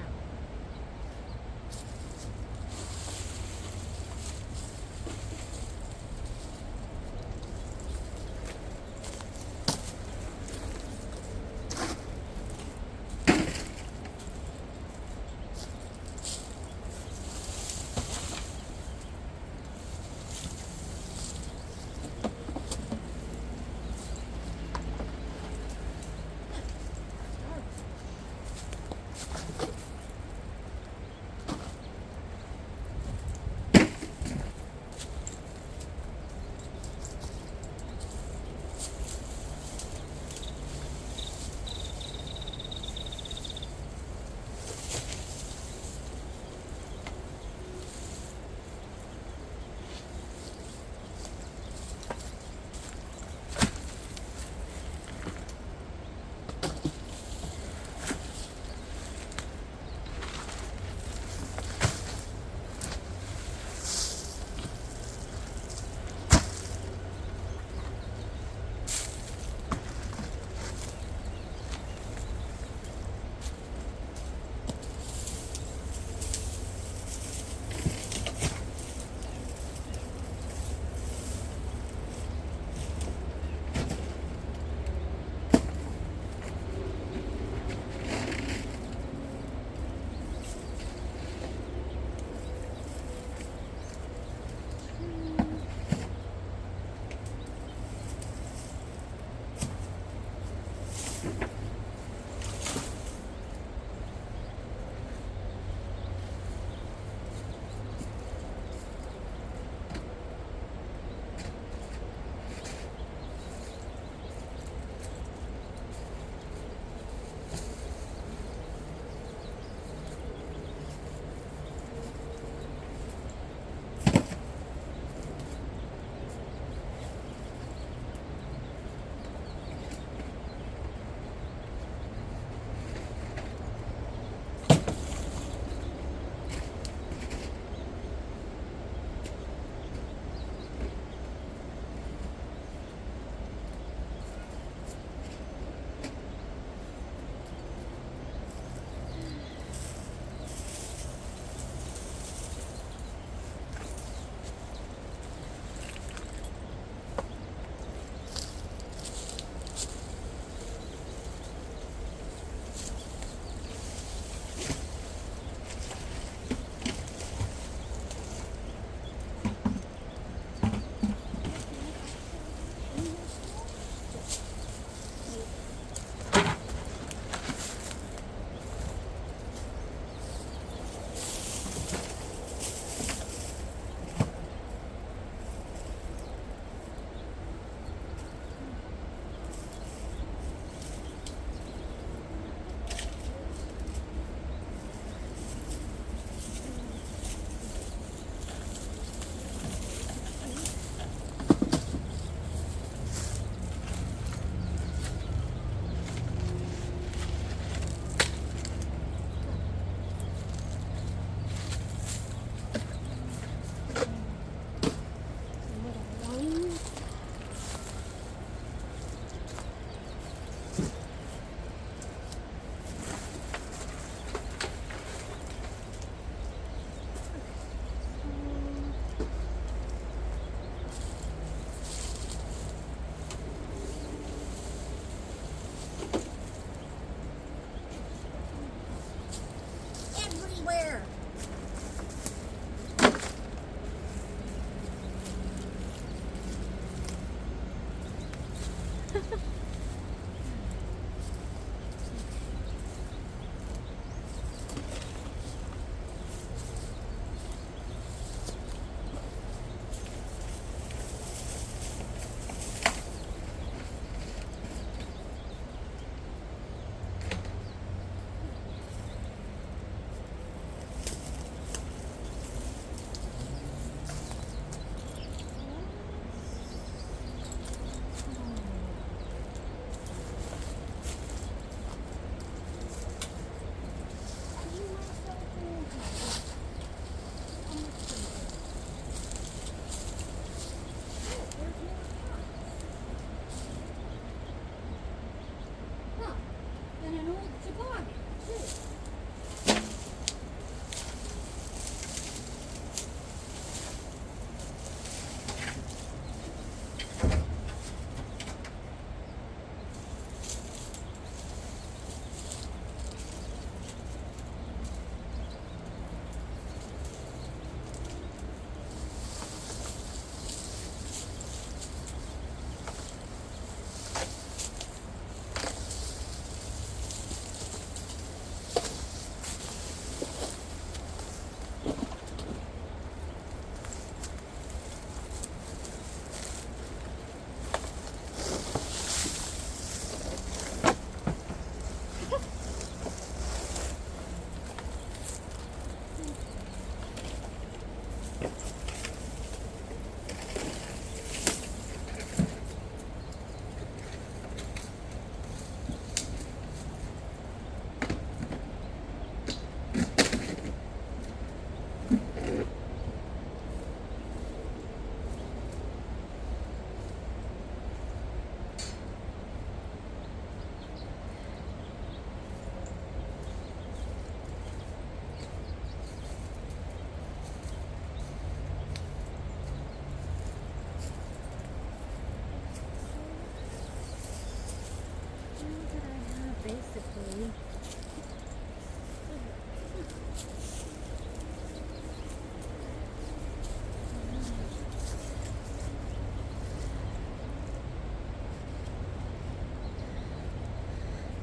Basically,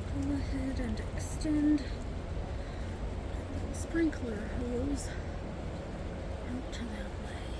go ahead and extend the sprinkler hose out to that way.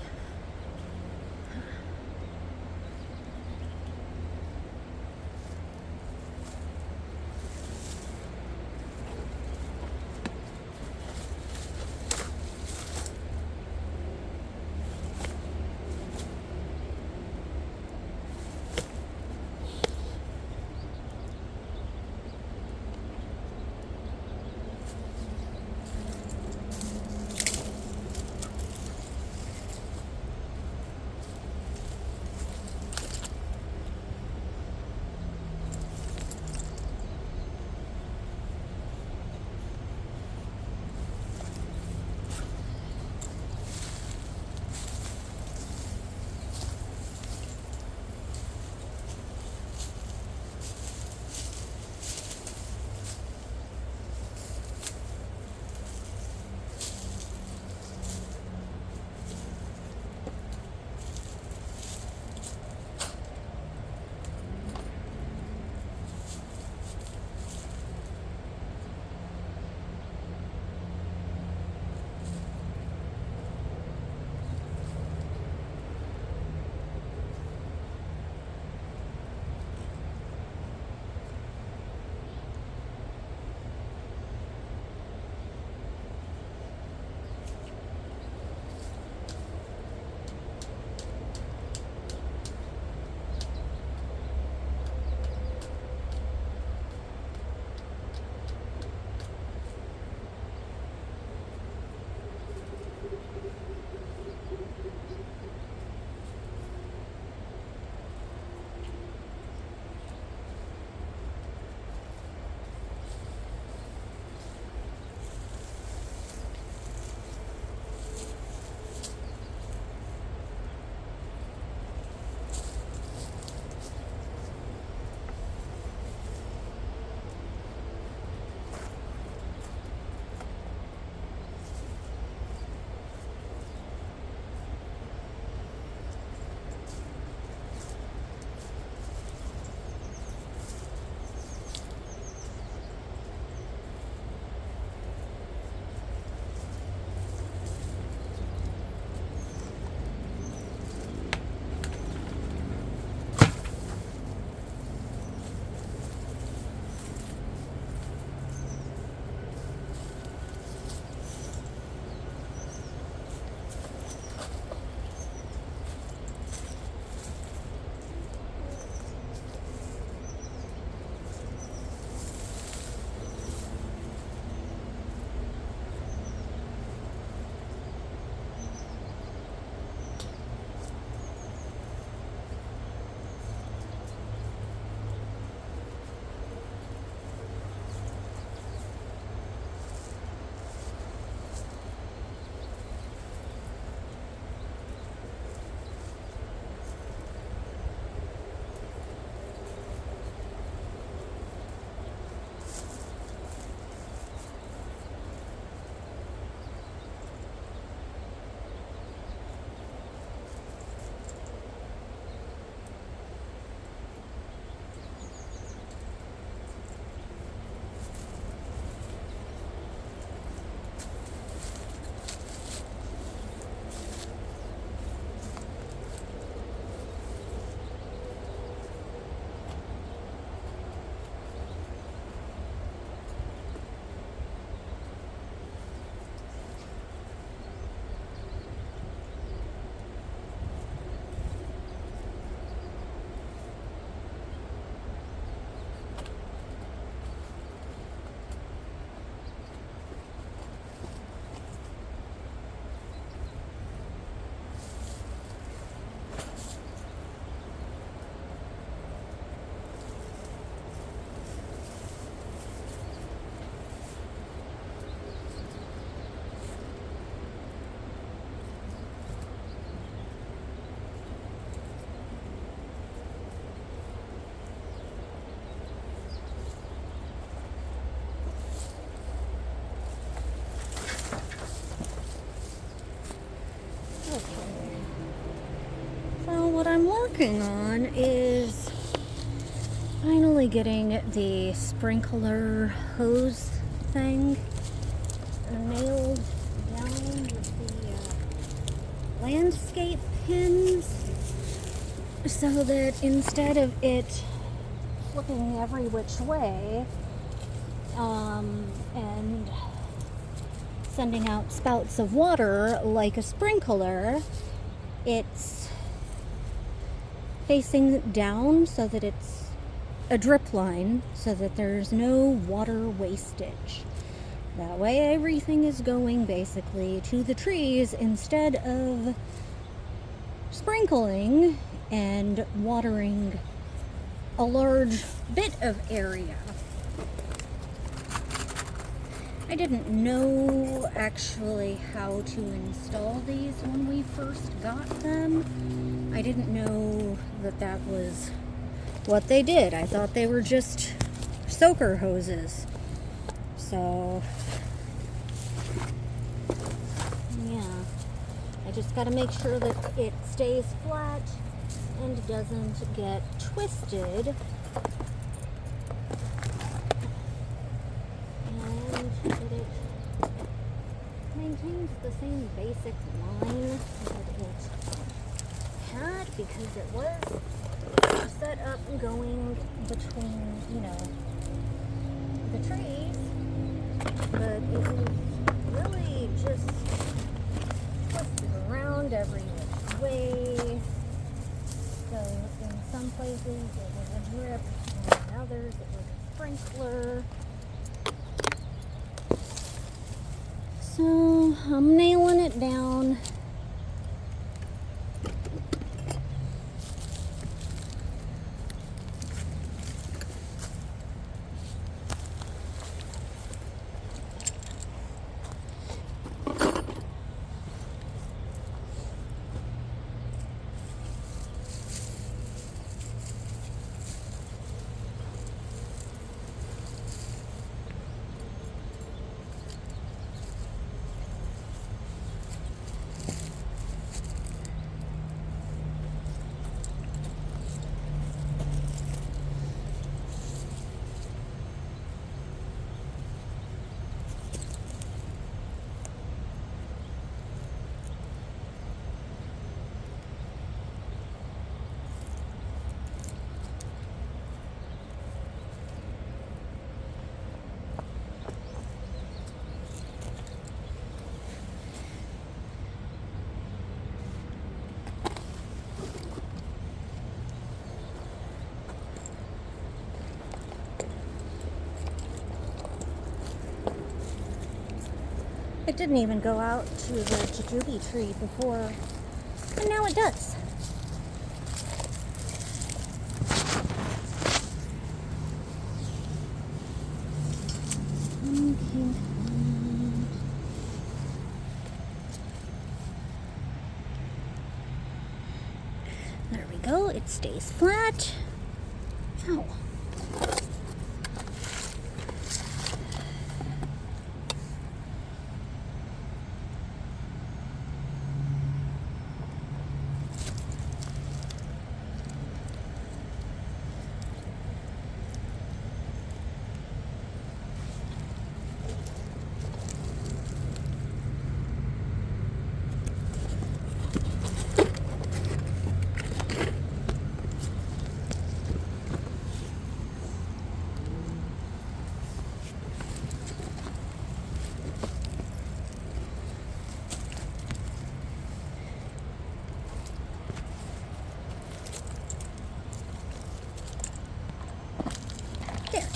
what I'm working on is finally getting the sprinkler hose thing nailed down with the landscape pins, so that instead of it flipping every which way and sending out spouts of water like a sprinkler, it's facing down so that it's a drip line, so that there's no water wastage. That way everything is going basically to the trees instead of sprinkling and watering a large bit of area. I didn't know actually how to install these when we first got them. I didn't know that that was what they did. I thought they were just soaker hoses. So, yeah. I just gotta make sure that it stays flat and doesn't get twisted. That it maintains the same basic line that it had, because it was set up going between, the trees, but it was really just twisted around every which way. So in some places it was a drip, and in others it was a sprinkler. So I'm nailing it down. It didn't even go out to the jujube tree before, and now it does. There we go, it stays flat. Ow. There.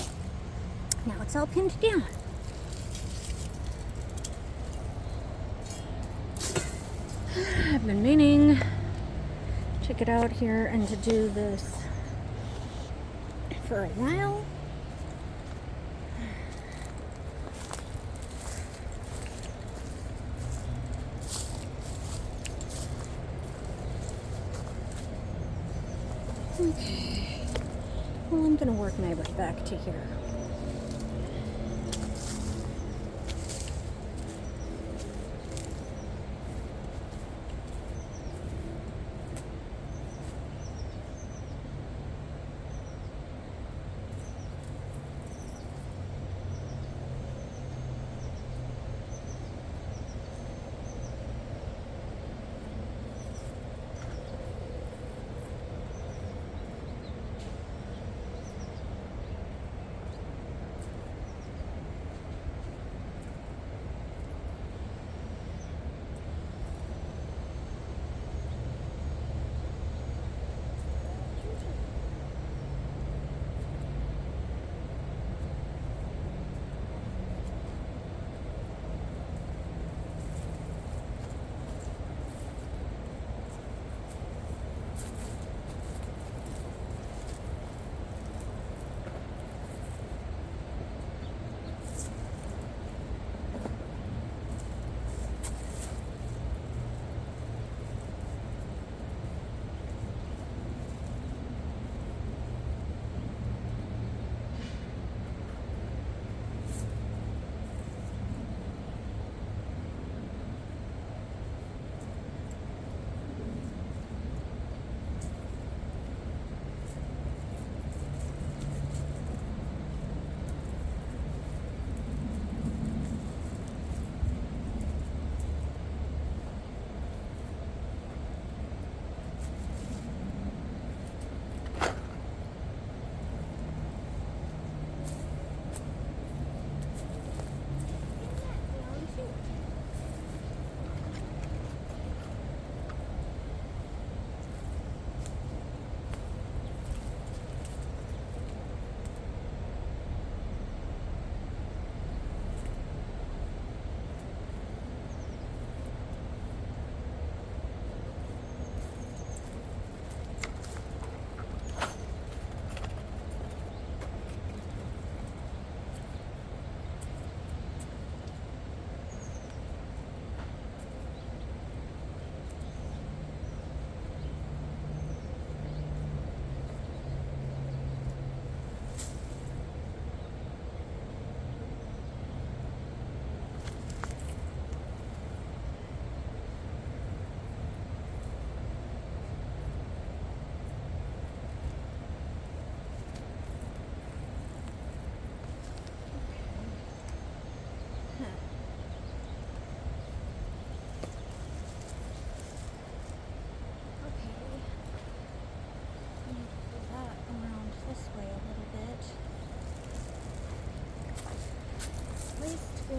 Now it's all pinned down. I've been meaning to get out here and to do this for a while. Okay. Well, I'm gonna work my way back to here.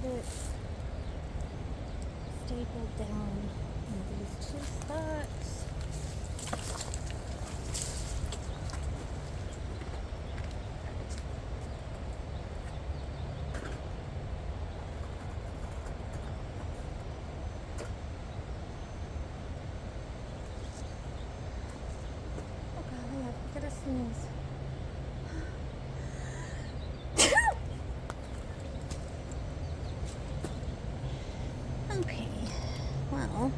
it stapled down in these two spots. Oh golly, I'm gonna sneeze. Okay, well,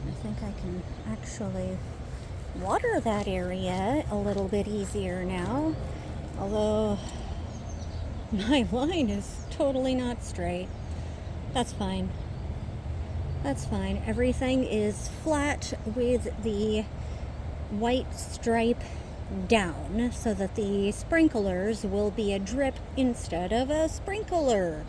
I think I can actually water that area a little bit easier now. Although my line is totally not straight. That's fine. That's fine. Everything is flat with the white stripe down so that the sprinklers will be a drip instead of a sprinkler.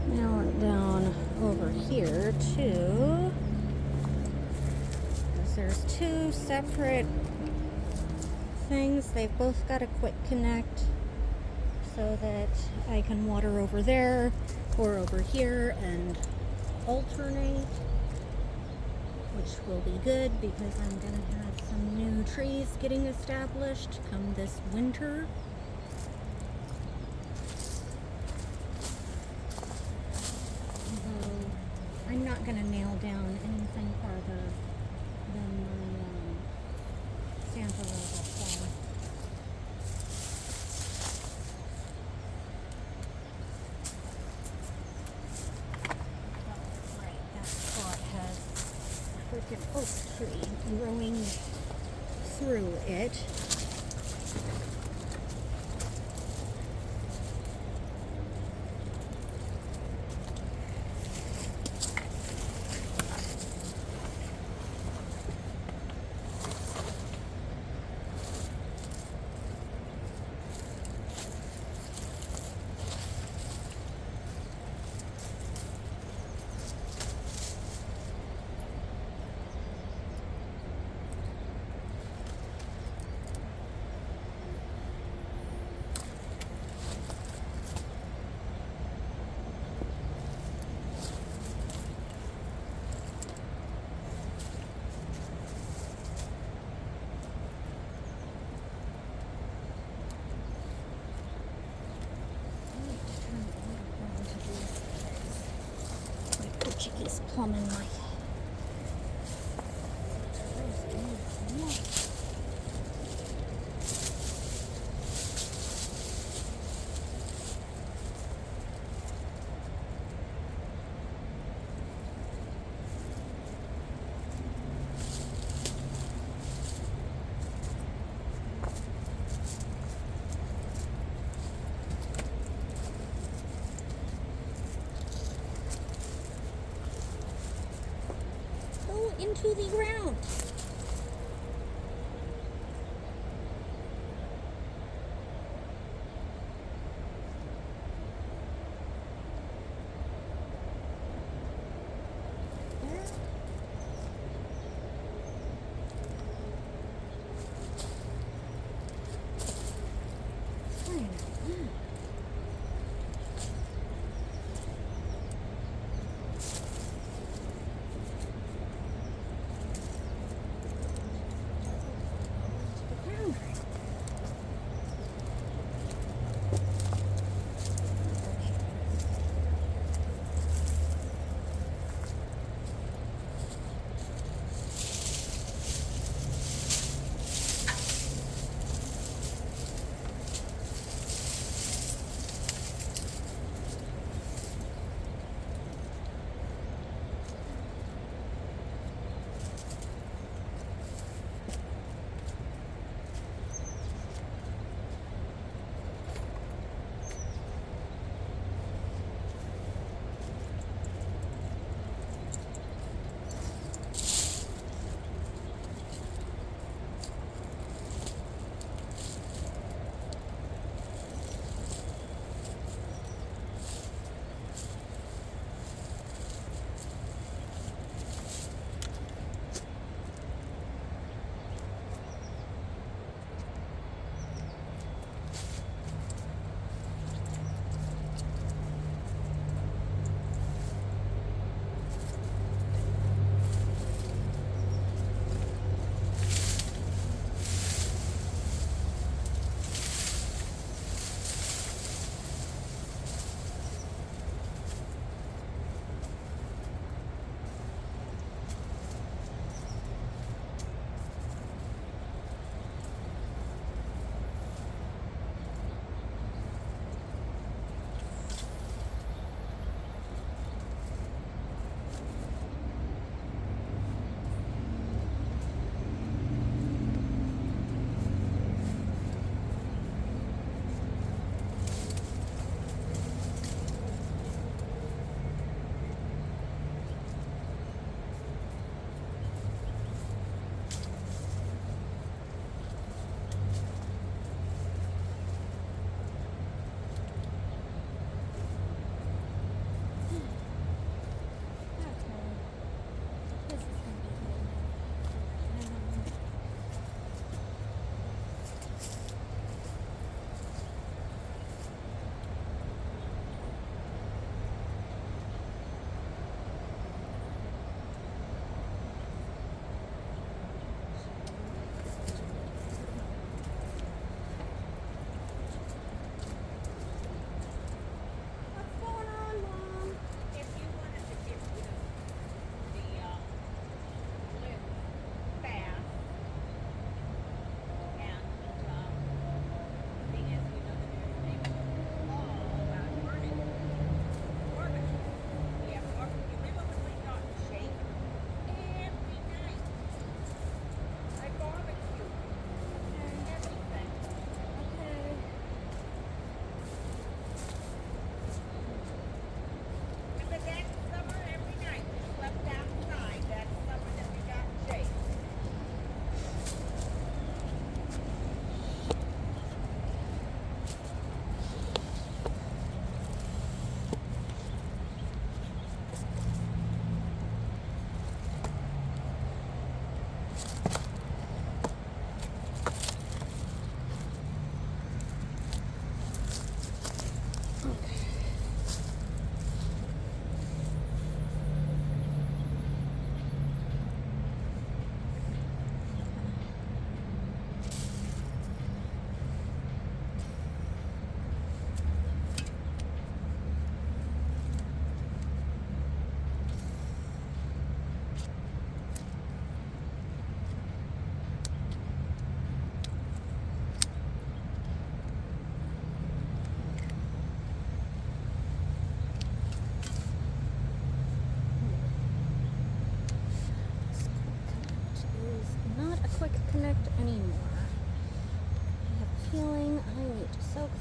Nail it down over here too. Because there's two separate things. They've both got a quick connect so that I can water over there or over here and alternate, which will be good because I'm going to have some new trees getting established come this winter. Although I'm not going to nail down anything farther than my Santa Rosa plum. Right, that spot has a freaking oak tree growing through it. Portuguese plum in my into the ground.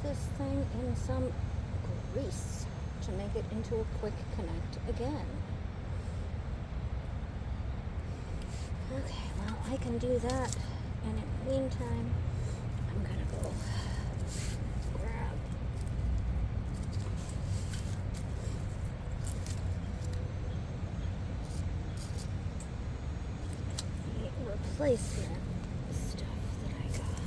this thing in some grease to make it into a quick connect again. Okay, well, I can do that, and in the meantime, I'm gonna go grab the replacement stuff that I got.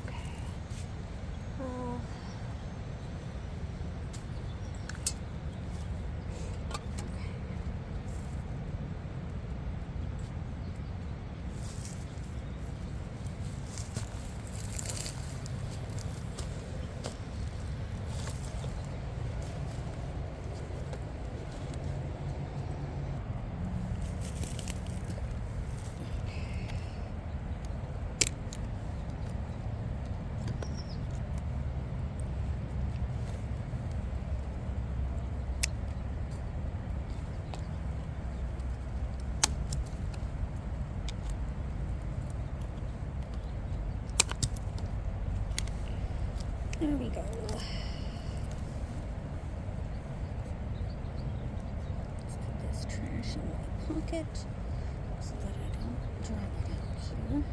Okay. Well, there we go. Let's put this trash in my pocket so that I don't drop it out here.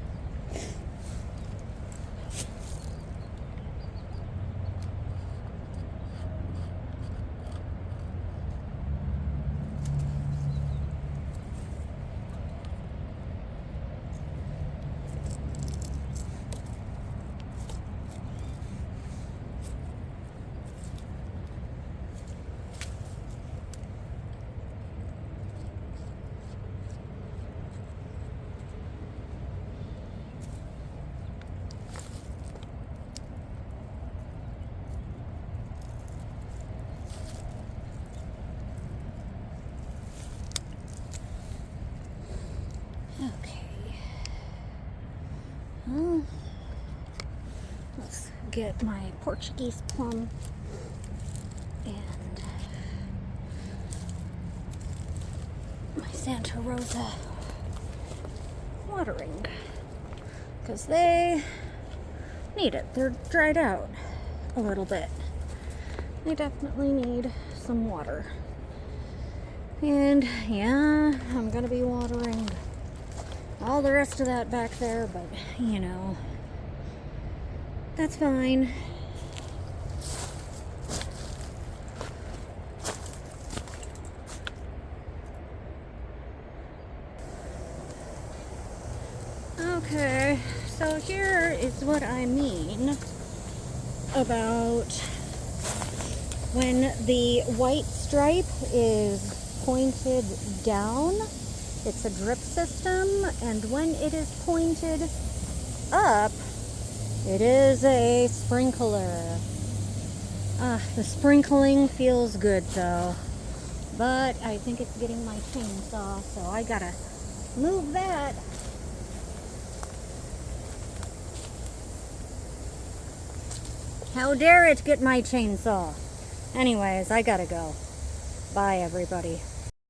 Okay. Well, let's get my Portuguese plum and my Santa Rosa watering, because they need it. They're dried out a little bit. They definitely need some water. And yeah, I'm gonna be watering all the rest of that back there, but you know, that's fine. Okay, so here is what I mean about when the white stripe is pointed down. It's a drip system, and when it is pointed up, it is a sprinkler. The sprinkling feels good though, but I think it's getting my chainsaw, so I gotta move that. How dare it get my chainsaw? Anyways, I gotta go. Bye, everybody.